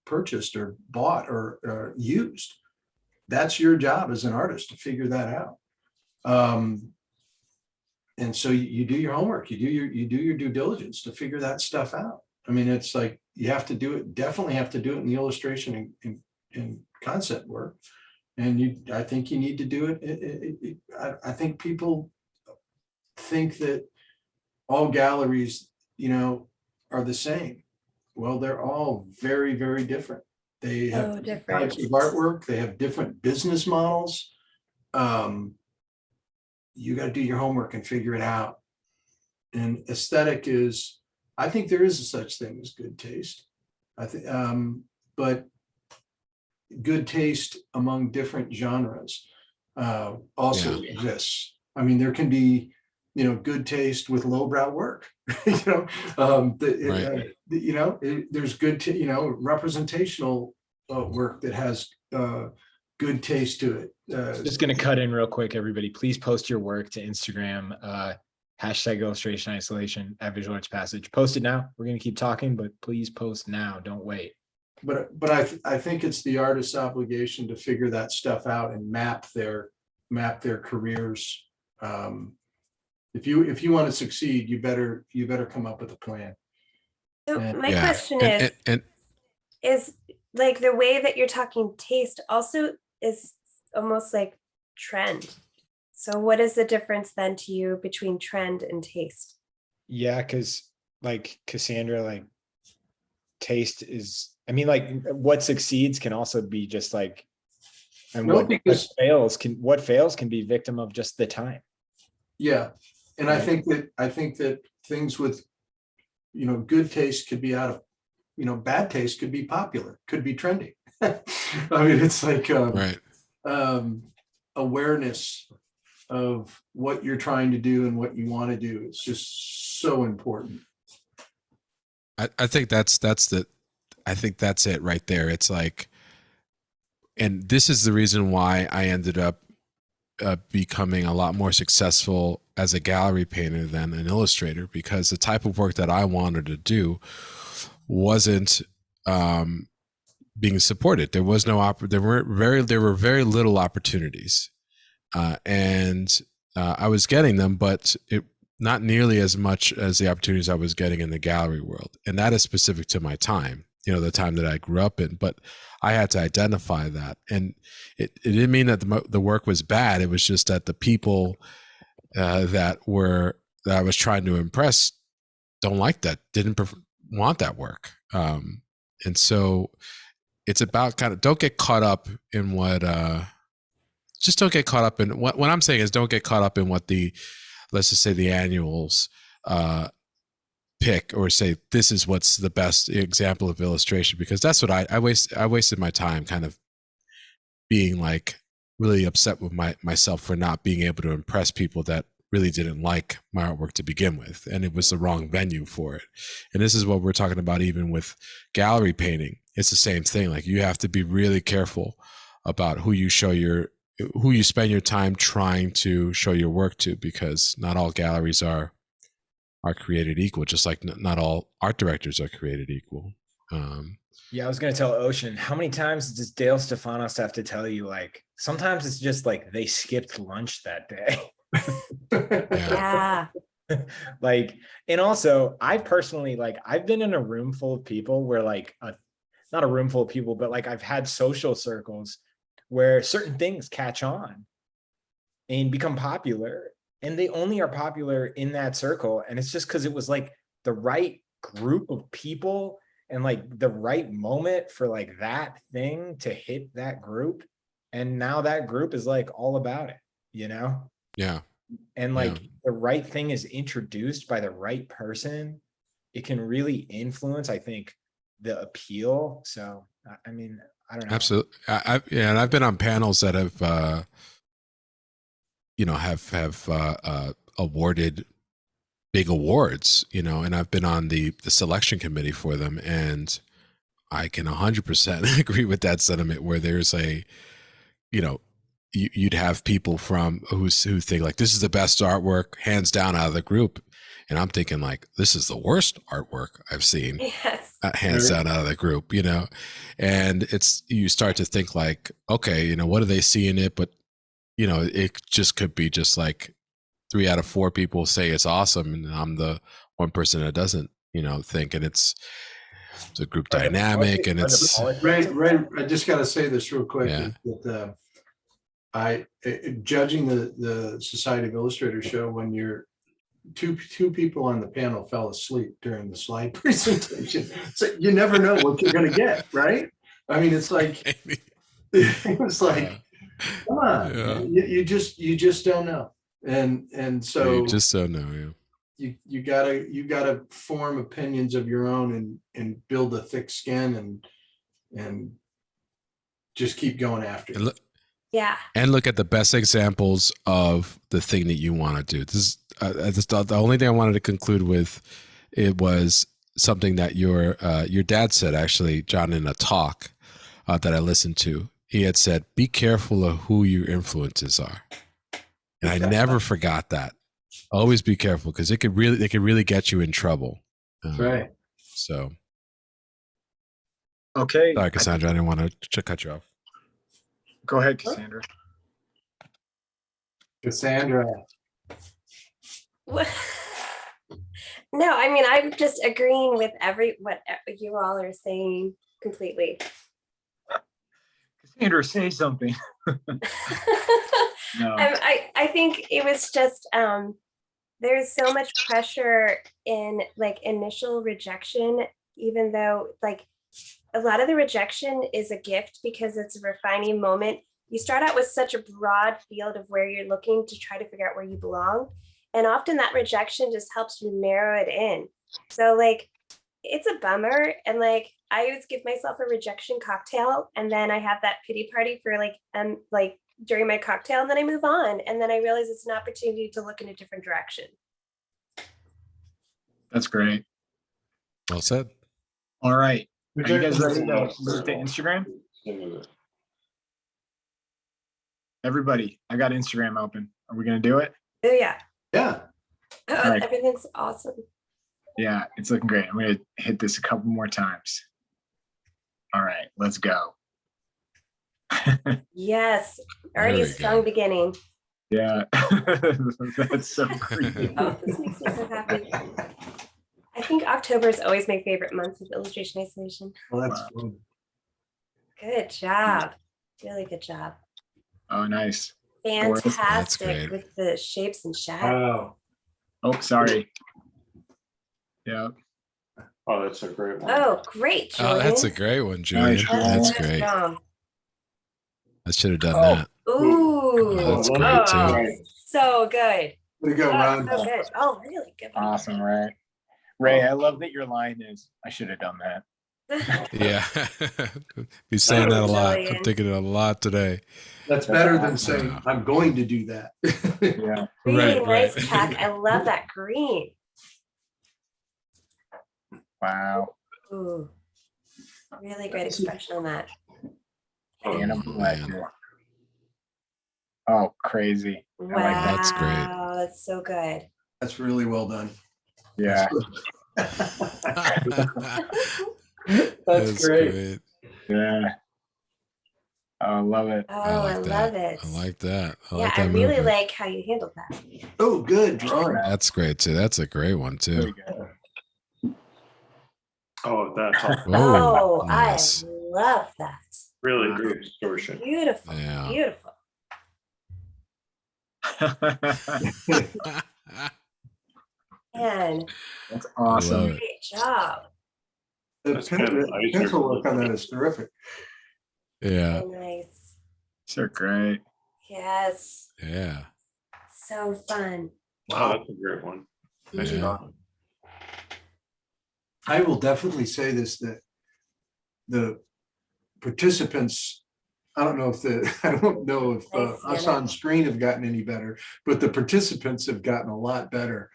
purchased or bought or used. That's your job as an artist to figure that out. And so you do your homework, you do your due diligence to figure that stuff out. I mean, it's like you have to do it, definitely have to do it in the illustration and concept work. And I think you need to do it. I think people think that all galleries, are the same. Well, they're all very, very different. They have different types of artwork. They have different business models. You got to do your homework and figure it out. And aesthetic is, I think there is a such thing as good taste. I think, but good taste among different genres also exists. I mean, there can be, good taste with lowbrow work. There's good, representational work that has good taste to it. Just going to cut in real quick, everybody. Please post your work to Instagram, hashtag illustration isolation at Visual Arts Passage. Post it now. We're going to keep talking, but please post now. Don't wait. But I think it's the artist's obligation to figure that stuff out and map their careers. If you want to succeed, you better come up with a plan. So my question is like the way that you're talking taste also is almost like trend. So what is the difference then to you between trend and taste? Yeah, because like Cassandra, like taste is, I mean, like what succeeds can also be just like, and what fails can be victim of just the time. Yeah. And I think that things with, good taste could be out of, bad taste could be popular, could be trending. I mean, it's like awareness of what you're trying to do and what you want to do. It's just so important. I think that's it right there. It's like, and this is the reason why I ended up becoming a lot more successful as a gallery painter than an illustrator, because the type of work that I wanted to do wasn't being supported. There was no there were very little opportunities, and I was getting them, but not nearly as much as the opportunities I was getting in the gallery world. And that is specific to my time, the time that I grew up in. But I had to identify that, and it didn't mean that the work was bad. It was just that the people that I was trying to impress don't like that, didn't want that work. And so it's about don't get caught up in what, just don't get caught up in what I'm saying is don't get caught up in what let's just say the annuals pick, or say this is what's the best example of illustration, because that's what I wasted my time kind of being like really upset with myself for not being able to impress people that really didn't like my artwork to begin with, and it was the wrong venue for it. And this is what we're talking about even with gallery painting. It's the same thing. Like you have to be really careful about who you spend your time trying to show your work to, because not all galleries are are created equal, just like not all art directors are created equal. Yeah, I was gonna tell Ocean, how many times does Dale Stefanos have to tell you, like, sometimes it's just like they skipped lunch that day. Yeah. Yeah. Like, and also I personally, like, I've been in a room full of people where like not a room full of people, but like I've had social circles where certain things catch on and become popular, and they only are popular in that circle. And it's just because it was like the right group of people and like the right moment for like that thing to hit that group. And now that group is like all about it, you know? Yeah. And like the right thing is introduced by the right person, it can really influence, I think, the appeal. So, I mean, I don't know. Absolutely. Yeah, and I've been on panels that have, awarded big awards, and I've been on the selection committee for them, and I can 100% agree with that sentiment where there's you'd have people who think like this is the best artwork hands down out of the group, and I'm thinking like this is the worst artwork I've seen Yes. hands down out of the group, and you start to think like, okay, what do they see in it? But it just could be just like 3 out of 4 people say it's awesome, and I'm the one person that doesn't, think, and it's a group dynamic, and it's Ray, I just got to say this real quick. Yeah. That judging the Society of Illustrators show, when you're two people on the panel fell asleep during the slide presentation, so you never know what you're going to get, right? I mean, it's like it was like, come on, man. You just don't know, and so you just don't know. you gotta form opinions of your own and build a thick skin and just keep going after it. Yeah. And look at the best examples of the thing that you want to do. This is the only thing I wanted to conclude with. It was something that your dad said, actually, John, in a talk that I listened to. He had said, "Be careful of who your influences are," and I never forgot that. Always be careful, because it could really get you in trouble. Right. So, Okay. sorry, Cassandra, I didn't want to cut you off. Go ahead, Cassandra. Cassandra. No, I mean, I'm just agreeing with what you all are saying completely. Cassandra, say something. No. I think it was just there's so much pressure in like initial rejection, even though like a lot of the rejection is a gift because it's a refining moment. You start out with such a broad field of where you're looking to try to figure out where you belong. And often that rejection just helps you narrow it in. So like, it's a bummer. And like, I always give myself a rejection cocktail. And then I have that pity party for like during my cocktail, and then I move on. And then I realize it's an opportunity to look in a different direction. That's great. Well said. All right. Are you guys ready to move to Instagram? Everybody, I got Instagram open. Are we going to do it? Oh, yeah. Yeah. Oh, right. Everything's awesome. Yeah, it's looking great. I'm going to hit this a couple more times. All right, let's go. Yes. Already a strong beginning. Yeah. That's so creepy. Oh, this makes me so happy. I think October is always my favorite month of illustration isolation. Well, that's fun. Good job. Really good job. Oh, nice. Fantastic with the shapes and shadows. Oh, sorry. Yeah. Oh, that's a great one. Oh, great, Julian. Oh, that's a great one, Julian. That's great. Strong. I should have done that. Ooh. Oh, that's great too. So good. There you go, Ron. So good. Oh, really good. Awesome, Ray. Ray, I love that your line is, I should have done that. Yeah. Be saying that a lot. Julian. I'm thinking it a lot today. That's better than saying, I'm going to do that. Yeah. Really Right. nice, Chuck. I love that green. Wow. Ooh. Really great expression on that. And I'm glad. Man. Oh, crazy. Wow. like that. That's great. That's so good. That's really well done. Yeah, That's great. yeah. Oh, I love it. Oh, I I like that. love it. I like that. I Yeah, like I that really movement. like how you handled that. Oh, good drawing. That's great too. That's a great one too. Really good. Oh, that's all. Oh, Oh, nice. I love that. Really good distortion. Beautiful, Yeah. beautiful. And That's I love awesome. it. great job. The That's kind of the nice. pencil work on that is terrific. Yeah. Very nice. So great. Yes. Yeah. So fun. Oh, that's a great one. Nice Yeah. job. I will definitely say this, that the participants, I don't know if Nice, us Sienna. on screen have gotten any better, but the participants have gotten a lot better.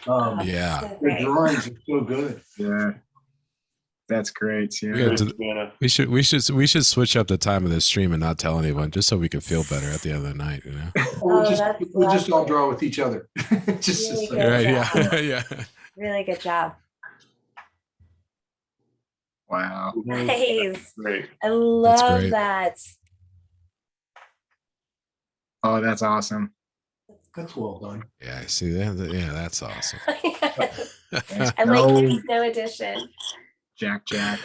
Oh, Yeah. so Their great. drawings are so good. Yeah. That's great. We Yeah. gotta Good, do- Savannah. we should switch up the time of this stream and not tell anyone, just so we can feel better at the end of the night, you know? that's We'll just all lovely. draw with each other. Just Really as good. like- Right, job. yeah. Yeah. Really good job. Wow. Nice. Great. I love great. that. Oh, that's awesome. That's well done. Yeah, see that? Yeah, that's awesome. There's I like no the snow edition. Jack. I'm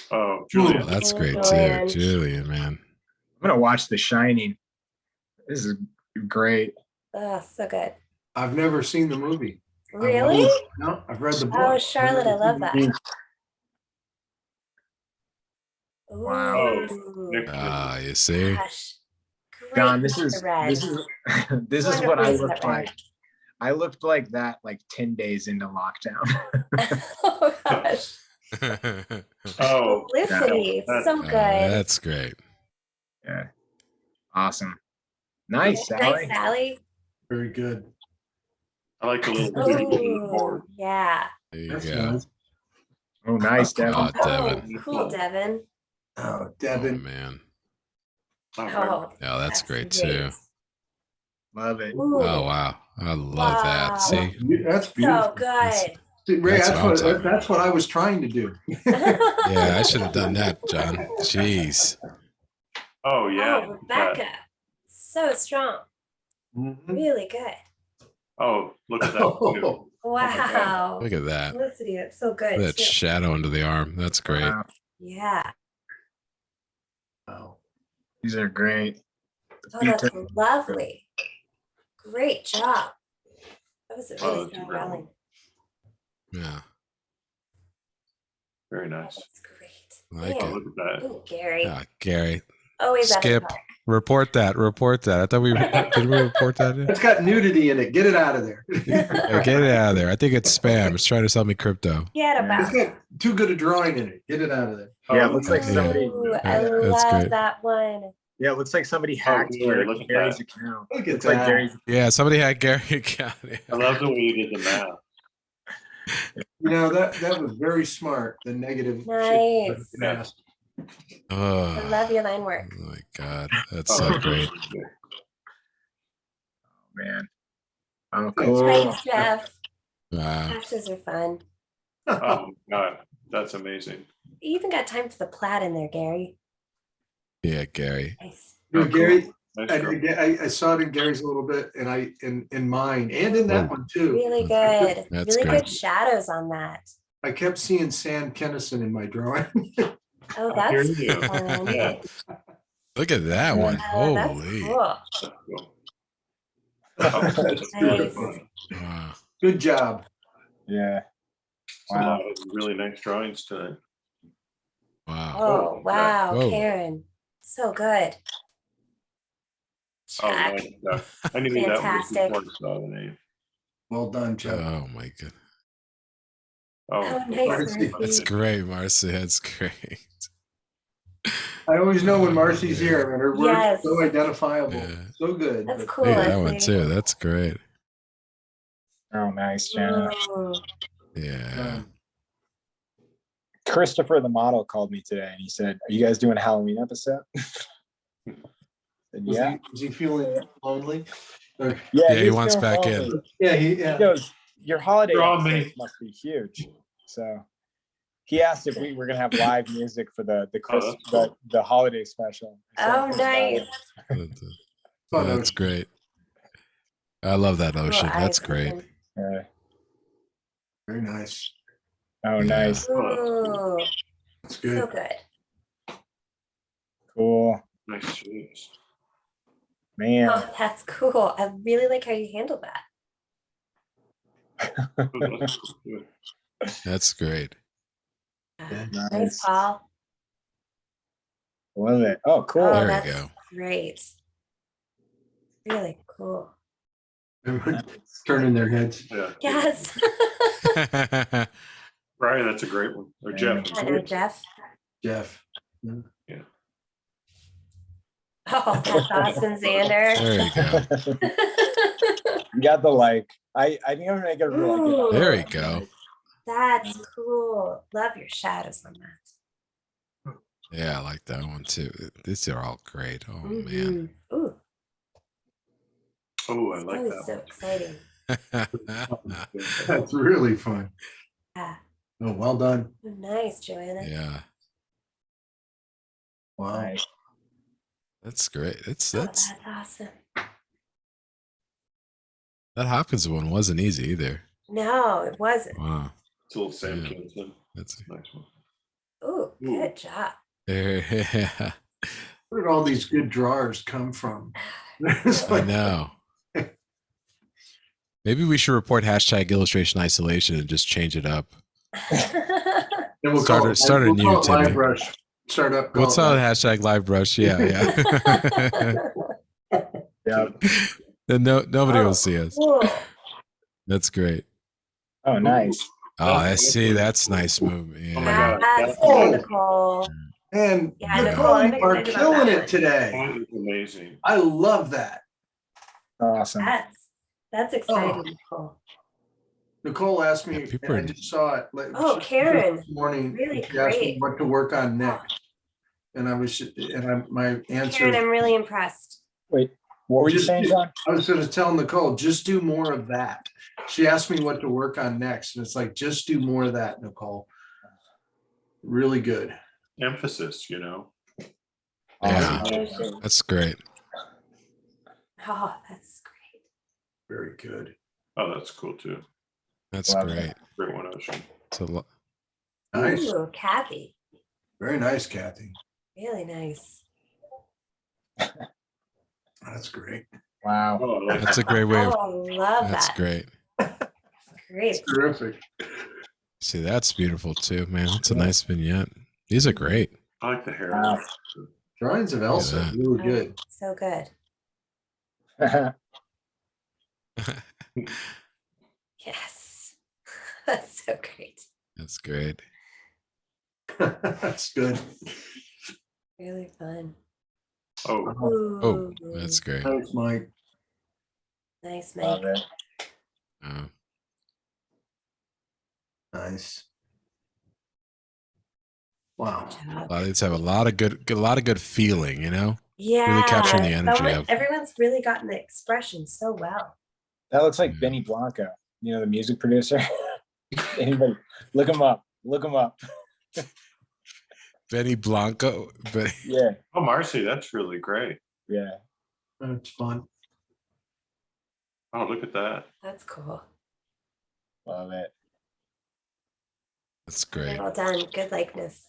Oh, Oh, Julia. that's great too. Julian. Julian, man. gonna watch The Shining. This is great. Oh, so good. I've never seen the movie. Really? No, I've read the book. Oh, Charlotte, I love that. Wow. Ooh, Nick- Ah, you see? gosh. John, Great this is red. this is what I Wonderful looked red. like. I looked like that like 10 days into lockdown. Oh gosh. Oh, Publicity. yeah. So good. That's great. Yeah. Awesome. Nice, Nice, Sally. Sally. Very good. I like the little streak on the Oh, board. yeah. There you That's go. nice. Oh, nice, Devin. Oh, Devin. Oh, cool, Devin. Oh, Oh, Devin. man. Oh, right. Oh, Yeah, that's great too. Love it. Ooh, Oh, wow. I love that. Wow. See? That's beautiful. so good. See, Ray, That's that's what I'm talking that's what I was trying to do. Yeah, I should have done that, John. Jeez. Oh, yeah. Oh, Rebecca. So strong. Mhm. Really good. Oh, look at that. too. Wow. Look at that. Felicity, that's so good. That too. shadow under the arm. That's great. Wow. Yeah. Wow. These are great. Oh, that's lovely. Great job. That was a Oh, really that's a strong great one. rally. Yeah. Very nice. That's great. I like Oh, Man. it. look at that. Ooh, Gary. Yeah, Gary. Always at his Skip. help. Report that. Report that. I thought we did we report that? It's got nudity in it. Get it out of there. Yeah, get it out of there. I think it's spam. It's trying to sell me crypto. Get It's about. got too good a drawing in it. Get it out of there. Yeah, it Oh, looks like Yeah. somebody. Ooh, I Yeah, that's love great. that one. Yeah, it looks like somebody hacked Julia, look at Gary's that. account. Look at Looks like that. Gary's. Yeah, somebody had Gary account. I love the way you did the math. You know, that was very smart. The negative. Nice. Yes. Oh, I love your line work. oh my God. That's Oh, so great. Man. Oh, That's cool. Thanks, Jeff. Wow. Ashes are fun. Oh, my God. That's amazing. You even got time for the plaid in there, Gary. Yeah, Gary. Nice. You know, Oh, cool. Gary, Nice I, job. I saw it in Gary's a little bit, and in mine, and in that one too. Really good. That's Really great. good shadows on that. I kept seeing Sam Kennison in my drawing. Oh, I hear that's you. fun. Yeah. Look at that one. That's Holy. cool. That's cool. That's That's Nice. beautiful. Wow. Good job. Yeah. It's a lot of really nice drawings tonight. Wow. Oh, wow, Whoa. Karen. So good. Oh, Check. nice stuff. I knew that was Fantastic. before I saw the name. Well done, Chuck. Oh my God. Oh, Oh, nice, Marcy. That's Marcy. great, Marcy. That's great. I always know when Marcy's Yeah. here, and her words Yes. are so identifiable. Yeah. So good. That's But cool. Look at that one Leslie. too. That's great. Oh, nice, Jenna. Mm. Yeah. Christopher, the model, called me today and he said, "Are you guys doing a Halloween episode?" I said, yeah. Was he feeling lonely? Or- Yeah, he he's wants feeling back in. lonely. yeah, He goes, your holiday Draw me. episodes must be huge. So he asked if we were gonna have live music for the Christmas, cool. the holiday special. Oh, nice. That's great. I love that Little ocean. That's eyes great. open. Very nice. Oh, Yeah. nice. Ooh, That's so good. good. Cool. Nice shapes. Man. Oh, that's cool. I really like how you handle that. Oh, that's good. That's great. Yeah. Nice, Nice. Paul. Love it. Oh, cool. Oh, There we that's go. great. Really cool. Everyone turning their heads. Yeah. Yes. Brian, that's a great one. Or Jeff. I know, Jeff. Jeff. Oh, that's awesome, Xander. There you go. You got the like. I think I'm gonna make it really Ooh. good. There you go. That's cool. Love your shadows on that. Yeah, I like that one too. These are all great. Oh man. Mhm. Ooh, Oh, I that like was that so exciting. one. That's really fun. Yeah. Oh, well done. Oh, nice, Joanna. Yeah, Wow. Nice. that's great. Oh, That's that's awesome. that Hopkins one wasn't easy either. No, it wasn't. Wow. It's a little Sam Yeah. Kinison. That's Nice one. Ooh, good job. yeah. Where did all these good drawers come from? I know. Maybe we should report hashtag illustration isolation and just change it up. And we'll Start call it- it, start a we'll new, call it Timmy. live brush. Start up. call What's it on live- hashtag live brush? Yeah, yeah. Yeah. Then nobody Oh, will see us. cool. That's great. Oh, nice. Oh, I see. That's nice move. Oh my Yeah. God. That's Oh. cool, Nicole. And Yeah, Nicole, Nicole, I'm you are excited about killing that it one. today. That is amazing. I love that. Awesome. That's exciting, Nicole. Nicole asked me, Yeah, people and I are- just saw it. Oh, Karen, This morning, really she asked me great. what to work on Oh, next. And my answer, Karen, I'm really impressed. Wait, what were you Just- saying, John? I was gonna tell Nicole, just do more of that. She asked me what to work on next, and it's like, just do more of that, Nicole. Really good. Emphasis, you know. Yeah. Awesome. That's great. Oh, that's great. Very good. Oh, that's cool too. That's Love great. Great one, Ocean. It's a lo- Nice. Ooh, Kathy. Very nice, Kathy. Really nice. That's great. Wow. Oh, I like That's a that. great way of. Oh, I love That's that. great. Great. Terrific. See, that's beautiful too, man. It's a nice vignette. These are great. I like the hair. Wow. Drawings of Elsa, that. really Oh, good. so good. Yes. That's so great. That's great. That's good. Really fun. Oh, Oh, Ooh, that's great. Thanks, Mike. nice, Love Mike. it. Nice. Wow. Good job. A lot of these have a lot of good feeling, you know? Yeah. capturing the it energy felt like of- everyone's really gotten the expression so well. That looks like Yeah. Benny Blanco, you know, the music producer. Anybody, look him up. Look him up. Benny Blanco, but Yeah, oh, Marcy, that's really great. yeah. That's fun. Oh, look at that. That's cool. Love it. that's great. Well done. Good likeness.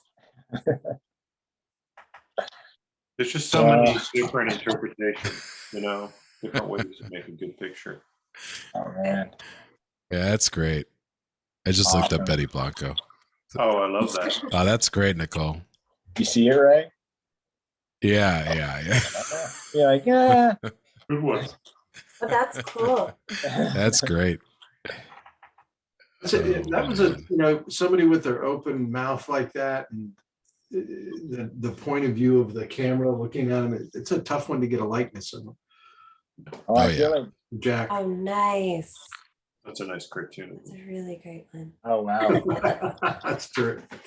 There's just so many different interpretations, you know, different ways to make a good picture. Oh man. Yeah, that's great. I just looked up Awesome. Betty Blanco. Oh, I love that. Oh, that's great, Nicole. You see it, right? Yeah. You're like, yeah. Good one. But that's cool. That's great. That was somebody with their open mouth like that, and the point of view of the camera looking at him, it's a tough one to get a likeness of him. Oh, I Oh, feel yeah. like, Jack. Oh, nice. That's a nice cartoon. That's a really great one. oh wow. That's terrific.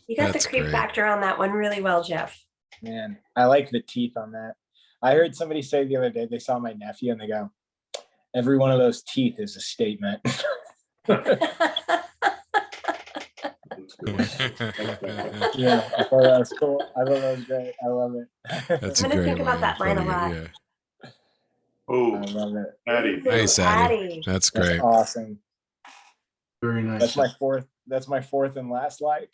You got That's the creep great. factor on that one really well, Jeff. Man, I like the teeth on that. I heard somebody say the other day they saw my nephew and they go, Every one of those teeth is a statement. Yeah, I thought that was cool. I thought that was great. I love it. That's I'm a gonna great think about way that of line a putting it. lot. Yeah. Oh, I love it. Addie. Nice, Addie. That's That's great. awesome. Very nice. That's my fourth. That's my fourth and last like.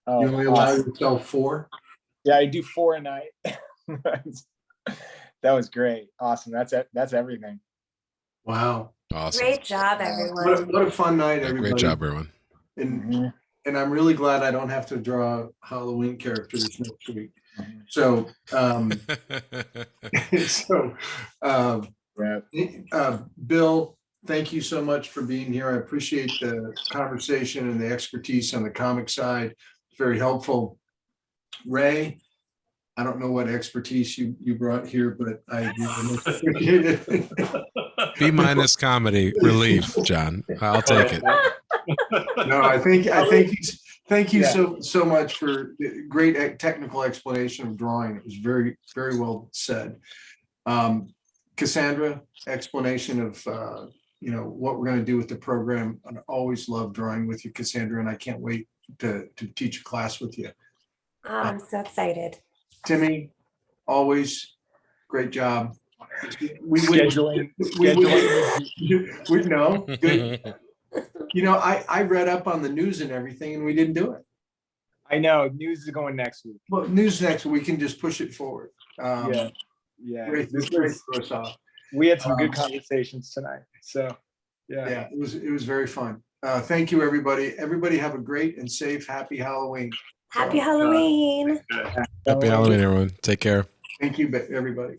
Oh, You only allow awesome. yourself 4? Yeah, I do 4 a night. That was great. Awesome. That's it. That's everything. Wow. Awesome. Great job, everyone. What a fun night, Yeah, everybody. great job, everyone. And, Mhm. and I'm really glad I don't have to draw Halloween characters next week. Mhm. So, Yeah. Bill, thank you so much for being here. I appreciate the conversation and the expertise on the comic side. Very helpful. Ray, I don't know what expertise you brought here, but I really appreciate it. B- comedy relief, John. I'll take it. No, thank you Yeah. so much for the great technical explanation of drawing. It was very, very well said. Cassandra, explanation of what we're going to do with the program. I always love drawing with you, Cassandra, and I can't wait to teach a class with you. Oh, I'm so excited. Timmy, always great job. Scheduling. No, good. I read up on the news and everything, and we didn't do it. I know. News is going next week. Well, news next, we can just push it forward. Yeah. Yeah. Great, This great was, for us all. we had some good conversations tonight. So, yeah. Yeah, it was very fun. Thank you, everybody. Everybody have a great and safe, happy Halloween. Happy Halloween. Happy Halloween, everyone. Take care. Thank you, everybody.